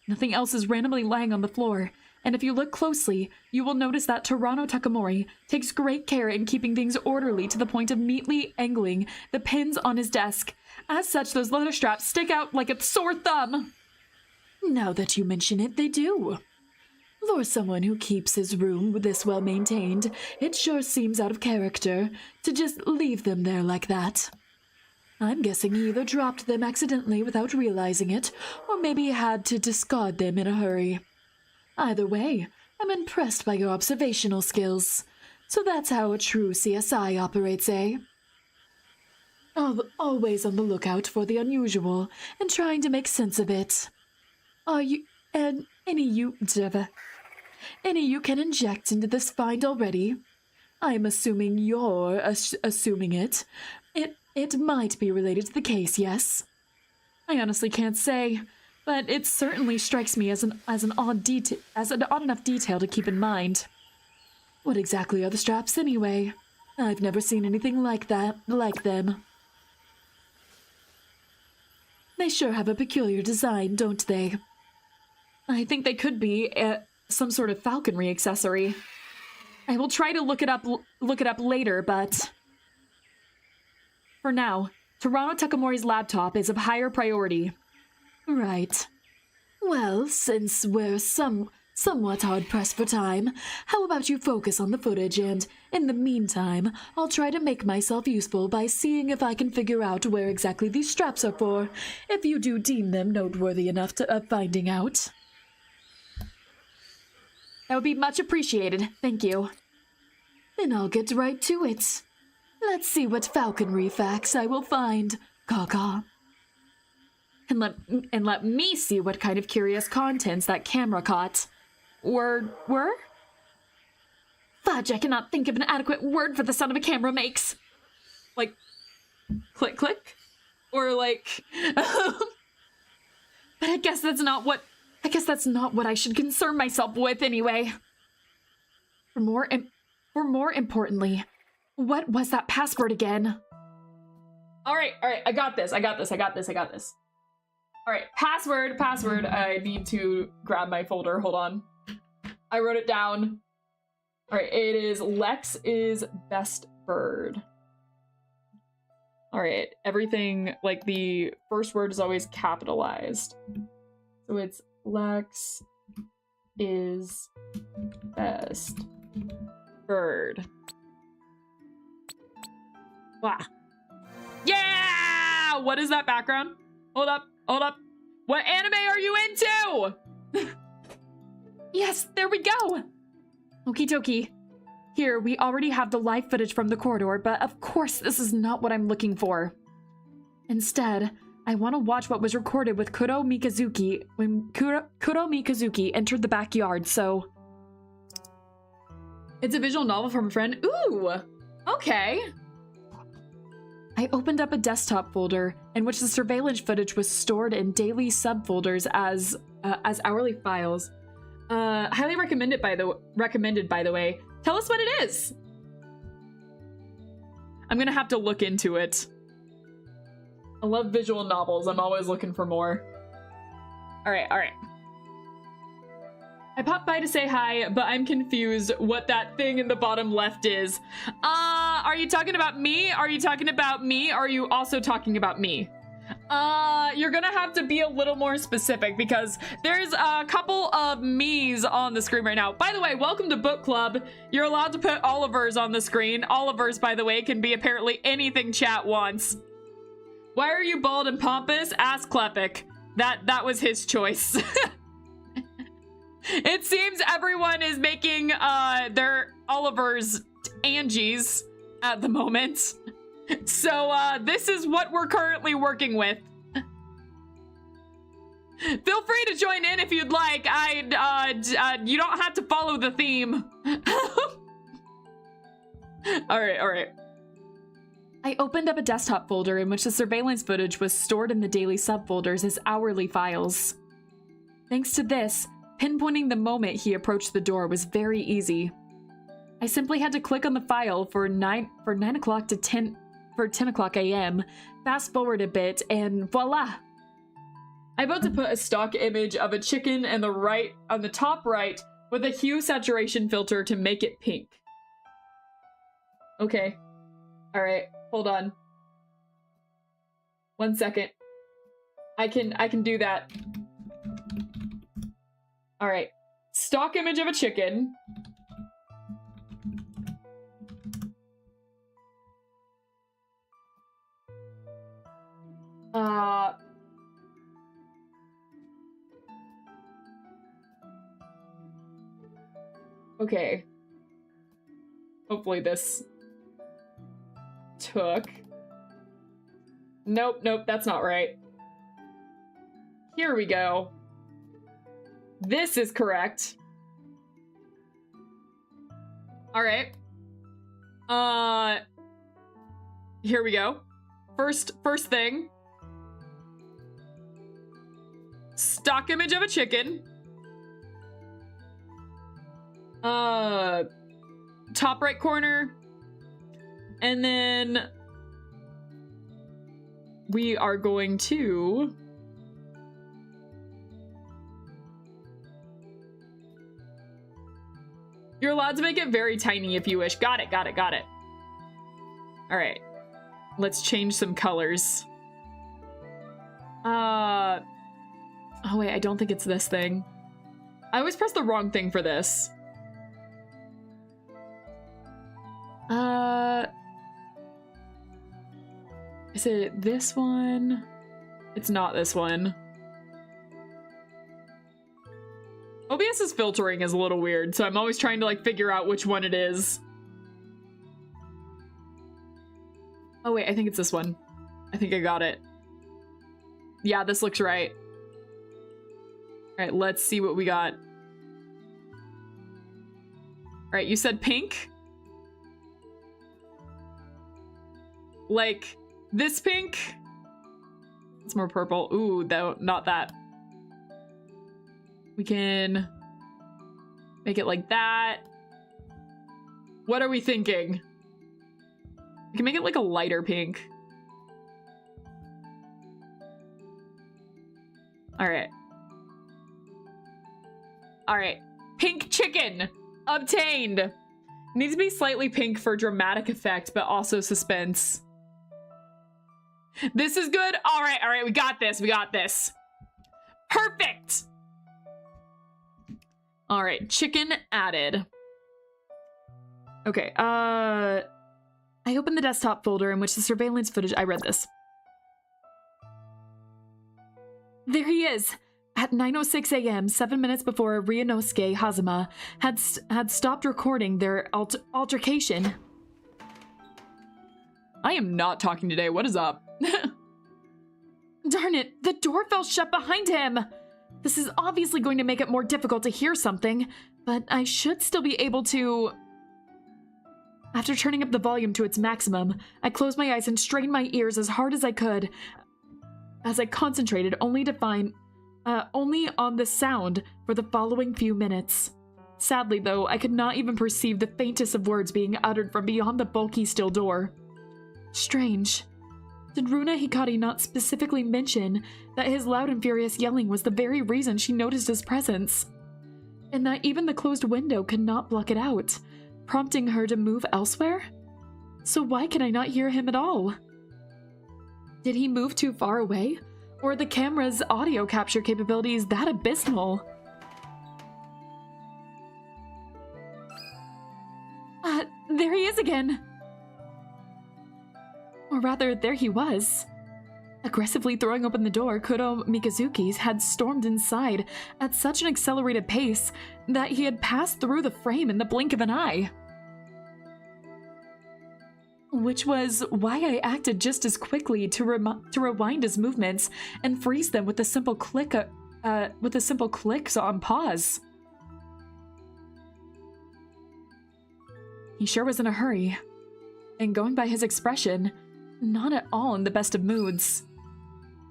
Nothing else is randomly lying on the floor, and if you look closely, you will notice that Toronto Takamori takes great care in keeping things orderly to the point of neatly angling the pins on his desk. As such, those leather straps stick out like a sore thumb. Now that you mention it, they do. For someone who keeps his room this well maintained, it sure seems out of character to just leave them there like that. I'm guessing he either dropped them accidentally without realizing it, or maybe had to discard them in a hurry. Either way, I'm impressed by your observational skills. So that's how a true CSI operates, eh? Always on the lookout for the unusual, and trying to make sense of it. Any you can inject into this find already? I'm assuming you're assuming it. It might be related to the case, yes? I honestly can't say, but it certainly strikes me as an odd enough detail to keep in mind. What exactly are the straps anyway? I've never seen anything like them. They sure have a peculiar design, don't they? I think they could be some sort of falconry accessory. I will try to look it up later, but for now, Toronto Takamori's laptop is of higher priority. Right. Well, since we're somewhat hard-pressed for time, how about you focus on the footage, and in the meantime, I'll try to make myself useful by seeing if I can figure out where exactly these straps are for, if you do deem them noteworthy enough of finding out. That would be much appreciated. Thank you. Then I'll get right to it. Let's see what falconry facts I will find. Caw-caw. And let me see what kind of curious contents that camera caught. Were? Fudge, I cannot think of an adequate word for the sound of a camera makes. Like, click, click? Or like, but I guess that's not what I should concern myself with anyway. For more importantly, what was that password again? All right, I got this. All right, password. I need to grab my folder. Hold on. I wrote it down. All right, it is Lex is best bird. All right, everything, like the first word is always capitalized. So it's Lex is best bird. Wow. Yeah! What is that background? Hold up. What anime are you into? Yes, there we go. Okie dokie. Here, we already have the live footage from the corridor, but of course this is not what I'm looking for. Instead, I want to watch what was recorded with Kuro Mikazuki when Kuro Mikazuki entered the backyard, so... It's a visual novel from a friend. Ooh! Okay. I opened up a desktop folder in which the surveillance footage was stored in daily subfolders as hourly files. Highly recommended by the way. Tell us what it is. I'm gonna have to look into it. I love visual novels. I'm always looking for more. All right. I popped by to say hi, but I'm confused what that thing in the bottom left is. Are you talking about me? Are you talking about me? Are you also talking about me? You're gonna have to be a little more specific because there's a couple of me's on the screen right now. By the way, welcome to book club. You're allowed to put Oliver's on the screen. Oliver's, by the way, can be apparently anything chat wants. Why are you bald and pompous? Ask Klepik. That was his choice. It seems everyone is making their Oliver's Angie's at the moment. So this is what we're currently working with. Feel free to join in if you'd like. You don't have to follow the theme. All right. I opened up a desktop folder in which the surveillance footage was stored in the daily subfolders as hourly files. Thanks to this, pinpointing the moment he approached the door was very easy. I simply had to click on the file for 9 o'clock to 10 o'clock a.m., fast forward a bit, and voila! I'm about to put a stock image of a chicken on the top right with a hue saturation filter to make it pink. Okay. All right. Hold on. 1 second. I can do that. All right. Stock image of a chicken. Okay. Hopefully this took. Nope, that's not right. Here we go. This is correct. All right. Here we go. First thing. Stock image of a chicken. Top right corner. And then we are going to You're allowed to make it very tiny if you wish. Got it. All right. Let's change some colors. Oh wait, I don't think it's this thing. I always press the wrong thing for this. Is it this one? It's not this one. OBS's filtering is a little weird, so I'm always trying to like figure out which one it is. Oh wait, I think it's this one. I think I got it. Yeah, this looks right. All right, let's see what we got. All right, you said pink? Like this pink? It's more purple. Ooh, though, not that. We can make it like that. What are we thinking? We can make it like a lighter pink. All right. All right. Pink chicken obtained. Needs to be slightly pink for dramatic effect, but also suspense. This is good. All right, we got this. We got this. Perfect. All right, chicken added. Okay, I opened the desktop folder in which the surveillance footage, I read this. There he is. At 9:06 a.m., 7 minutes before Ryunosuke Hazama had stopped recording their altercation. I am not talking today. What is up? Darn it, the door fell shut behind him. This is obviously going to make it more difficult to hear something, but I should still be able to... After turning up the volume to its maximum, I closed my eyes and strained my ears as hard as I could, as I concentrated only on the sound for the following few minutes. Sadly, though, I could not even perceive the faintest of words being uttered from beyond the bulky steel door. Strange. Did Runa Hikari not specifically mention that his loud and furious yelling was the very reason she noticed his presence? And that even the closed window could not block it out, prompting her to move elsewhere? So why can I not hear him at all? Did he move too far away? Or are the camera's audio capture capabilities that abysmal? There he is again! Or rather, there he was. Aggressively throwing open the door, Kuro Mikazuki's had stormed inside at such an accelerated pace that he had passed through the frame in the blink of an eye. Which was why I acted just as quickly to rewind his movements and freeze them with a simple click on pause. He sure was in a hurry, and going by his expression, not at all in the best of moods.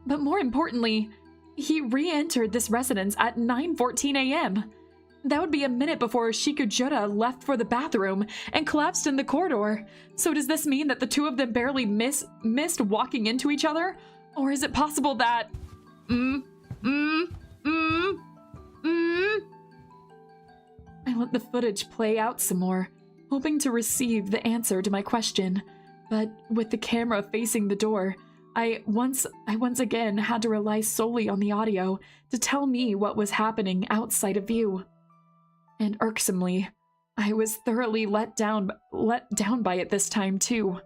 But more importantly, he re-entered this residence at 9:14 a.m. That would be a minute before Shikujura left for the bathroom and collapsed in the corridor. So does this mean that the two of them barely missed walking into each other? Or is it possible that... I let the footage play out some more, hoping to receive the answer to my question. But with the camera facing the door, I once again had to rely solely on the audio to tell me what was happening outside of view. And irksomely, I was thoroughly let down by it this time too.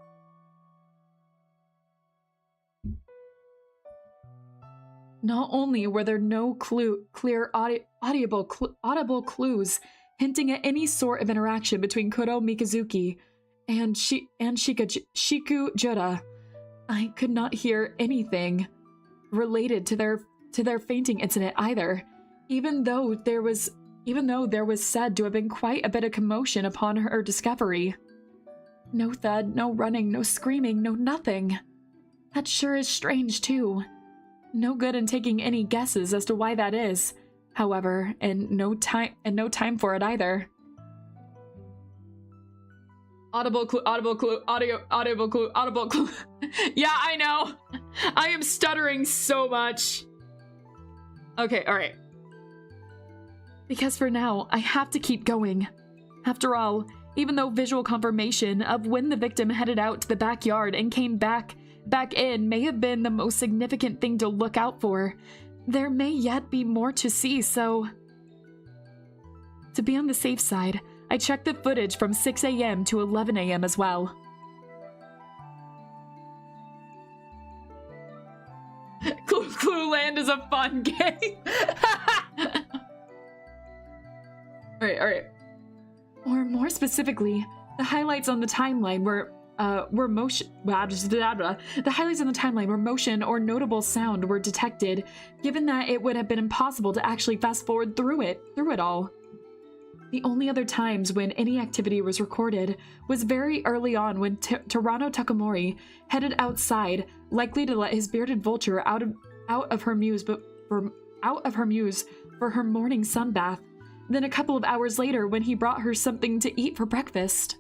Not only were there no clear audible clues hinting at any sort of interaction between Kuro Mikazuki and Shikujura, I could not hear anything related to their fainting incident either, even though there was said to have been quite a bit of commotion upon her discovery. No thud, no running, no screaming, no nothing. That sure is strange too. No good in taking any guesses as to why that is, however, and no time for it either. Audible clue, audible clue, audible clue, audible clue. Yeah, I know. I am stuttering so much. Okay, alright. Because for now, I have to keep going. After all, even though visual confirmation of when the victim headed out to the backyard and came back in may have been the most significant thing to look out for, there may yet be more to see, so... To be on the safe side, I checked the footage from 6 a.m. to 11 a.m. as well. Clue Land is a fun game. Alright. Or more specifically, the highlights on the timeline were motion. The highlights on the timeline where motion or notable sound were detected, given that it would have been impossible to actually fast forward through it all. The only other times when any activity was recorded was very early on when Tarano Takamori headed outside, likely to let his bearded vulture out of her muse for her morning sunbath. Then a couple of hours later when he brought her something to eat for breakfast.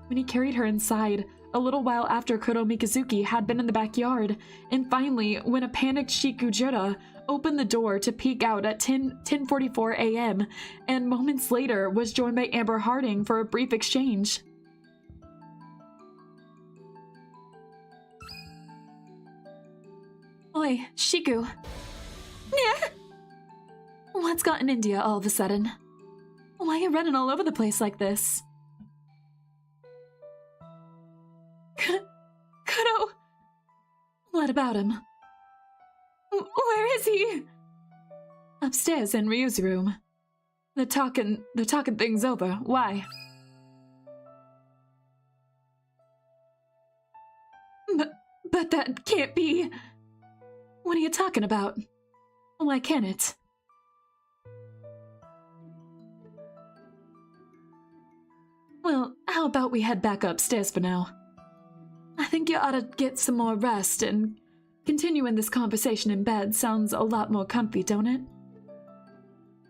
When he carried her inside, a little while after Kuro Mikazuki had been in the backyard, and finally, when a panicked Shikujura opened the door to peek out at 10:44 a.m., and moments later was joined by Amber Harding for a brief exchange. Oi, Shiku. Yeah? What's gotten India all of a sudden? Why are you running all over the place like this? Kuro! What about him? Where is he? Upstairs in Ryu's room. They're talking things over. Why? But that can't be. What are you talking about? Why can't it? Well, how about we head back upstairs for now? I think you ought to get some more rest, and continuing this conversation in bed sounds a lot more comfy, don't it?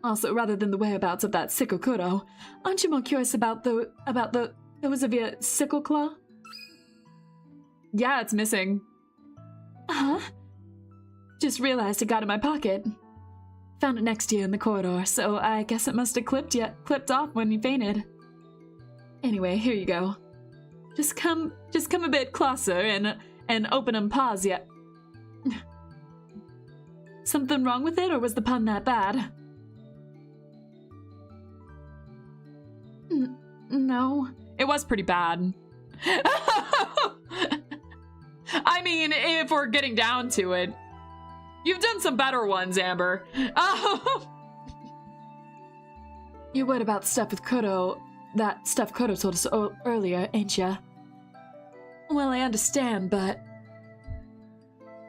Also, rather than the whereabouts of that Sikokuro, aren't you more curious about those of your sickle claw? Yeah, it's missing. Huh? Just realized it got in my pocket. Found it next to you in the corridor, so I guess it must have clipped off when you fainted. Anyway, here you go. Just come a bit closer and open and pause yet. Something wrong with it, or was the pun that bad? No. It was pretty bad. I mean, if we're getting down to it. You've done some better ones, Amber. You're worried about stuff with Kuro, that stuff Kuro told us earlier, ain't ya? Well, I understand, but...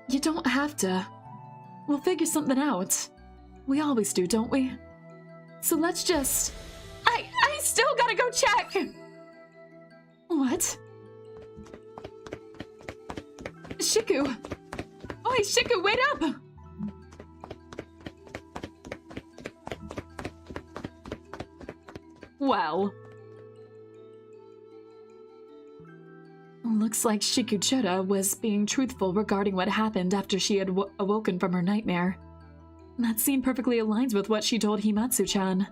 You don't have to. We'll figure something out. We always do, don't we? So let's just... I still gotta go check! What? Shiku! Oi, Shiku, wait up! Well... Looks like Shikujura was being truthful regarding what happened after she had awoken from her nightmare. That scene perfectly aligns with what she told Himatsu-chan.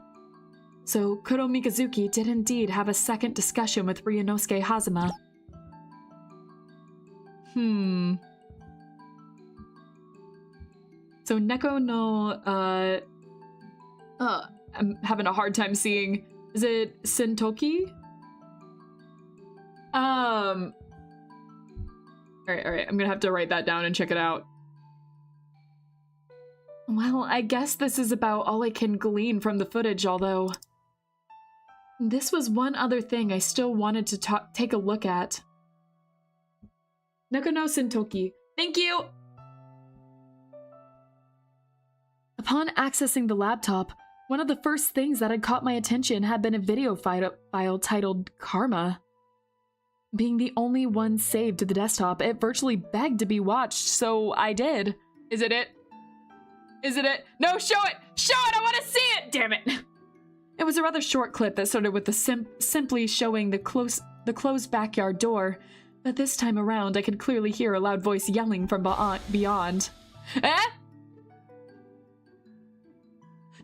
So, Kuro Mikazuki did indeed have a second discussion with Ryunosuke Hazama. So Neko no, I'm having a hard time seeing. Is it Sentoki? Alright, I'm gonna have to write that down and check it out. Well, I guess this is about all I can glean from the footage, although... This was one other thing I still wanted to take a look at. Neko no Sentoki. Thank you! Upon accessing the laptop, one of the first things that had caught my attention had been a video file titled Karma. Being the only one saved to the desktop, it virtually begged to be watched, so I did. Is it it? Is it it? No, show it! Show it! I want to see it! Damn it! It was a rather short clip that started with the simply showing the closed backyard door, but this time around I could clearly hear a loud voice yelling from beyond. Eh?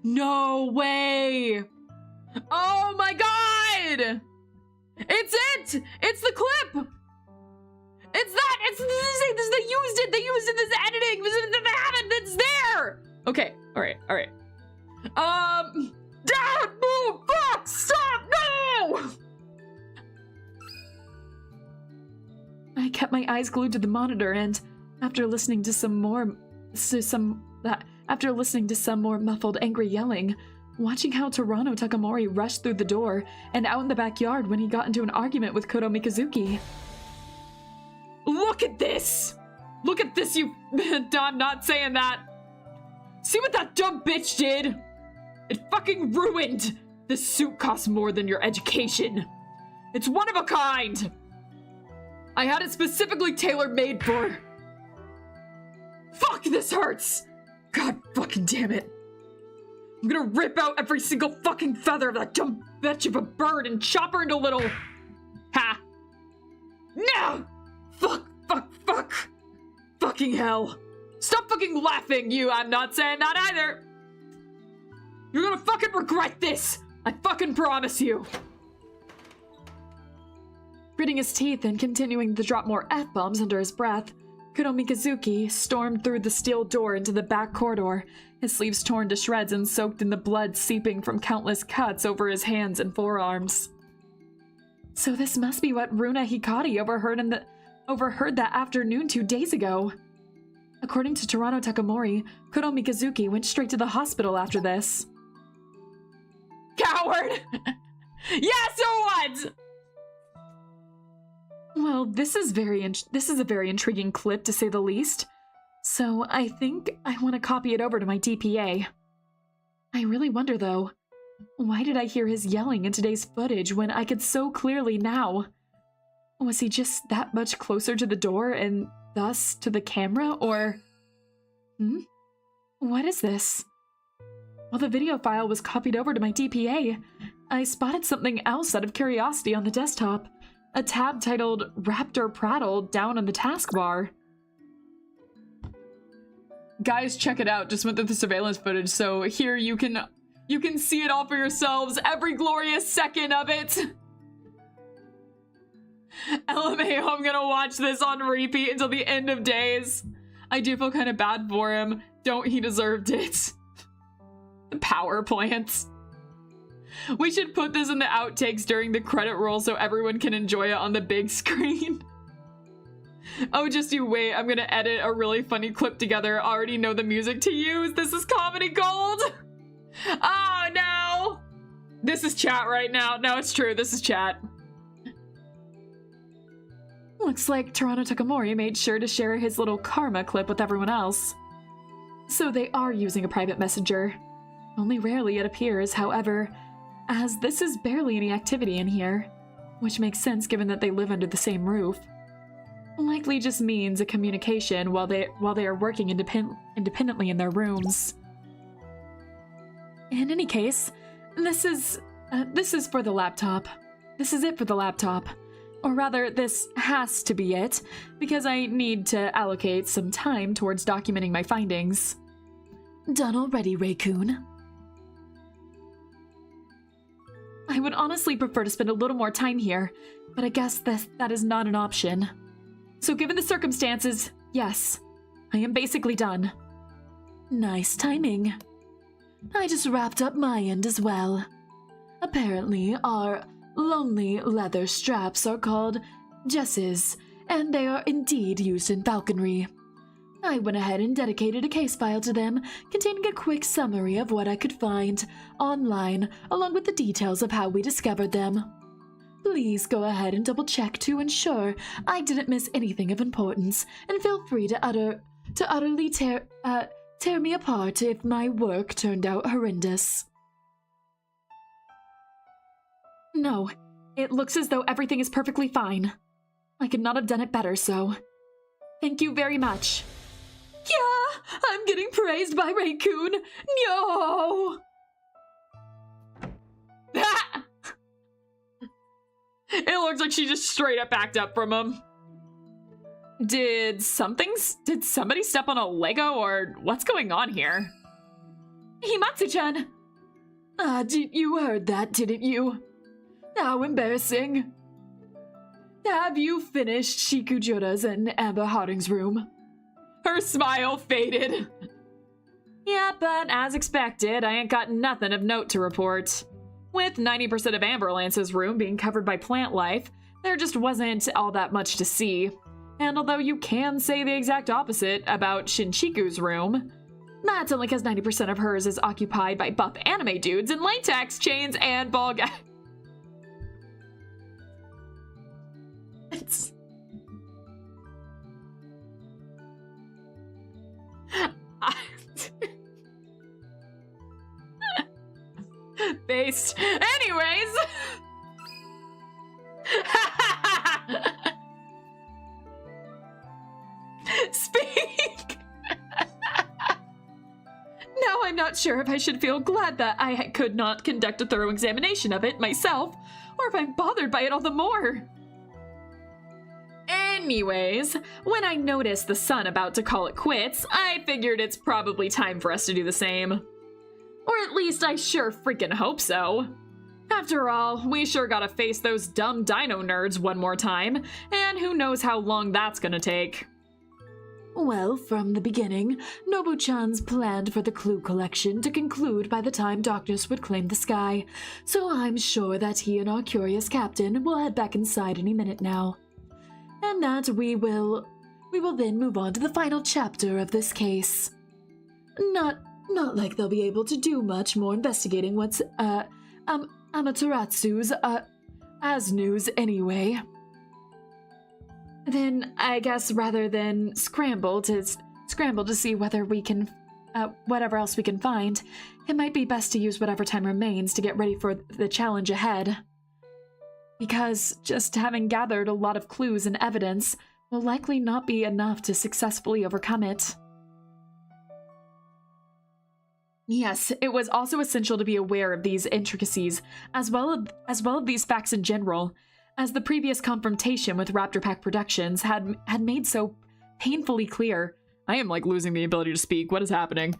No way! Oh my god! It's it! It's the clip! It's that! They used it! They used it in this editing! They haven't! It's there! Okay, alright. Dad! No! Fuck! Stop! No! I kept my eyes glued to the monitor and, after listening to some more muffled angry yelling, watching how Toronto Takamori rushed through the door and out in the backyard when he got into an argument with Koto Mikazuki. Look at this! Look at this, you... I'm not saying that. See what that dumb bitch did? It fucking ruined! This suit costs more than your education. It's one of a kind! I had it specifically tailor-made for... Fuck, this hurts! God fucking damn it. I'm gonna rip out every single fucking feather of that dumb bitch of a bird and chop her into little... Ha! No! Fuck! Fucking hell! Stop fucking laughing, you! I'm not saying that either! You're gonna fucking regret this! I fucking promise you! Gritting his teeth and continuing to drop more F-bombs under his breath, Koto Mikazuki stormed through the steel door into the back corridor, his sleeves torn to shreds and soaked in the blood seeping from countless cuts over his hands and forearms. So this must be what Runa Hikari overheard that afternoon 2 days ago. According to Toronto Takamori, Koto Mikazuki went straight to the hospital after this. Coward! Yeah, so what? Well, this is a very intriguing clip, to say the least. So I think I want to copy it over to my DPA. I really wonder, though, why did I hear his yelling in today's footage when I could so clearly now? Was he just that much closer to the door and thus to the camera, or... What is this? While the video file was copied over to my DPA, I spotted something else out of curiosity on the desktop. A tab titled Raptor Prattle down on the taskbar. Guys, check it out. Just went through the surveillance footage, so here you can see it all for yourselves. Every glorious second of it. LMAO, I'm gonna watch this on repeat until the end of days. I do feel kind of bad for him. Don't he deserved it? The power plants. We should put this in the outtakes during the credit roll so everyone can enjoy it on the big screen. Oh, just you wait. I'm gonna edit a really funny clip together. Already know the music to use. This is comedy gold. Oh, no. This is chat right now. No, it's true. This is chat. Looks like Toronto Takamori made sure to share his little karma clip with everyone else. So they are using a private messenger. Only rarely it appears, however, as this is barely any activity in here, which makes sense given that they live under the same roof. Likely just means a communication while they are working independently in their rooms. In any case, this is for the laptop. This is it for the laptop. Or rather, this has to be it, because I need to allocate some time towards documenting my findings. Done already, Raccoon. I would honestly prefer to spend a little more time here, but I guess that is not an option. So given the circumstances, yes, I am basically done. Nice timing. I just wrapped up my end as well. Apparently, our lonely leather straps are called jesses, and they are indeed used in falconry. I went ahead and dedicated a case file to them, containing a quick summary of what I could find online, along with the details of how we discovered them. Please go ahead and double-check to ensure I didn't miss anything of importance, and feel free to utterly tear me apart if my work turned out horrendous. No, it looks as though everything is perfectly fine. I could not have done it better, so... Thank you very much. Yeah, I'm getting praised by Raccoon. No! It looks like she just straight up backed up from him. Did somebody step on a Lego, or what's going on here? Himatsu-chan! You heard that, didn't you? How embarrassing. Have you finished Shikujora's and Amber Harding's room? Her smile faded. Yeah, but as expected, I ain't got nothing of note to report. With 90% of Amberlance's room being covered by plant life, there just wasn't all that much to see. And although you can say the exact opposite about Shinchiku's room, that's only because 90% of hers is occupied by buff anime dudes in latex chains and ball gag. It's... Based. Anyways. Speak. Now I'm not sure if I should feel glad that I could not conduct a thorough examination of it myself, or if I'm bothered by it all the more. Anyways, when I noticed the sun about to call it quits, I figured it's probably time for us to do the same. Or at least I sure freaking hope so. After all, we sure gotta face those dumb dino nerds one more time, and who knows how long that's gonna take. Well, from the beginning, Nobu-chan's planned for the clue collection to conclude by the time darkness would claim the sky, so I'm sure that he and our curious captain will head back inside any minute now. And that we will then move on to the final chapter of this case. Not like they'll be able to do much more investigating once, Amatoratsu's, as news anyway. Then, I guess rather than scramble to see whether we can, whatever else we can find, it might be best to use whatever time remains to get ready for the challenge ahead. Because just having gathered a lot of clues and evidence will likely not be enough to successfully overcome it. Yes, it was also essential to be aware of these intricacies, as well as these facts in general, as the previous confrontation with Raptor Pack Productions had made so painfully clear. I am like losing the ability to speak. What is happening?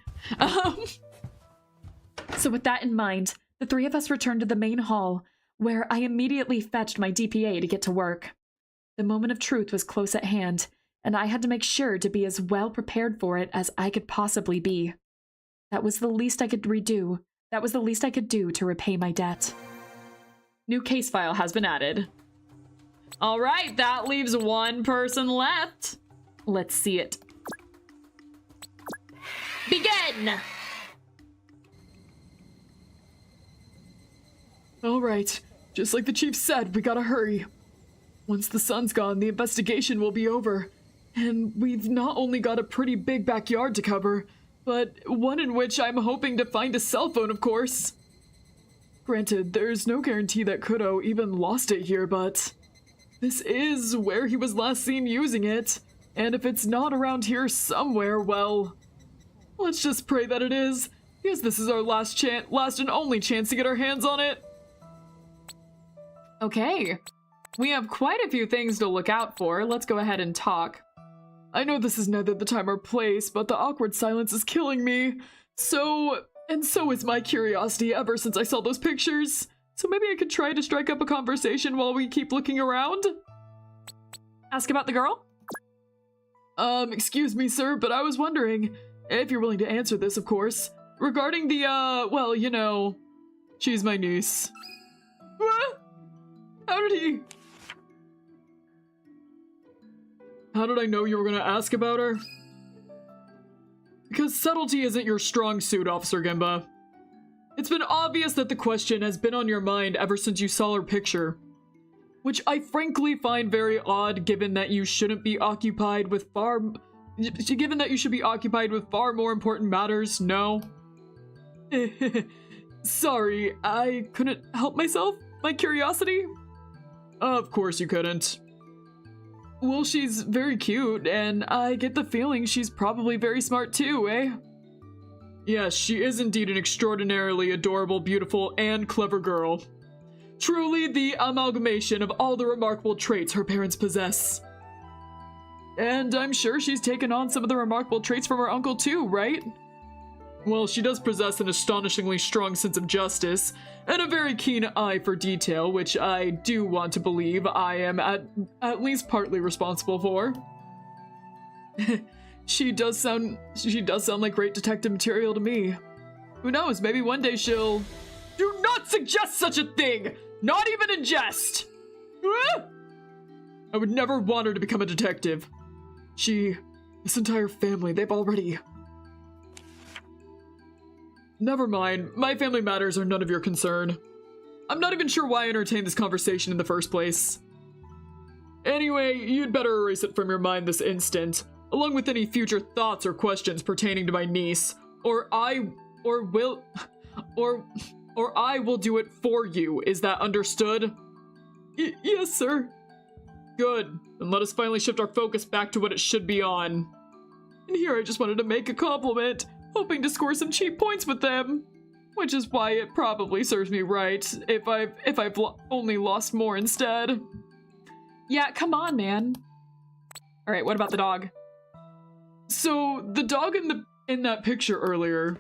So with that in mind, the three of us returned to the main hall, where I immediately fetched my DPA to get to work. The moment of truth was close at hand, and I had to make sure to be as well prepared for it as I could possibly be. That was the least I could do to repay my debt. New case file has been added. All right, that leaves one person left. Let's see it. Begin! All right, just like the chief said, we gotta hurry. Once the sun's gone, the investigation will be over. And we've not only got a pretty big backyard to cover, but one in which I'm hoping to find a cell phone, of course. Granted, there's no guarantee that Kudo even lost it here, but this is where he was last seen using it, and if it's not around here somewhere, well, let's just pray that it is, because this is our last and only chance to get our hands on it. Okay, we have quite a few things to look out for. Let's go ahead and talk. I know this is neither the time or place, but the awkward silence is killing me. So is my curiosity ever since I saw those pictures. So maybe I could try to strike up a conversation while we keep looking around? Ask about the girl? Excuse me, sir, but I was wondering, if you're willing to answer this, of course, regarding the, well, you know, she's my niece. What? How did I know you were gonna ask about her? Because subtlety isn't your strong suit, Officer Genba. It's been obvious that the question has been on your mind ever since you saw her picture. Which I frankly find very odd, given that you shouldn't be occupied with given that you should be occupied with far more important matters, no? Sorry, I couldn't help myself? My curiosity? Of course you couldn't. Well, she's very cute, and I get the feeling she's probably very smart too, eh? Yes, she is indeed an extraordinarily adorable, beautiful, and clever girl. Truly the amalgamation of all the remarkable traits her parents possess. And I'm sure she's taken on some of the remarkable traits from her uncle too, right? Well, she does possess an astonishingly strong sense of justice and a very keen eye for detail, which I do want to believe I am at least partly responsible for. She does sound like great detective material to me. Who knows, maybe one day she'll... Do not suggest such a thing! Not even in jest! Ah! I would never want her to become a detective. This entire family, they've already... Never mind, my family matters are none of your concern. I'm not even sure why I entertained this conversation in the first place. Anyway, you'd better erase it from your mind this instant, along with any future thoughts or questions pertaining to my niece, or I will do it for you. Is that understood? Yes, sir. Good. Then let us finally shift our focus back to what it should be on. And here I just wanted to make a compliment, hoping to score some cheap points with them. Which is why it probably serves me right if I've only lost more instead. Yeah, come on, man. All right, what about the dog? So, the dog in that picture earlier...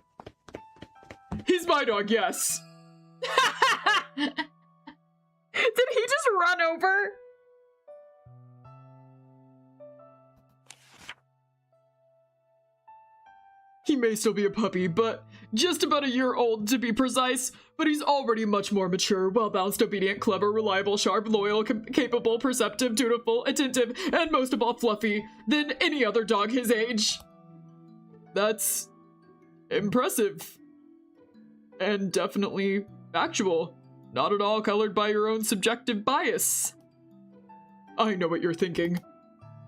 He's my dog, yes. Did he just run over? He may still be a puppy, but just about a year old to be precise, but he's already much more mature, well-balanced, obedient, clever, reliable, sharp, loyal, capable, perceptive, dutiful, attentive, and most of all fluffy than any other dog his age. That's impressive. And definitely factual. Not at all colored by your own subjective bias. I know what you're thinking.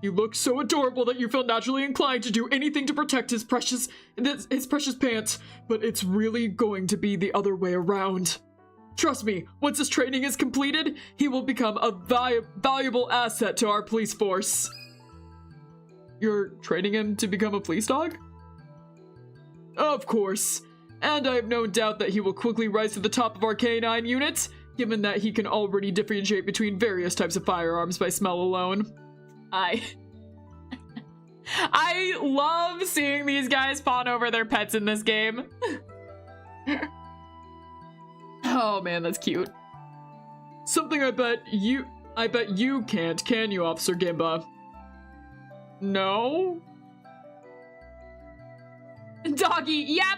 He looks so adorable that you feel naturally inclined to do anything to protect his precious pants, but it's really going to be the other way around. Trust me, once his training is completed, he will become a valuable asset to our police force. You're training him to become a police dog? Of course. And I have no doubt that he will quickly rise to the top of our canine unit, given that he can already differentiate between various types of firearms by smell alone. I love seeing these guys fawn over their pets in this game. Oh man, that's cute. Something I bet you can't, can you, Officer GENBA? No? Doggy, yep.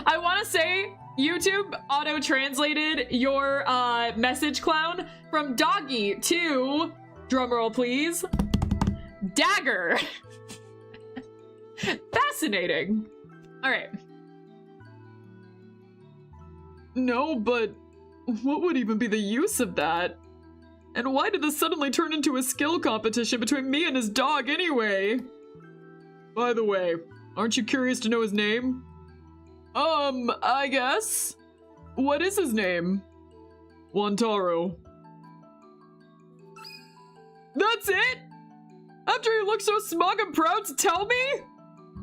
I want to say YouTube auto-translated your message clown from doggy to, drumroll please, dagger. Fascinating. All right. No, but what would even be the use of that? And why did this suddenly turn into a skill competition between me and his dog anyway? By the way, aren't you curious to know his name? I guess. What is his name? Wantaro. That's it? After you look so smug and proud to tell me?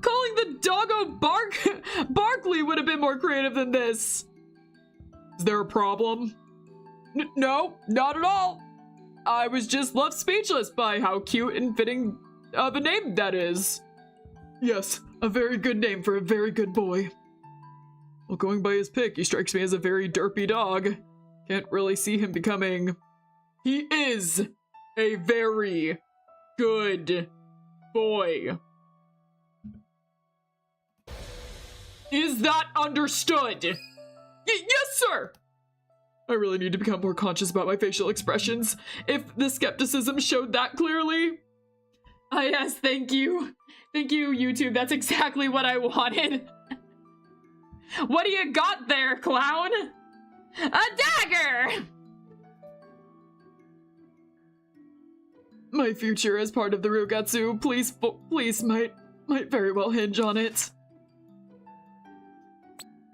Calling the doggo Barkley would have been more creative than this. Is there a problem? No, not at all. I was just left speechless by how cute and fitting of a name that is. Yes, a very good name for a very good boy. Well, going by his pic, he strikes me as a very derpy dog. Can't really see him becoming... He is a very good boy. Is that understood? Yes, sir! I really need to become more conscious about my facial expressions. If the skepticism showed that clearly. Ah, yes, thank you. Thank you, YouTube. That's exactly what I wanted. What do you got there, clown? A dagger! My future as part of the Ryugatsu police might very well hinge on it.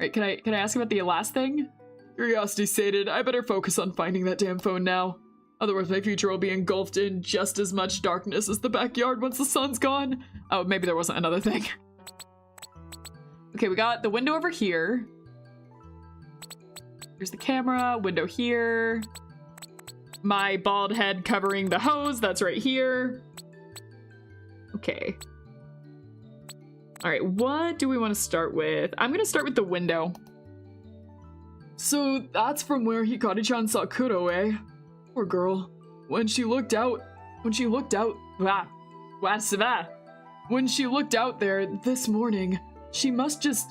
Right, can I ask about the last thing? Curiosity sated, I better focus on finding that damn phone now. Otherwise my future will be engulfed in just as much darkness as the backyard once the sun's gone. Oh, maybe there wasn't another thing. Okay, we got the window over here. Here's the camera, window here. My bald head covering the hose, that's right here. Okay. All right, what do we want to start with? I'm gonna start with the window. So that's from where Hikari-chan saw Kuro, eh? Poor girl. When she looked out there this morning, she was just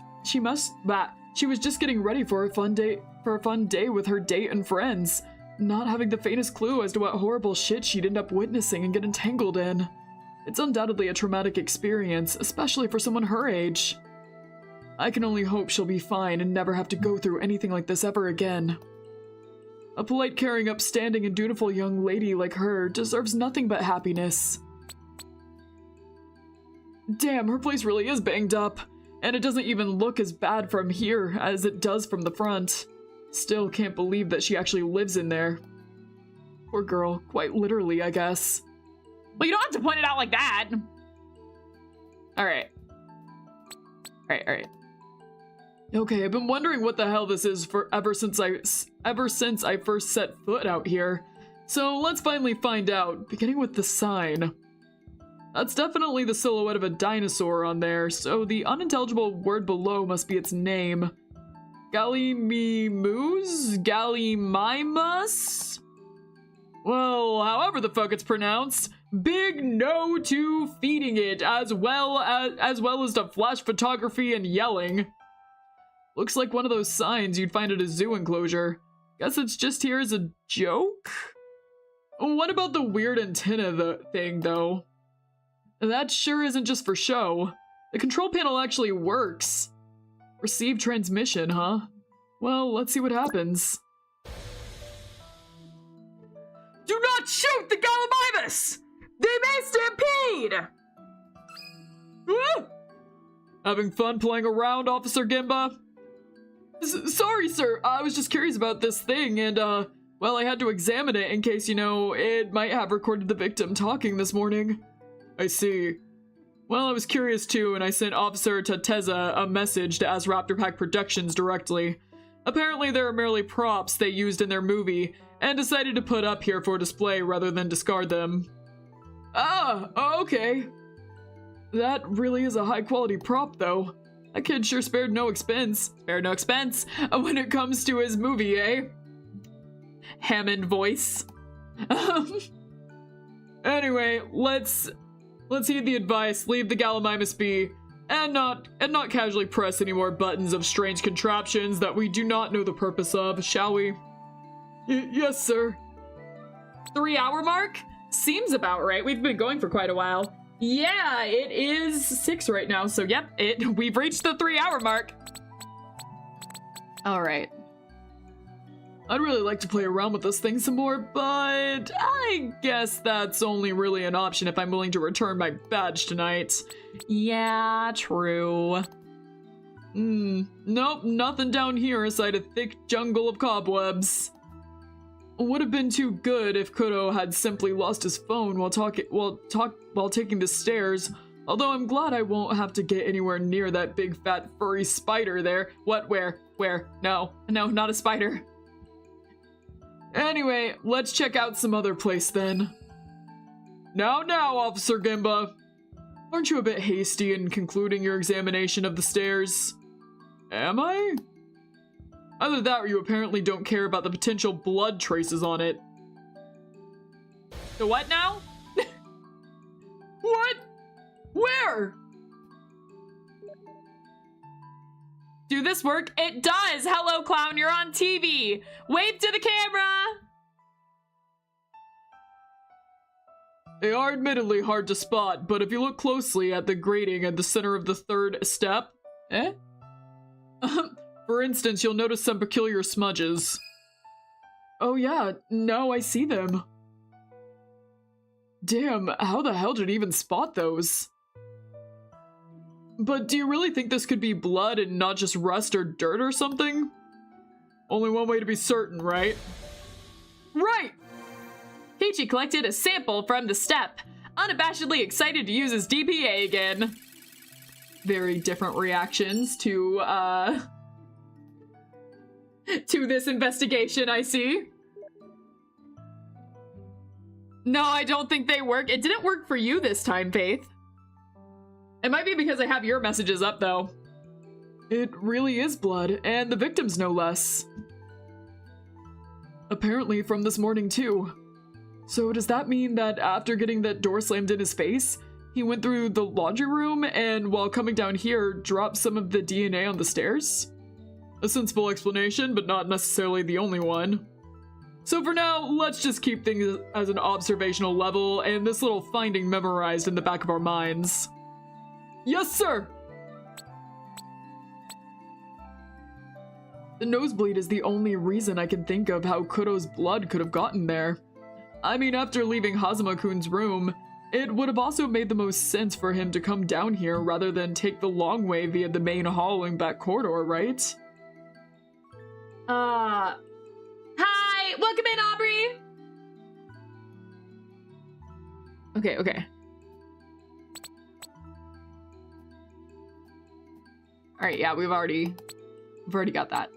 getting ready for a fun day with her date and friends, not having the faintest clue as to what horrible shit she'd end up witnessing and get entangled in. It's undoubtedly a traumatic experience, especially for someone her age. I can only hope she'll be fine and never have to go through anything like this ever again. A polite, caring, upstanding, and dutiful young lady like her deserves nothing but happiness. Damn, her place really is banged up, and it doesn't even look as bad from here as it does from the front. Still can't believe that she actually lives in there. Poor girl, quite literally, I guess. Well, you don't have to point it out like that. All right. Okay, I've been wondering what the hell this is for ever since I first set foot out here. So let's finally find out, beginning with the sign. That's definitely the silhouette of a dinosaur on there, so the unintelligible word below must be its name. Gallimimus? Gallimimus? Well, however the fuck it's pronounced, big no to feeding it, as well as to flash photography and yelling. Looks like one of those signs you'd find at a zoo enclosure. Guess it's just here as a joke? What about the weird antenna thing, though? That sure isn't just for show. The control panel actually works. Receive transmission, huh? Well, let's see what happens. Do not shoot the Gallimimus! They may stampede! Ah! Having fun playing around, Officer Genba? Sorry, sir. I was just curious about this thing, and, well, I had to examine it in case, it might have recorded the victim talking this morning. I see. Well, I was curious too, and I sent Officer Tateza a message to ask Raptor Pack Productions directly. Apparently, they're merely props they used in their movie, and decided to put up here for display rather than discard them. Ah, okay. That really is a high-quality prop, though. That kid sure spared no expense. Spared no expense when it comes to his movie, eh? Hammond voice. Anyway, let's heed the advice, leave the Gallimimus be, and not casually press any more buttons of strange contraptions that we do not know the purpose of, shall we? Yes, sir. 3-hour mark? Seems about right. We've been going for quite a while. Yeah, it is 6 right now, so yep, we've reached the 3-hour mark. All right. I'd really like to play around with this thing some more, but I guess that's only really an option if I'm willing to return my badge tonight. Yeah, true. Nope, nothing down here aside a thick jungle of cobwebs. Would have been too good if Kuro had simply lost his phone while taking the stairs. Although I'm glad I won't have to get anywhere near that big fat furry spider there. What? Where? No, not a spider. Anyway, let's check out some other place then. Now, Officer Genba. Aren't you a bit hasty in concluding your examination of the stairs? Am I? Either that or you apparently don't care about the potential blood traces on it. The what now? What? Where? Do this work? It does! Hello, clown, you're on TV! Wave to the camera! They are admittedly hard to spot, but if you look closely at the grating at the center of the third step... For instance, you'll notice some peculiar smudges. Oh yeah, no, I see them. Damn, how the hell did he even spot those? But do you really think this could be blood and not just rust or dirt or something? Only one way to be certain, right? Right! Peachy collected a sample from the step, unabashedly excited to use his DPA again. Very different reactions to this investigation, I see. No, I don't think they work. It didn't work for you this time, Faith. It might be because I have your messages up, though. It really is blood, and the victims no less. Apparently from this morning too. So does that mean that after getting that door slammed in his face, he went through the laundry room and while coming down here, dropped some of the DNA on the stairs? A sensible explanation, but not necessarily the only one. So for now, let's just keep things as an observational level and this little finding memorized in the back of our minds. Yes, sir! The nosebleed is the only reason I can think of how Kuro's blood could have gotten there. I mean, after leaving Hazuma-kun's room, it would have also made the most sense for him to come down here rather than take the long way via the main hall and back corridor, right? Hi! Welcome in, Aubrey! Okay. Alright, yeah, we've already got that.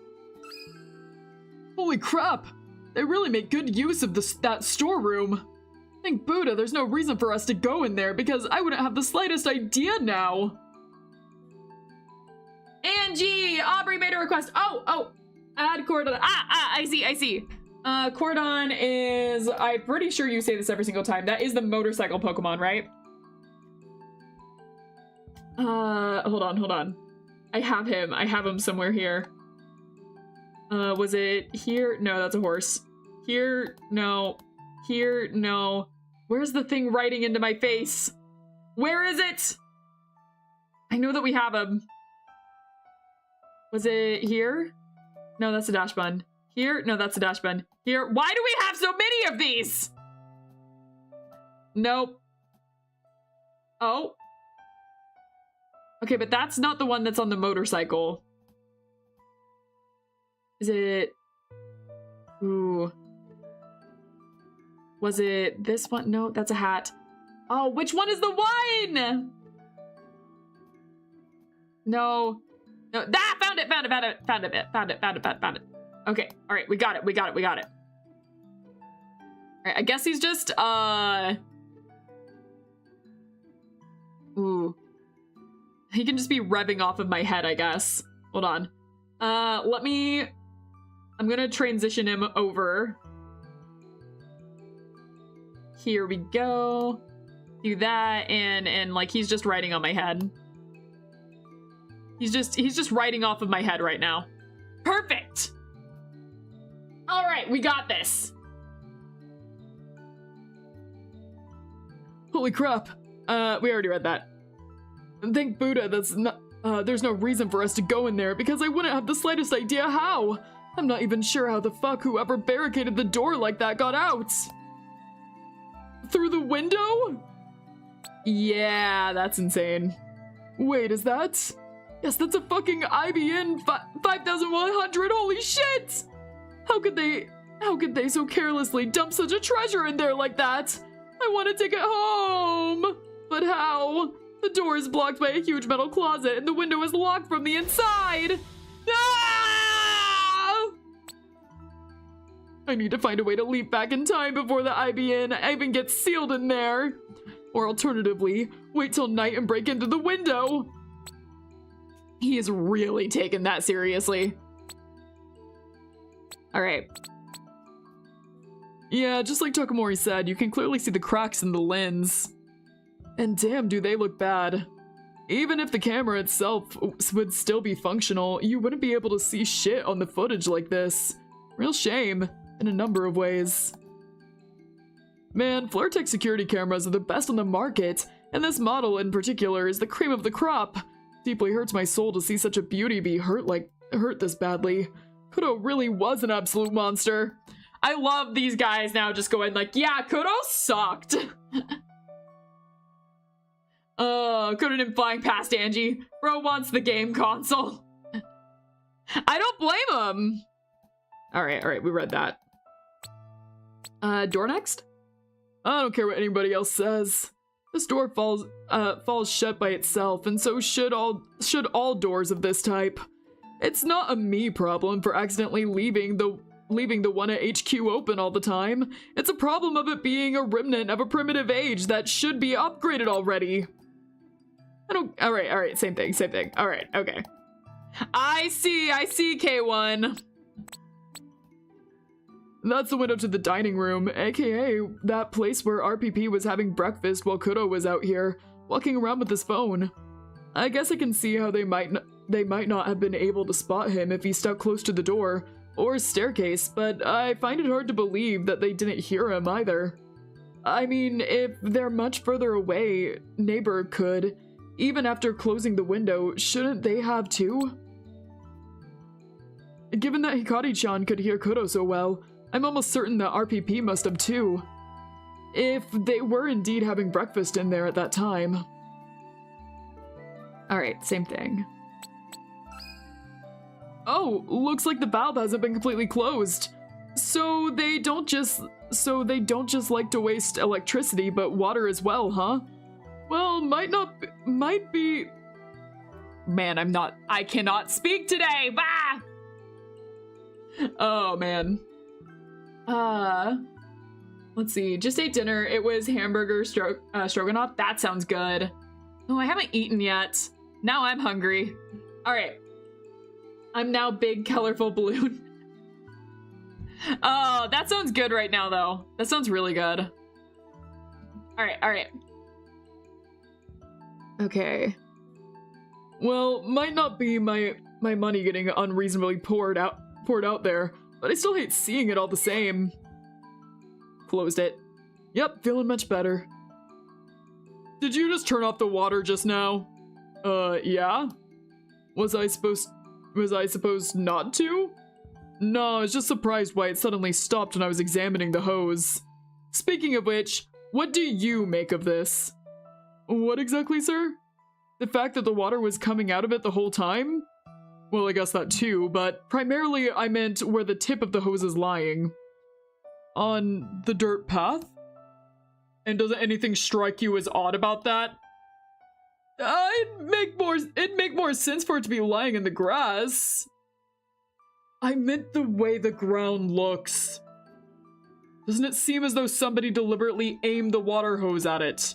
Holy crap! They really make good use of that storeroom. Thank Buddha there's no reason for us to go in there because I wouldn't have the slightest idea now. Angie! Aubrey made a request. Oh! Add Cordon. I see. Cordon is, I'm pretty sure you say this every single time. That is the motorcycle Pokemon, right? Hold on. I have him somewhere here. Was it here? No, that's a horse. Here? No. Here? No. Where's the thing writing into my face? Where is it? I know that we have him. Was it here? No, that's a dash bun. Here? No, that's a dash bun. Here? Why do we have so many of these? Nope. Oh. Okay, but that's not the one that's on the motorcycle. Is it... Ooh. Was it this one? No, that's a hat. Oh, which one is the one? No. That! Found it. Okay, alright, we got it. Alright, I guess he's just, Ooh. He can just be revving off of my head, I guess. Hold on. I'm gonna transition him over. Here we go. Do that, and like, he's just riding on my head. He's just riding off of my head right now. Perfect! Alright, we got this. Holy crap. We already read that. Thank Buddha there's no reason for us to go in there because I wouldn't have the slightest idea how. I'm not even sure how the fuck whoever barricaded the door like that got out. Through the window? Yeah, that's insane. Wait, is that? Yes, that's a fucking IBN 5100, holy shit! How could they so carelessly dump such a treasure in there like that? I want to take it home! But how? The door is blocked by a huge metal closet and the window is locked from the inside! Ah! I need to find a way to leap back in time before the IBN even gets sealed in there. Or alternatively, wait till night and break into the window. He is really taking that seriously. Alright. Yeah, just like Takamori said, you can clearly see the cracks in the lens. And damn, do they look bad. Even if the camera itself would still be functional, you wouldn't be able to see shit on the footage like this. Real shame, in a number of ways. Man, FlareTech security cameras are the best on the market, and this model in particular is the cream of the crop. Deeply hurts my soul to see such a beauty be hurt this badly. Kuro really was an absolute monster. I love these guys now just going like, yeah, Kuro sucked. Couldn't flying past Angie. Bro wants the game console. I don't blame him. Alright, we read that. Door next? I don't care what anybody else says. This door falls shut by itself, and so should all doors of this type. It's not a me problem for accidentally leaving the one at HQ open all the time. It's a problem of it being a remnant of a primitive age that should be upgraded already. All right, same thing. All right, okay. I see, K1. That's the window to the dining room, aka that place where RPP was having breakfast while Kudo was out here, walking around with his phone. I guess I can see how they might not have been able to spot him if he stuck close to the door or staircase, but I find it hard to believe that they didn't hear him either. I mean, if they're much further away, neighbor could, even after closing the window, shouldn't they have too? Given that Hikari-chan could hear Kudo so well, I'm almost certain that RPP must have too. If they were indeed having breakfast in there at that time. Alright, same thing. Oh, looks like the valve hasn't been completely closed. So they don't just like to waste electricity, but water as well, huh? Well, might be... Man, I cannot speak today! Bah! Oh, man. Let's see, just ate dinner. It was hamburger stroganoff. That sounds good. Oh, I haven't eaten yet. Now I'm hungry. All right. I'm now big, colorful balloon. Oh, that sounds good right now, though. That sounds really good. All right. Okay. Well, might not be my money getting unreasonably poured out there, but I still hate seeing it all the same. Closed it. Yep, feeling much better. Did you just turn off the water just now? Yeah? Was I supposed not to? No, I was just surprised why it suddenly stopped when I was examining the hose. Speaking of which, what do you make of this? What exactly, sir? The fact that the water was coming out of it the whole time? Well, I guess that too, but primarily I meant where the tip of the hose is lying. On the dirt path? And doesn't anything strike you as odd about that? It'd make more sense for it to be lying in the grass. I meant the way the ground looks. Doesn't it seem as though somebody deliberately aimed the water hose at it?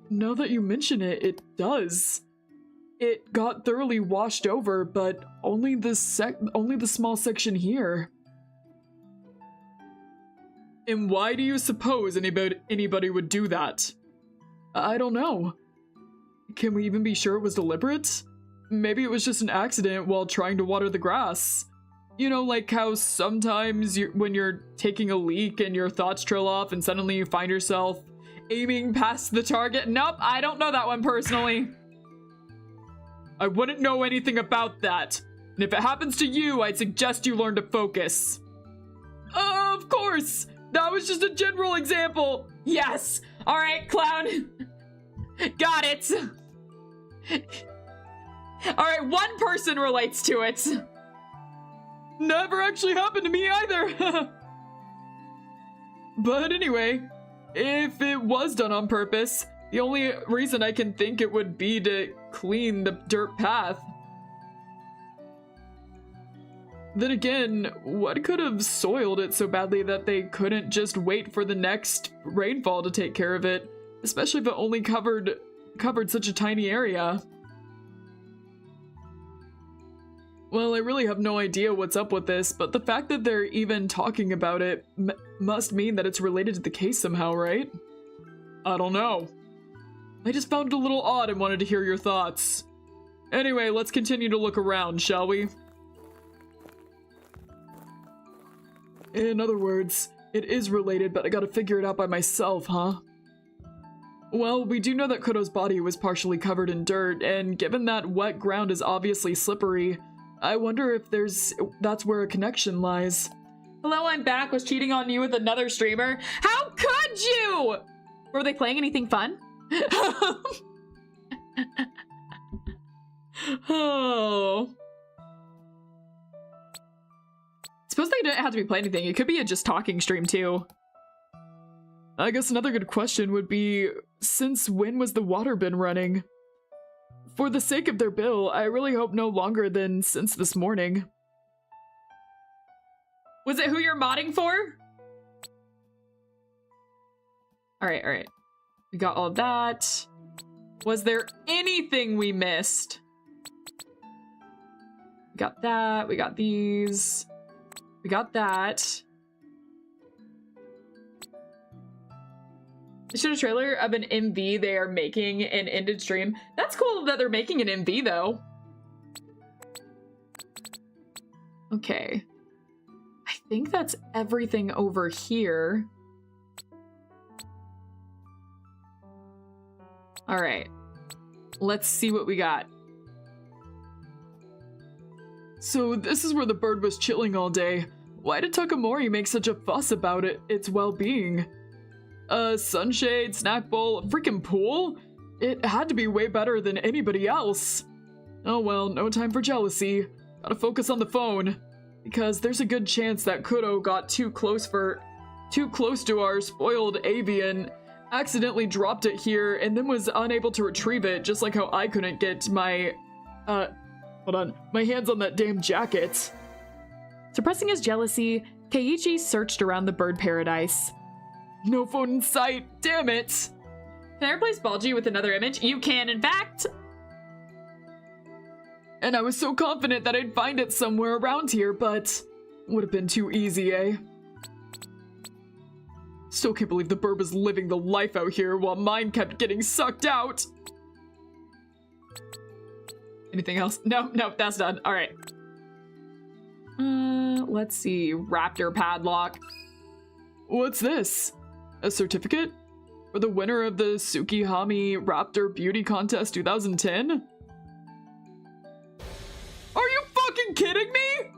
Now that you mention it, it does. It got thoroughly washed over, but only the small section here. And why do you suppose anybody would do that? I don't know. Can we even be sure it was deliberate? Maybe it was just an accident while trying to water the grass. You know, like how sometimes when you're taking a leak and your thoughts trail off and suddenly you find yourself aiming past the target. Nope, I don't know that one personally. I wouldn't know anything about that. And if it happens to you, I'd suggest you learn to focus. Of course! That was just a general example! Yes! Alright, clown! Got it! Alright, one person relates to it! Never actually happened to me either! But anyway, if it was done on purpose, the only reason I can think it would be to clean the dirt path. Then again, what could have soiled it so badly that they couldn't just wait for the next rainfall to take care of it, especially if it only covered such a tiny area? Well, I really have no idea what's up with this, but the fact that they're even talking about it must mean that it's related to the case somehow, right? I don't know. I just found it a little odd and wanted to hear your thoughts. Anyway, let's continue to look around, shall we? In other words, it is related, but I gotta figure it out by myself, huh? Well, we do know that Kudo's body was partially covered in dirt, and given that wet ground is obviously slippery, I wonder if that's where a connection lies. Hello, I'm back. Was cheating on you with another streamer? How could you? Were they playing anything fun? Oh. Suppose they didn't have to be playing anything. It could be a just talking stream too. I guess another good question would be, since when was the water been running? For the sake of their bill, I really hope no longer than since this morning. Was it who you're modding for? Alright. We got all of that. Was there anything we missed? We got that. We got these. We got that. They showed a trailer of an MV they are making an ended stream. That's cool that they're making an MV though. Okay. I think that's everything over here. All right. Let's see what we got. So this is where the bird was chilling all day. Why did Takamori make such a fuss about its well-being? A sunshade, snack bowl, a freaking pool? It had to be way better than anybody else. Oh well, no time for jealousy. Gotta focus on the phone. Because there's a good chance that Kuro got too close to our spoiled avian, accidentally dropped it here, and then was unable to retrieve it, just like how I couldn't get my, my hands on that damn jacket. Suppressing his jealousy, Keiichi searched around the bird paradise. No phone in sight, damn it! Can I replace Balji with another image? You can, in fact! And I was so confident that I'd find it somewhere around here, but would have been too easy, eh? Still can't believe the bird was living the life out here while mine kept getting sucked out. Anything else? No, that's done. All right. Let's see. Raptor padlock. What's this? A certificate? For the winner of the Tsukihami Raptor Beauty Contest 2010? Are you fucking kidding me?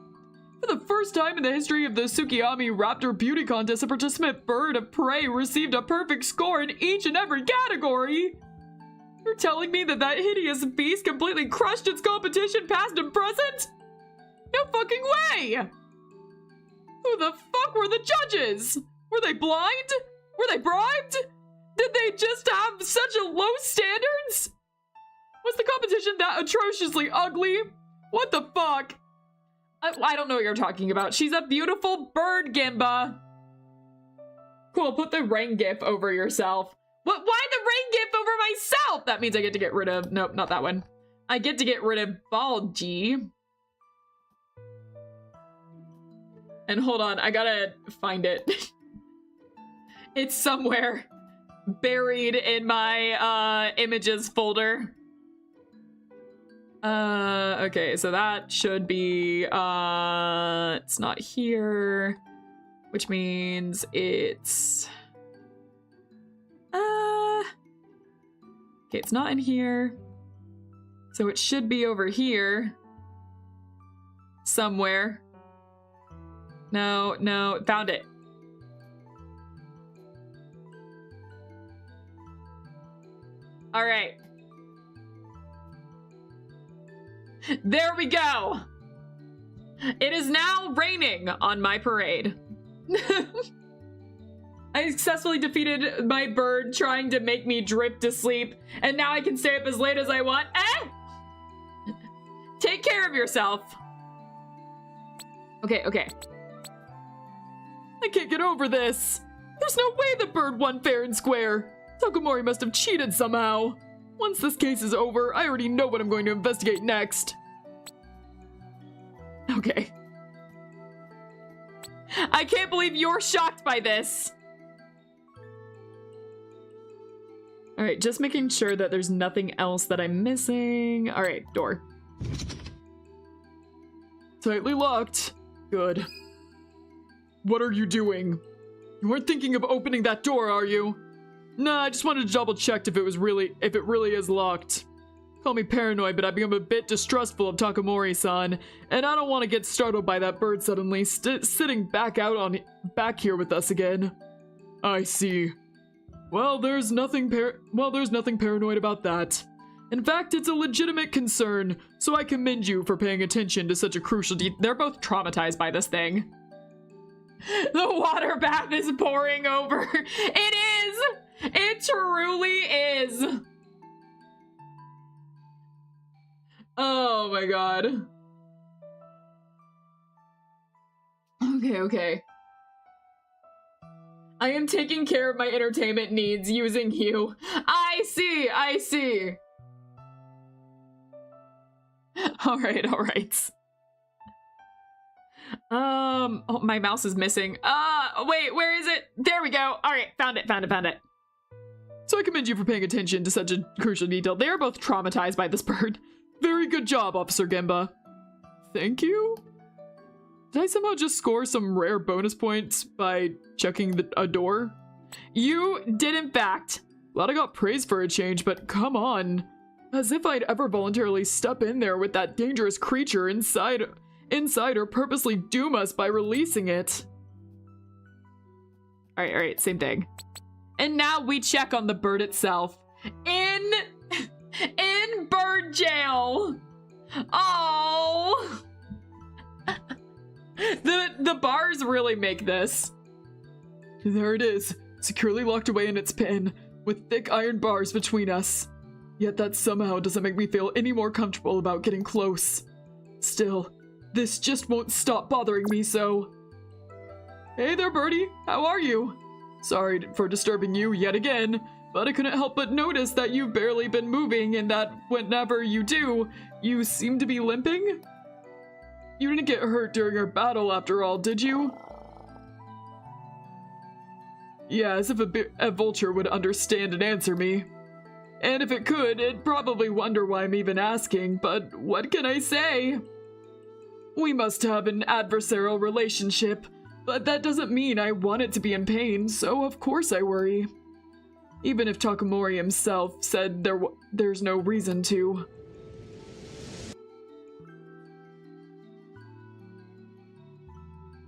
For the first time in the history of the Tsukihami Raptor Beauty Contest, a participant bird of prey received a perfect score in each and every category! You're telling me that hideous beast completely crushed its competition past and present? No fucking way! Who the fuck were the judges? Were they blind? Were they bribed? Did they just have such a low standards? Was the competition that atrociously ugly? What the fuck? I don't know what you're talking about. She's a beautiful bird, GENBA. Cool, put the rain gif over yourself. What? Why the rain gif over myself? That means I get to get rid of... Nope, not that one. I get to get rid of Balji. And hold on, I gotta find it. It's somewhere buried in my images folder. Okay, so that should be, it's not here, which means it's, okay, it's not in here, so it should be over here, somewhere. No, found it. All right. There we go. It is now raining on my parade. I successfully defeated my bird trying to make me drift to sleep, and now I can stay up as late as I want. Eh! Take care of yourself. Okay. I can't get over this. There's no way the bird won fair and square. Takamori must have cheated somehow. Once this case is over, I already know what I'm going to investigate next. Okay. I can't believe you're shocked by this. All right, just making sure that there's nothing else that I'm missing. All right, door. Tightly locked. Good. What are you doing? You weren't thinking of opening that door, are you? Nah, I just wanted to double check if it really is locked. Call me paranoid, but I've become a bit distrustful of Takamori-san, and I don't want to get startled by that bird suddenly sitting back here with us again. I see. Well, there's nothing paranoid about that. In fact, it's a legitimate concern, so I commend you for paying attention to such a crucial They're both traumatized by this thing. The water bath is pouring over. It is! It truly is! Oh my god. Okay. I am taking care of my entertainment needs using you. I see, I see. All right. Oh, my mouse is missing. Wait, where is it? There we go. All right, found it. So I commend you for paying attention to such a crucial detail. They are both traumatized by this bird. Very good job, Officer Genba. Thank you? Did I somehow just score some rare bonus points by checking a door? You did, in fact. Glad I got praise for a change, but come on. As if I'd ever voluntarily step in there with that dangerous creature inside or purposely doom us by releasing it. All right, same thing. And now we check on the bird itself. In bird jail. Oh. The bars really make this. There it is, securely locked away in its pen, with thick iron bars between us. Yet that somehow doesn't make me feel any more comfortable about getting close. Still, this just won't stop bothering me so. Hey there, birdie, how are you? Sorry for disturbing you yet again, but I couldn't help but notice that you've barely been moving and that whenever you do, you seem to be limping? You didn't get hurt during our battle after all, did you? Yeah, as if a vulture would understand and answer me. And if it could, it'd probably wonder why I'm even asking, but what can I say? We must have an adversarial relationship, but that doesn't mean I want it to be in pain, so of course I worry. Even if Takamori himself said there's no reason to.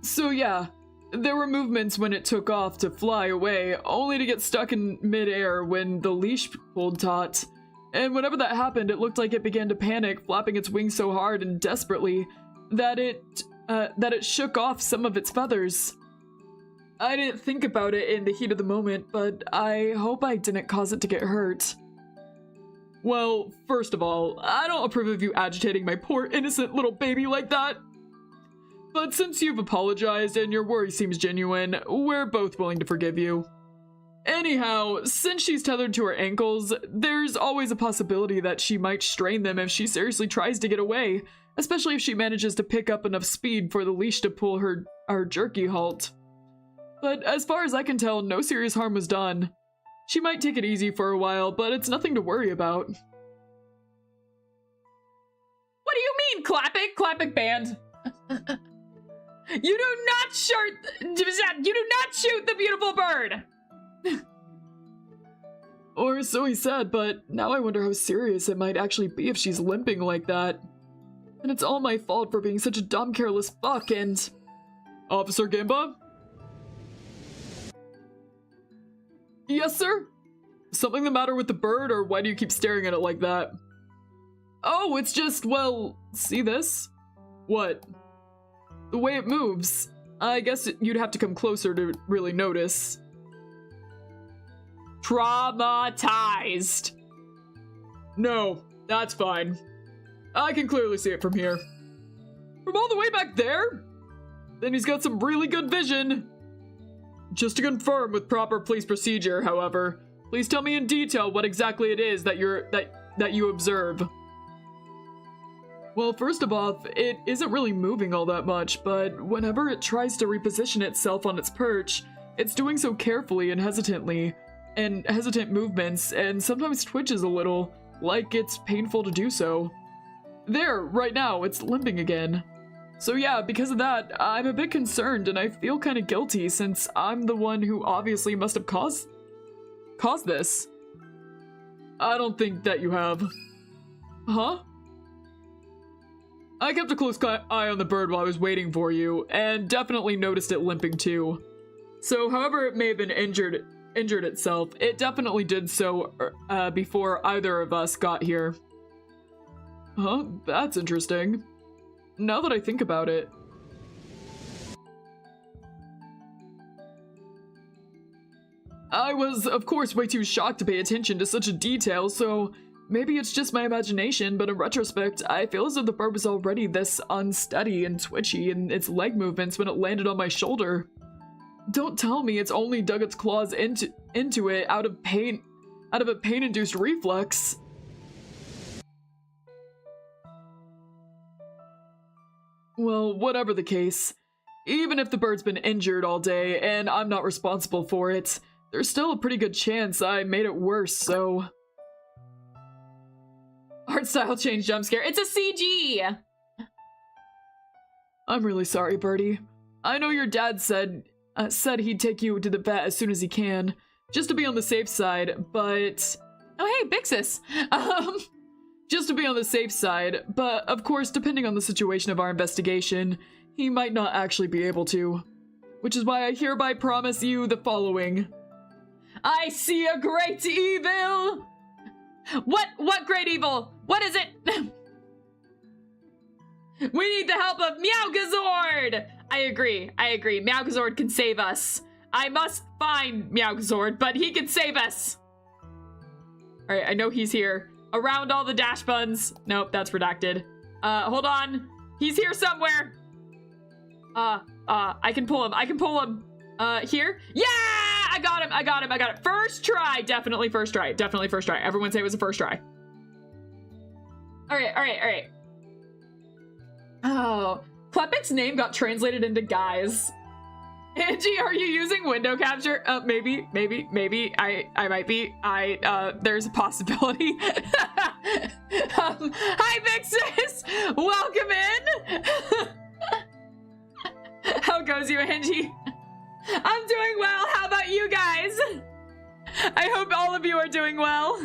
So yeah, there were movements when it took off to fly away, only to get stuck in midair when the leash pulled taut. And whenever that happened, it looked like it began to panic, flapping its wings so hard and desperately that it shook off some of its feathers. I didn't think about it in the heat of the moment, but I hope I didn't cause it to get hurt. Well, first of all, I don't approve of you agitating my poor innocent little baby like that. But since you've apologized and your worry seems genuine, we're both willing to forgive you. Anyhow, since she's tethered to her ankles, there's always a possibility that she might strain them if she seriously tries to get away, especially if she manages to pick up enough speed for the leash to pull our jerky halt. But as far as I can tell, no serious harm was done. She might take it easy for a while, but it's nothing to worry about. What do you mean, Clappic band? You do not shoot the beautiful bird! Or so he said, but now I wonder how serious it might actually be if she's limping like that. And it's all my fault for being such a dumb, careless fuck and... Officer Genba? Yes, sir? Something the matter with the bird, or why do you keep staring at it like that? Oh, it's just, well, see this? What? The way it moves. I guess you'd have to come closer to really notice. Traumatized. No, that's fine. I can clearly see it from here. From all the way back there? Then he's got some really good vision. Just to confirm with proper police procedure, however, please tell me in detail what exactly it is that you observe. Well, first of all, it isn't really moving all that much, but whenever it tries to reposition itself on its perch, it's doing so carefully and hesitantly, and hesitant movements, and sometimes twitches a little, like it's painful to do so. There, right now, it's limping again. So yeah, because of that, I'm a bit concerned and I feel kind of guilty since I'm the one who obviously must have caused this. I don't think that you have. Huh? I kept a close eye on the bird while I was waiting for you, and definitely noticed it limping too. So however it may have been injured itself, it definitely did so before either of us got here. Huh? That's interesting. Now that I think about it. I was, of course, way too shocked to pay attention to such a detail, so maybe it's just my imagination, but in retrospect, I feel as though the bird was already this unsteady and twitchy in its leg movements when it landed on my shoulder. Don't tell me it's only dug its claws into it out of a pain-induced reflex. Well, whatever the case, even if the bird's been injured all day and I'm not responsible for it, there's still a pretty good chance I made it worse, so... Art style change jump scare. It's a CG! I'm really sorry, Birdie. I know your dad said he'd take you to the vet as soon as he can, just to be on the safe side, but... Oh hey, Bixus! Just to be on the safe side, but of course, depending on the situation of our investigation, he might not actually be able to. Which is why I hereby promise you the following. I see a great evil! What great evil? What is it? We need the help of Meowgazord! I agree. Meowgazord can save us. I must find Meowgazord, but he can save us. Alright, I know he's here. Around all the dash buns. Nope, that's redacted. Hold on. He's here somewhere. I can pull him. Here? Yeah! I got him. First try. Definitely first try. Everyone say it was a first try. Alright. Oh, Klepek's name got translated into guys. Angie, are you using window capture? Maybe. I might be. There's a possibility. Hi, Vixus! Welcome in! How goes you, Angie? I'm doing well. How about you guys? I hope all of you are doing well.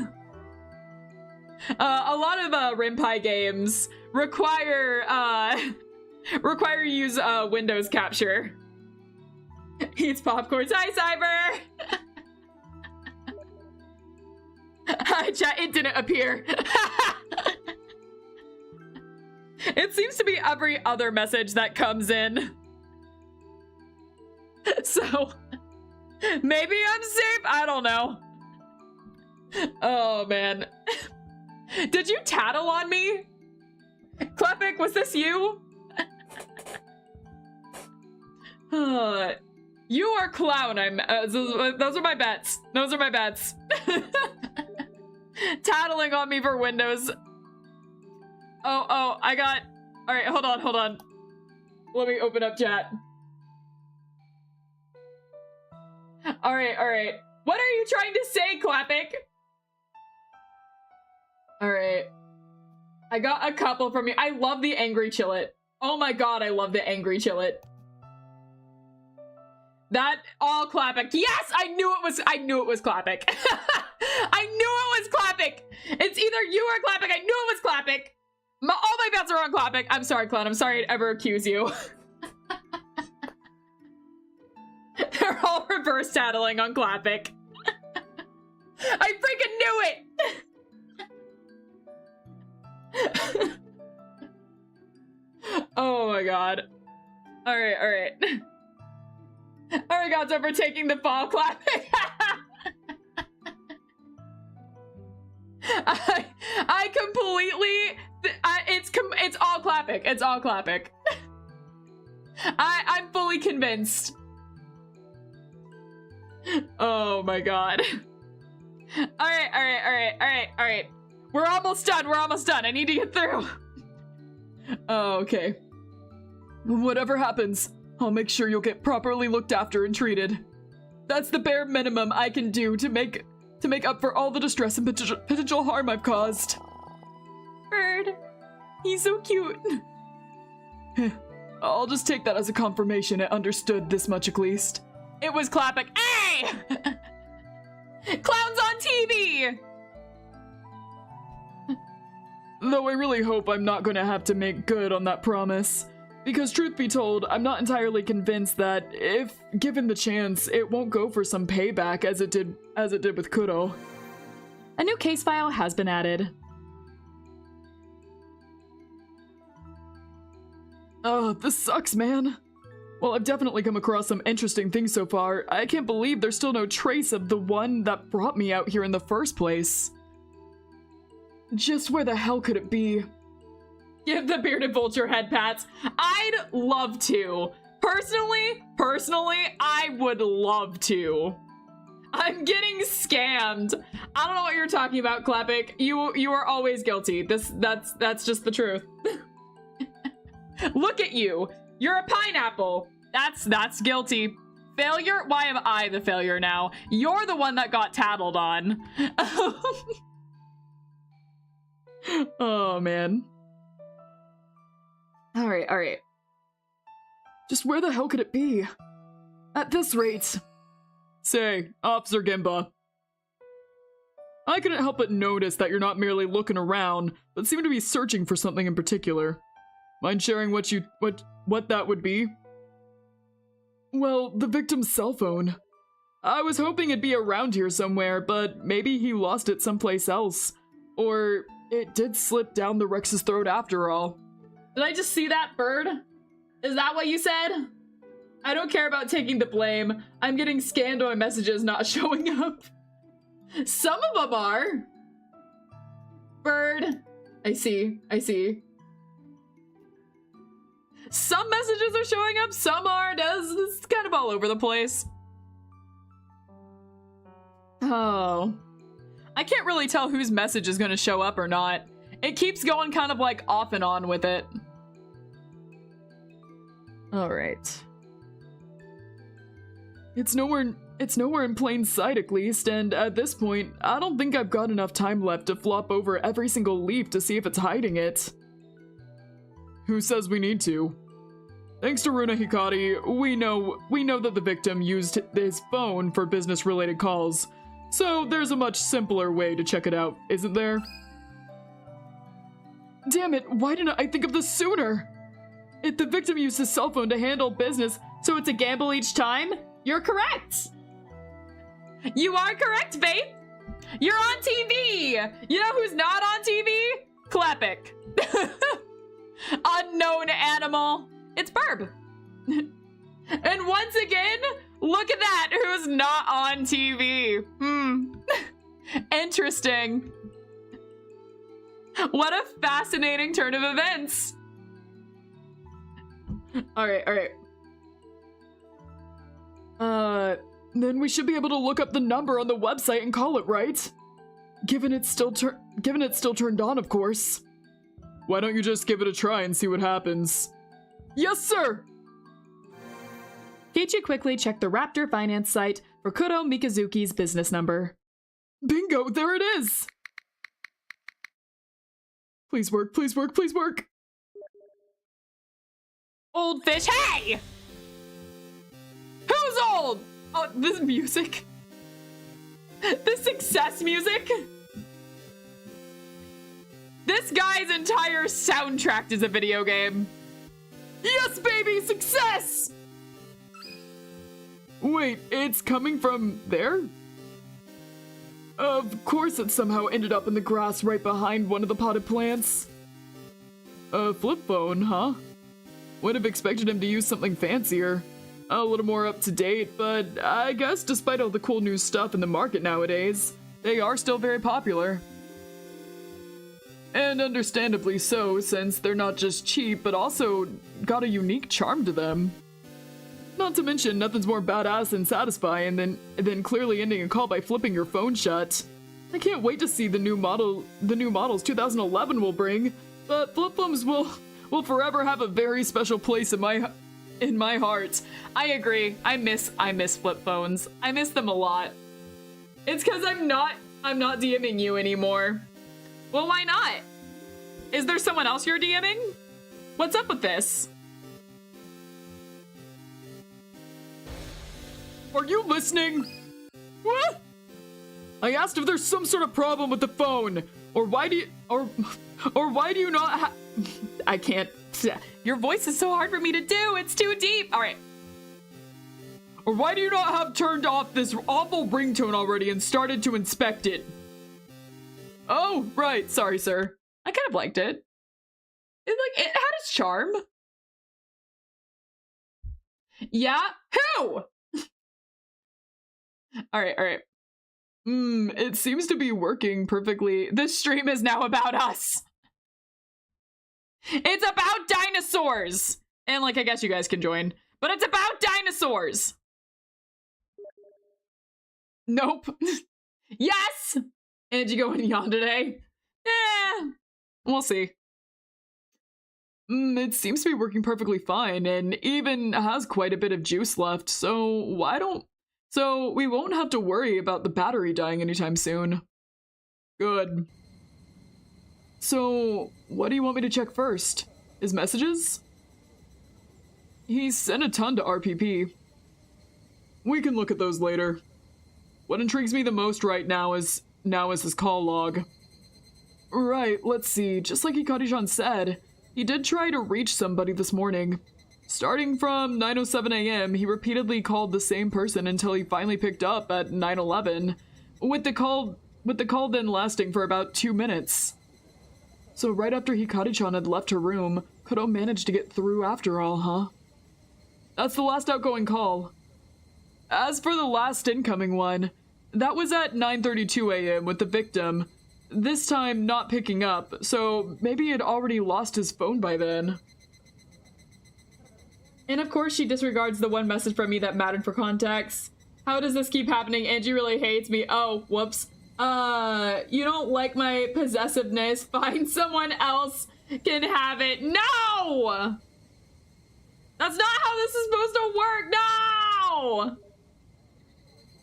A lot of Rinpai games require you use Windows capture. Eats popcorn. Hi, Cyber! Hi, chat. It didn't appear. It seems to be every other message that comes in. So, maybe I'm safe? I don't know. Oh, man. Did you tattle on me? Klepek, was this you? You are clown. Those are my bets. Tattling on me for Windows. Oh, I got... Alright, hold on. Let me open up chat. Alright. What are you trying to say, Klepek? Alright. I got a couple from you. I love the angry chillet. Oh my god, I love the angry chillet. That all Klepek. Yes, I knew it was Klepek. I knew it was Klepek. It's either you or Klepek. I knew it was Klepek. All my bets are on Klepek. I'm sorry, Clown. I'm sorry to ever accuse you. They're all reverse tattling on Klepek. I freaking knew it. Oh my god. Alright. Arigato for taking the fall, Klepek. I completely... It's all Klepek. It's all Klepek. I'm fully convinced. Oh my god. Alright. We're almost done. I need to get through. Oh, okay. Whatever happens, I'll make sure you'll get properly looked after and treated. That's the bare minimum I can do to make up for all the distress and potential harm I've caused. Bird. He's so cute. I'll just take that as a confirmation it understood this much at least. It was Klepek. Hey! Clowns on TV! Though I really hope I'm not going to have to make good on that promise. Because truth be told, I'm not entirely convinced that, if given the chance, it won't go for some payback as it did with Kuro. A new case file has been added. Oh, this sucks, man. Well, I've definitely come across some interesting things so far. I can't believe there's still no trace of the one that brought me out here in the first place. Just where the hell could it be? Give the bearded vulture head pats. I'd love to, Personally, I would love to. I'm getting scammed. I don't know what you're talking about, Klepik. You are always guilty. That's just the truth. Look at you. You're a pineapple. That's guilty. Failure? Why am I the failure now? You're the one that got tattled on. Oh, man. All right. Just where the hell could it be? At this rate. Say, Officer GENBA. I couldn't help but notice that you're not merely looking around, but seem to be searching for something in particular. Mind sharing what that would be? Well, the victim's cell phone. I was hoping it'd be around here somewhere, but maybe he lost it someplace else. Or it did slip down the Rex's throat after all. Did I just see that bird? Is that what you said? I don't care about taking the blame. I'm getting scanned on my messages not showing up. Some of them are. Bird. I see. Some messages are showing up, some aren't. It's kind of all over the place. Oh. I can't really tell whose message is going to show up or not. It keeps going kind of like off and on with it. Alright. It's nowhere in plain sight at least, and at this point, I don't think I've got enough time left to flop over every single leaf to see if it's hiding it. Who says we need to? Thanks to Runa Hikari, we know that the victim used his phone for business-related calls, so there's a much simpler way to check it out, isn't there? Damn it, why didn't I think of this sooner? If the victim used his cell phone to handle business, so it's a gamble each time? You're correct. You are correct, babe. You're on TV. You know who's not on TV? Klepik. Unknown animal. It's Burb. And once again, look at that. Who's not on TV? Interesting. What a fascinating turn of events. All right. Then we should be able to look up the number on the website and call it, right? Given it's still turned on, of course. Why don't you just give it a try and see what happens? Yes, sir! Kichi quickly checked the Raptor finance site for Kuro Mikazuki's business number. Bingo, there it is! Please work. Old fish, hey! Who's old? Oh, this music. This success music. This guy's entire soundtrack is a video game. Yes, baby, success! Wait, it's coming from there? Of course it somehow ended up in the grass right behind one of the potted plants. A flip phone, huh? Would have expected him to use something fancier. A little more up to date, but I guess despite all the cool new stuff in the market nowadays, they are still very popular. And understandably so, since they're not just cheap, but also got a unique charm to them. Not to mention, nothing's more badass and satisfying than clearly ending a call by flipping your phone shut. I can't wait to see the new models 2011 will bring, but flip phones will forever have a very special place in my heart. I agree. I miss flip phones. I miss them a lot. It's because I'm not DMing you anymore. Well, why not? Is there someone else you're DMing? What's up with this? Are you listening? What? I asked if there's some sort of problem with the phone, or why do you not have... I can't... Your voice is so hard for me to do. It's too deep. All right. Or why do you not have turned off this awful ringtone already and started to inspect it? Oh, right. Sorry, sir. I kind of liked it. It had its charm. Yeah? Who? All right. It seems to be working perfectly. This stream is now about us. It's about dinosaurs! And, I guess you guys can join. But it's about dinosaurs! Nope. Yes! And you going yawn today? We'll see. It seems to be working perfectly fine and even has quite a bit of juice left, so we won't have to worry about the battery dying anytime soon. Good. So, what do you want me to check first? His messages? He sent a ton to RPP. We can look at those later. What intrigues me the most right now is his call log. Right, let's see. Just like Hikari-chan said, he did try to reach somebody this morning. Starting from 9:07 a.m., he repeatedly called the same person until he finally picked up at 9:11, with the call then lasting for about 2 minutes. So right after Hikari-chan had left her room, Kuro managed to get through after all, huh? That's the last outgoing call. As for the last incoming one, that was at 9:32 a.m. with the victim, this time not picking up, so maybe he had already lost his phone by then. And of course she disregards the one message from me that mattered for context. How does this keep happening? Angie really hates me. Oh, whoops. You don't like my possessiveness. Find someone else can have it. No! That's not how this is supposed to work.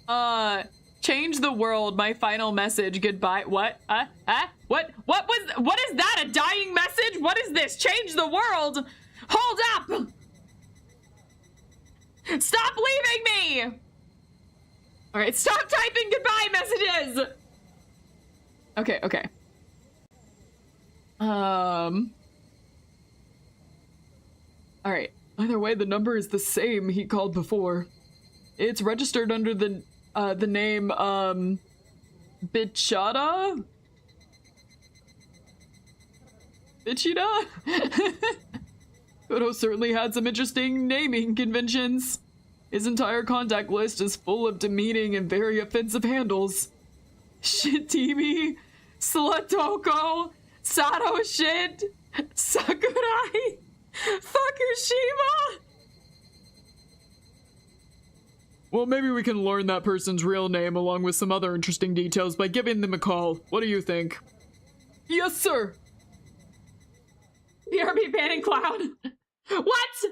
No! Change the world. My final message. Goodbye. What? What is that? A dying message? What is this? Change the world? Hold up! Stop leaving me! Alright, stop typing goodbye messages! Okay. Alright. Either way, the number is the same he called before. It's registered under the name, Bichada? Bichida? Kuro certainly had some interesting naming conventions. His entire contact list is full of demeaning and very offensive handles. Shitimi, Slutoko, Sato Shit, Sakurai, Fukushima. Well, maybe we can learn that person's real name along with some other interesting details by giving them a call. What do you think? Yes, sir. BRB banning cloud. What?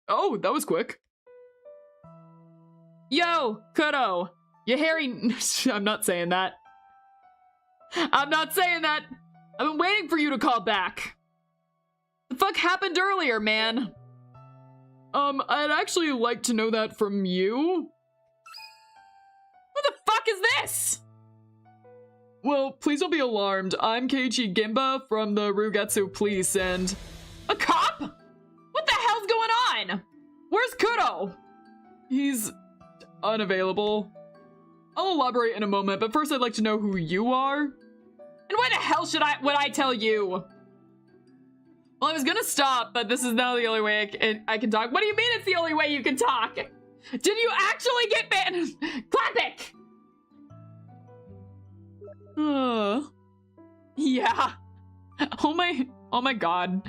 Oh, that was quick. Yo, Kuro. You hairy... I'm not saying that. I'm not saying that. I've been waiting for you to call back. The fuck happened earlier, man? I'd actually like to know that from you. Who the fuck is this? Well, please don't be alarmed. I'm Keiichi GENBA from the Rugetsu Police and... A cop? What the hell's going on? Where's Kuro? He's unavailable. I'll elaborate in a moment, but first I'd like to know who you are. And why the hell would I tell you? Well, I was gonna stop, but this is now the only way I can talk. What do you mean it's the only way you can talk? Did you actually get banned? Clapic! Yeah. Oh my god.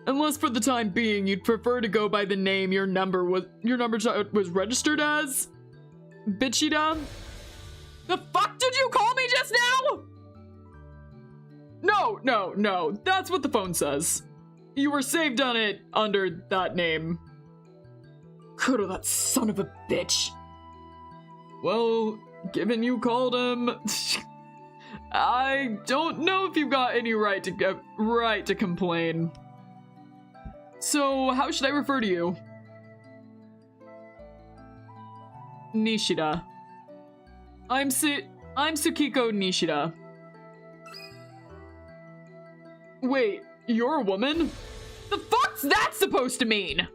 Unless for the time being you'd prefer to go by the name your number was registered as? Bichida? The fuck did you call me just now? No. That's what the phone says. You were saved on it under that name. Kuro, that son of a bitch. Well, given you called him, I don't know if you've got any right to complain. So, how should I refer to you? Nishida. I'm Tsukiko Nishida. Wait, you're a woman? The fuck's that supposed to mean?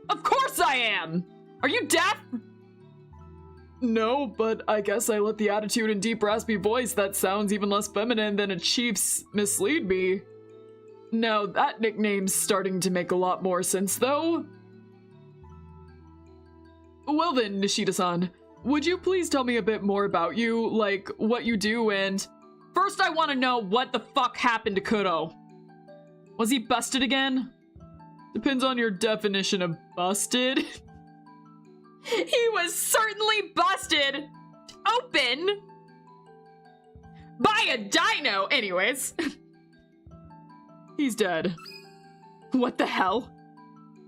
Of course I am! Are you deaf? No, but I guess I let the attitude and deep raspy voice that sounds even less feminine than a chief's mislead me. Now that nickname's starting to make a lot more sense though. Well then, Nishida-san, would you please tell me a bit more about you, like what you do and First, I want to know what the fuck happened to Kuro. Was he busted again? Depends on your definition of busted. He was certainly busted open by a dino. Anyways. He's dead. What the hell?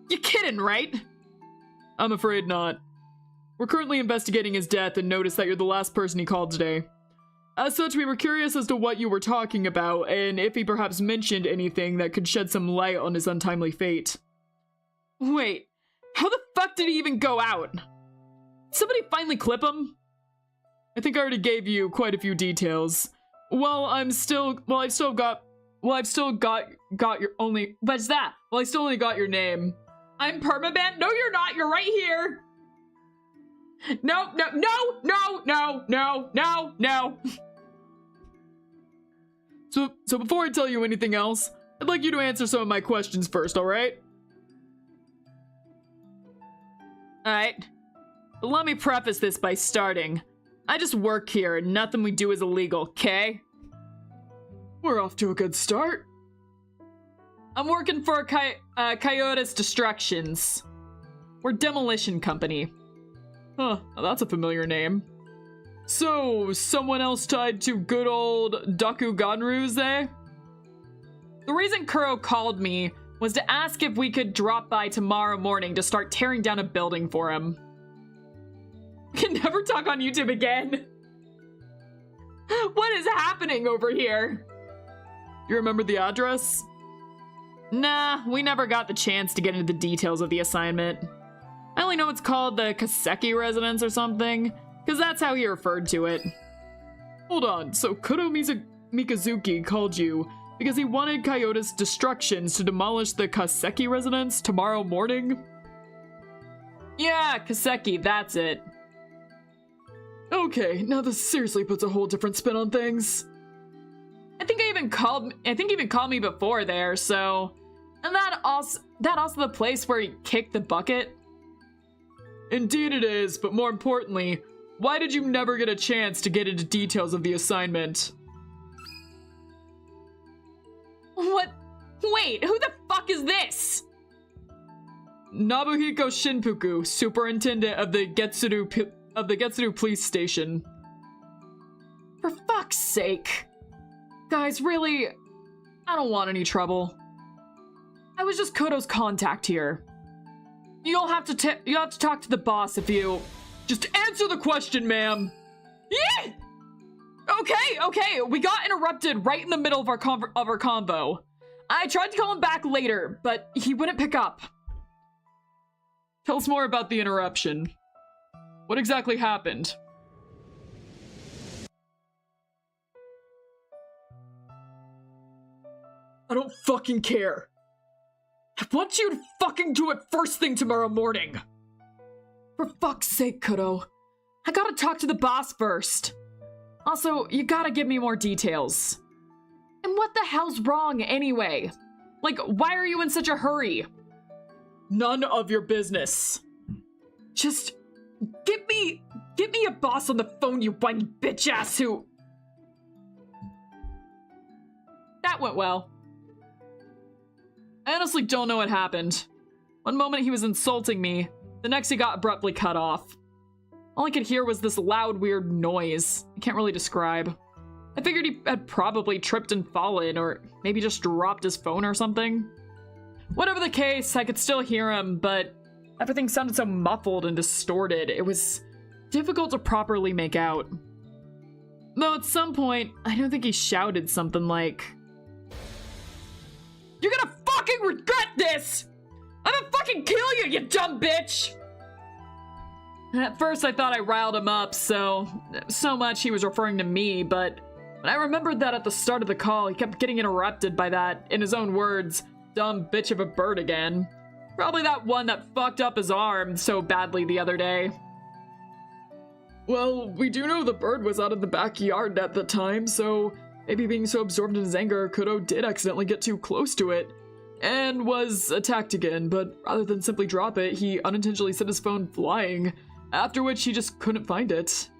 You kidding, right? I'm afraid not. We're currently investigating his death and noticed that you're the last person he called today. As such, we were curious as to what you were talking about, and if he perhaps mentioned anything that could shed some light on his untimely fate. Wait, how the fuck did he even go out? Did somebody finally clip him? I think I already gave you quite a few details. I still got your only. What's that? Well, I still only got your name. I'm permabanned? No, you're not. You're right here. No, no, no, no, no, no, no, no. So before I tell you anything else, I'd like you to answer some of my questions first, alright? Alright. But let me preface this by starting. I just work here and nothing we do is illegal, okay? We're off to a good start. I'm working for Coyotes Destructions. We're a demolition company. Huh, that's a familiar name. So, someone else tied to good old Dakuganrus, eh? The reason Kuro called me was to ask if we could drop by tomorrow morning to start tearing down a building for him. I can never talk on YouTube again. What is happening over here? You remember the address? Nah, we never got the chance to get into the details of the assignment. I only know it's called the Kaseki residence or something, because that's how he referred to it. Hold on, so Kuro Mikazuki called you because he wanted Coyotes Destructions to demolish the Kaseki residence tomorrow morning? Yeah, Kaseki, that's it. Okay, now this seriously puts a whole different spin on things. I think he even called me before there, so... And that also the place where he kicked the bucket? Indeed it is, but more importantly, why did you never get a chance to get into details of the assignment? What? Wait, who the fuck is this? Nobuhiko Shinpuku, superintendent of the Getsuru police station. For fuck's sake. Guys, really, I don't want any trouble. I was just Koto's contact here. You'll have to talk to the boss if you... Just answer the question, ma'am! Yeah! Okay, we got interrupted right in the middle of our convo. I tried to call him back later, but he wouldn't pick up. Tell us more about the interruption. What exactly happened? I don't fucking care. I want you to fucking do it first thing tomorrow morning. For fuck's sake, Kuro. I gotta talk to the boss first. Also, you gotta give me more details. And what the hell's wrong anyway? Like, why are you in such a hurry? None of your business. Just get me a boss on the phone, you whiny bitch ass who... That went well. I honestly don't know what happened. One moment he was insulting me, the next he got abruptly cut off. All I could hear was this loud, weird noise. I can't really describe. I figured he had probably tripped and fallen, or maybe just dropped his phone or something. Whatever the case, I could still hear him, but everything sounded so muffled and distorted, it was difficult to properly make out. Though at some point, I don't think he shouted something like, "You're gonna fucking regret this! I'm gonna fucking kill you, you dumb bitch!" And at first I thought I riled him up, so much he was referring to me, but when I remembered that at the start of the call, he kept getting interrupted by that, in his own words, dumb bitch of a bird again. Probably that one that fucked up his arm so badly the other day. Well, we do know the bird was out in the backyard at the time, so maybe being so absorbed in his anger, Kuro did accidentally get too close to it, and was attacked again, but rather than simply drop it, he unintentionally sent his phone flying, after which he just couldn't find it.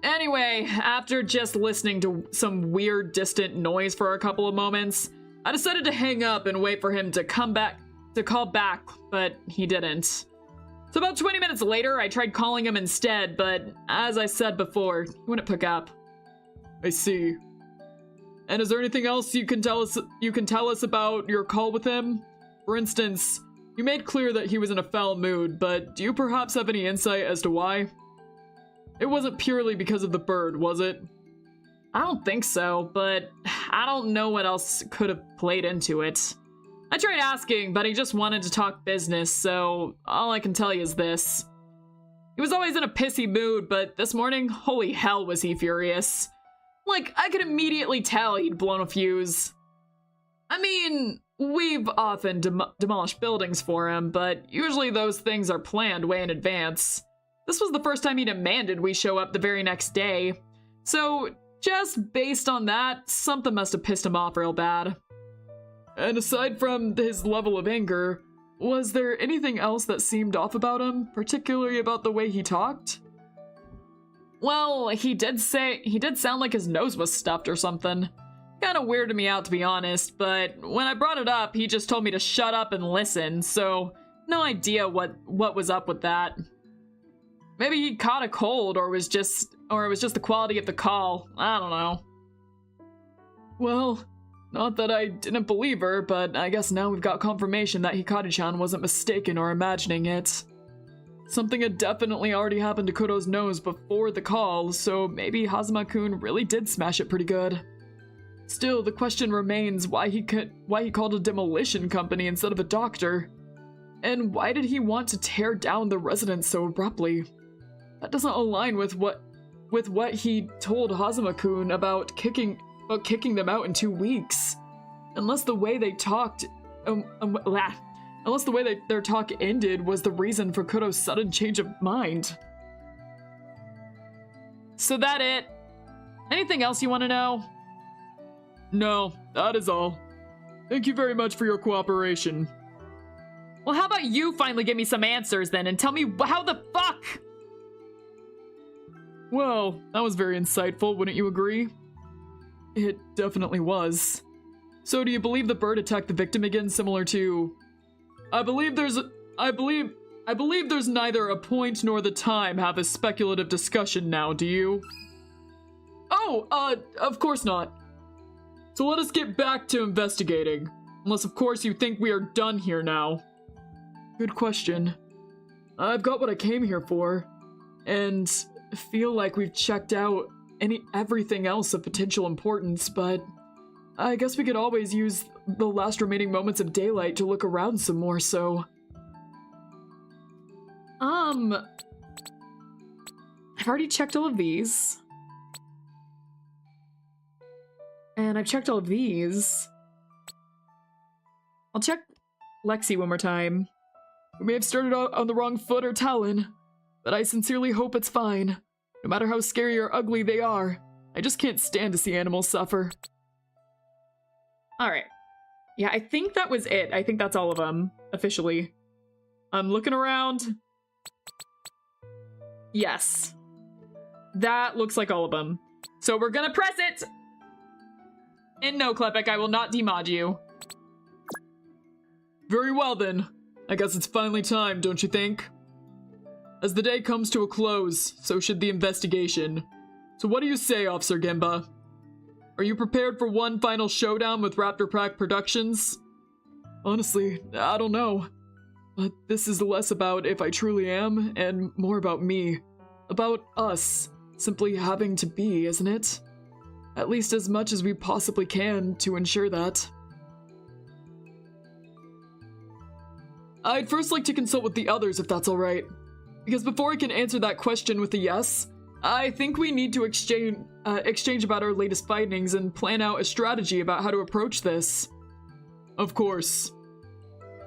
Anyway, after just listening to some weird distant noise for a couple of moments, I decided to hang up and wait for him to call back, but he didn't. So about 20 minutes later, I tried calling him instead, but as I said before, he wouldn't pick up. I see. And is there anything else you can tell us about your call with him? For instance, you made clear that he was in a foul mood, but do you perhaps have any insight as to why? It wasn't purely because of the bird, was it? I don't think so, but I don't know what else could have played into it. I tried asking, but he just wanted to talk business, so all I can tell you is this. He was always in a pissy mood, but this morning, holy hell was he furious. Like, I could immediately tell he'd blown a fuse. I mean, we've often demolished buildings for him, but usually those things are planned way in advance. This was the first time he demanded we show up the very next day. So, just based on that, something must have pissed him off real bad. And aside from his level of anger, was there anything else that seemed off about him, particularly about the way he talked? Well, he did sound like his nose was stuffed or something. Kinda weirded me out, to be honest, but when I brought it up, he just told me to shut up and listen, so no idea what was up with that. Maybe he caught a cold, or it was just the quality of the call. I don't know. Well, not that I didn't believe her, but I guess now we've got confirmation that Hikari-chan wasn't mistaken or imagining it. Something had definitely already happened to Kuro's nose before the call, so maybe Hazama-kun really did smash it pretty good. Still, the question remains why he called a demolition company instead of a doctor. And why did he want to tear down the residence so abruptly? That doesn't align with what he told Hazama-kun about kicking them out in 2 weeks. Unless the way they talked, unless the way their talk ended was the reason for Kuro's sudden change of mind. So that it? Anything else you want to know? No, that is all. Thank you very much for your cooperation. Well, how about you finally give me some answers then and tell me how the fuck? Well, that was very insightful, wouldn't you agree? It definitely was. So do you believe the bird attacked the victim again, similar to... I believe there's neither a point nor the time have a speculative discussion now, do you? Oh, of course not. So let us get back to investigating. Unless, of course, you think we are done here now. Good question. I've got what I came here for, and feel like we've checked out everything else of potential importance, but I guess we could always use the last remaining moments of daylight to look around some more, so... I've already checked all of these. And I've checked all of these. I'll check Lexi one more time. We may have started out on the wrong foot or Talon, but I sincerely hope it's fine. No matter how scary or ugly they are, I just can't stand to see animals suffer. Alright. Yeah, I think that was it. I think that's all of them, officially. I'm looking around. Yes. That looks like all of them. So we're gonna press it! And no, Klepek, I will not demod you. Very well then. I guess it's finally time, don't you think? As the day comes to a close, so should the investigation. So what do you say, Officer Genba? Are you prepared for one final showdown with Raptor Pack Productions? Honestly, I don't know. But this is less about if I truly am, and more about me. About us, simply having to be, isn't it? At least as much as we possibly can to ensure that. I'd first like to consult with the others if that's alright. Because before I can answer that question with a yes, I think we need to exchange about our latest findings and plan out a strategy about how to approach this. Of course.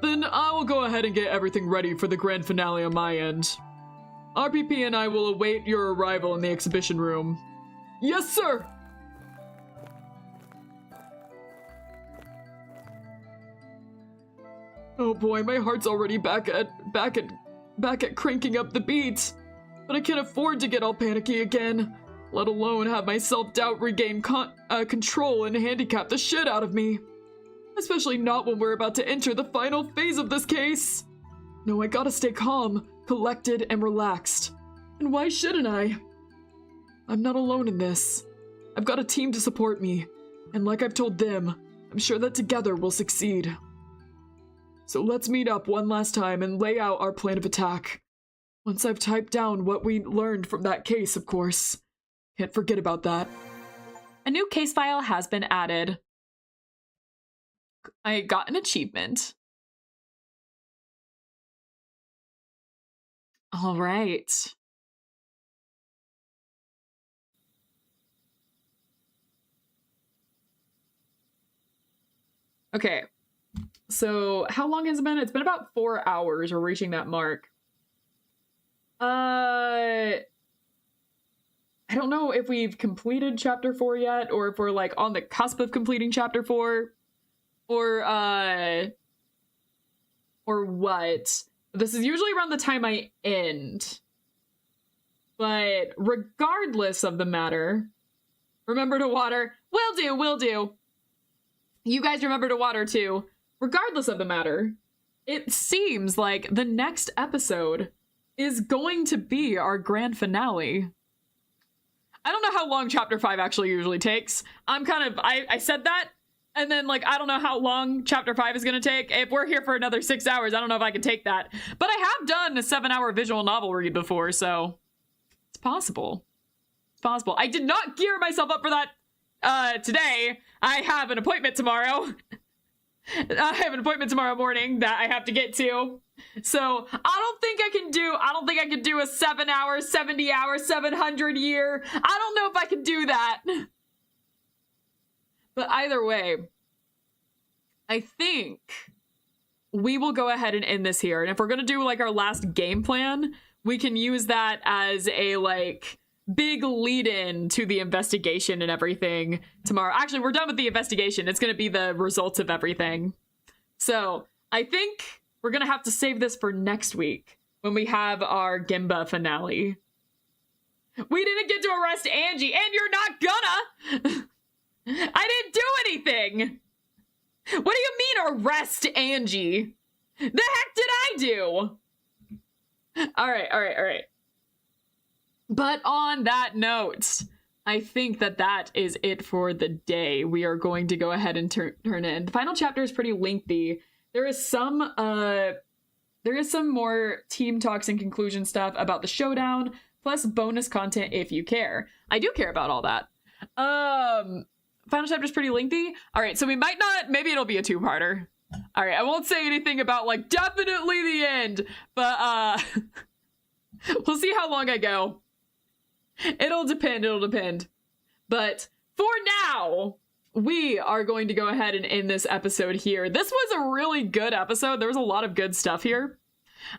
Then I will go ahead and get everything ready for the grand finale on my end. RPP and I will await your arrival in the exhibition room. Yes, sir! Oh boy, my heart's already back at cranking up the beats. But I can't afford to get all panicky again. let alone have my self-doubt regain control and handicap the shit out of me. Especially not when we're about to enter the final phase of this case. No, I gotta stay calm, collected, and relaxed. And why shouldn't I? I'm not alone in this. I've got a team to support me, and like I've told them, I'm sure that together we'll succeed. So let's meet up one last time and lay out our plan of attack. Once I've typed down what we learned from that case, of course. Can't forget about that. A new case file has been added. I got an achievement. All right. Okay. So how long has it been? It's been about 4 hours. We're reaching that mark. I don't know if we've completed chapter 4 yet, or if we're like on the cusp of completing chapter 4, or what. This is usually around the time I end. But regardless of the matter, remember to water. Will do. You guys remember to water too. Regardless of the matter, it seems like the next episode is going to be our grand finale. I don't know how long chapter 5 actually usually takes. I said that, and then like, I don't know how long chapter 5 is gonna take. If we're here for another 6 hours, I don't know if I can take that. But I have done a 7-hour visual novel read before, so it's possible. It's possible. I did not gear myself up for that today. I have an appointment tomorrow. I have an appointment tomorrow morning that I have to get to. So I don't think I can do a 7-hour, 70-hour, 700-year. I don't know if I can do that. But either way, I think we will go ahead and end this here. And if we're going to do like our last game plan, we can use that as a like big lead-in to the investigation and everything tomorrow. Actually, we're done with the investigation. It's going to be the results of everything. So I think we're going to have to save this for next week when we have our GENBA finale. We didn't get to arrest Angie, and you're not gonna! I didn't do anything! What do you mean arrest Angie? The heck did I do? Alright. But on that note, I think that is it for the day. We are going to go ahead and turn in. The final chapter is pretty lengthy. There is some more team talks and conclusion stuff about the showdown, plus bonus content if you care. I do care about all that. Final chapter is pretty lengthy. All right, so we might not, maybe it'll be a 2-parter. All right, I won't say anything about like definitely the end, but we'll see how long I go. It'll depend. But for now, we are going to go ahead and end this episode here. This was a really good episode. There was a lot of good stuff here.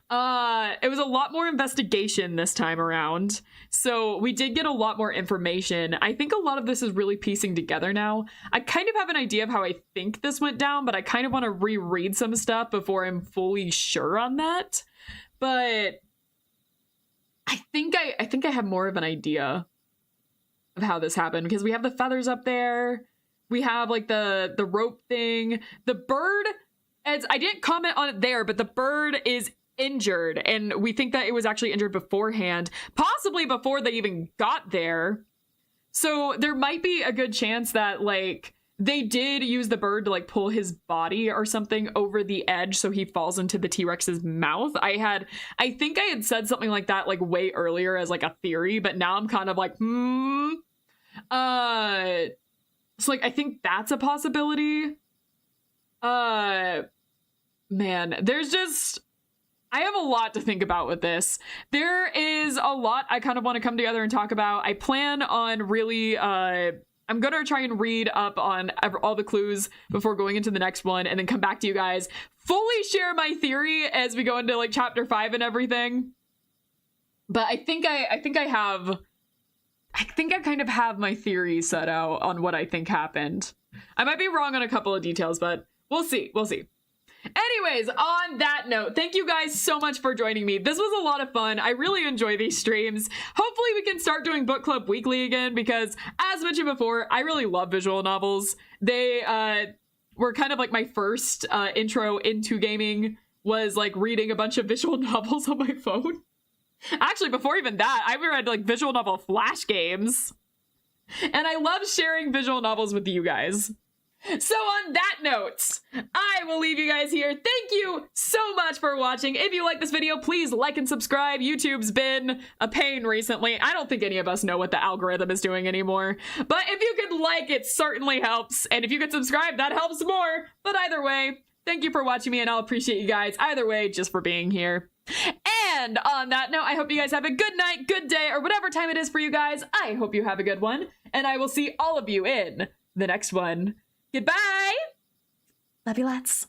It was a lot more investigation this time around. So we did get a lot more information. I think a lot of this is really piecing together now. I kind of have an idea of how I think this went down, but I kind of want to reread some stuff before I'm fully sure on that. But I think I have more of an idea of how this happened, because we have the feathers up there. We have like the rope thing. The bird, as I didn't comment on it there, but the bird is injured, and we think that it was actually injured beforehand, possibly before they even got there. So there might be a good chance that like they did use the bird to like pull his body or something over the edge so he falls into the T-Rex's mouth. I think I had said something like that like way earlier as like a theory, but now I'm kind of like so like I think that's a possibility. Man, there's just, I have a lot to think about with this. There is a lot I kind of want to come together and talk about. I plan on really, I'm going to try and read up on all the clues before going into the next one, and then come back to you guys, fully share my theory as we go into like chapter 5 and everything. But I think I kind of have my theory set out on what I think happened. I might be wrong on a couple of details, but we'll see. Anyways, on that note, thank you guys so much for joining me. This was a lot of fun. I really enjoy these streams. Hopefully we can start doing book club weekly again because, as mentioned before, I really love visual novels. They were kind of like my first intro into gaming, was like reading a bunch of visual novels on my phone. Actually, before even that, I read like visual novel flash games. And I love sharing visual novels with you guys. So on that note, I will leave you guys here. Thank you so much for watching. If you like this video, please like and subscribe. YouTube's been a pain recently. I don't think any of us know what the algorithm is doing anymore. But if you could like, it certainly helps. And if you could subscribe, that helps more. But either way, thank you for watching me, and I'll appreciate you guys either way just for being here. And on that note, I hope you guys have a good night, good day, or whatever time it is for you guys. I hope you have a good one. And I will see all of you in the next one. Goodbye! Love you lots.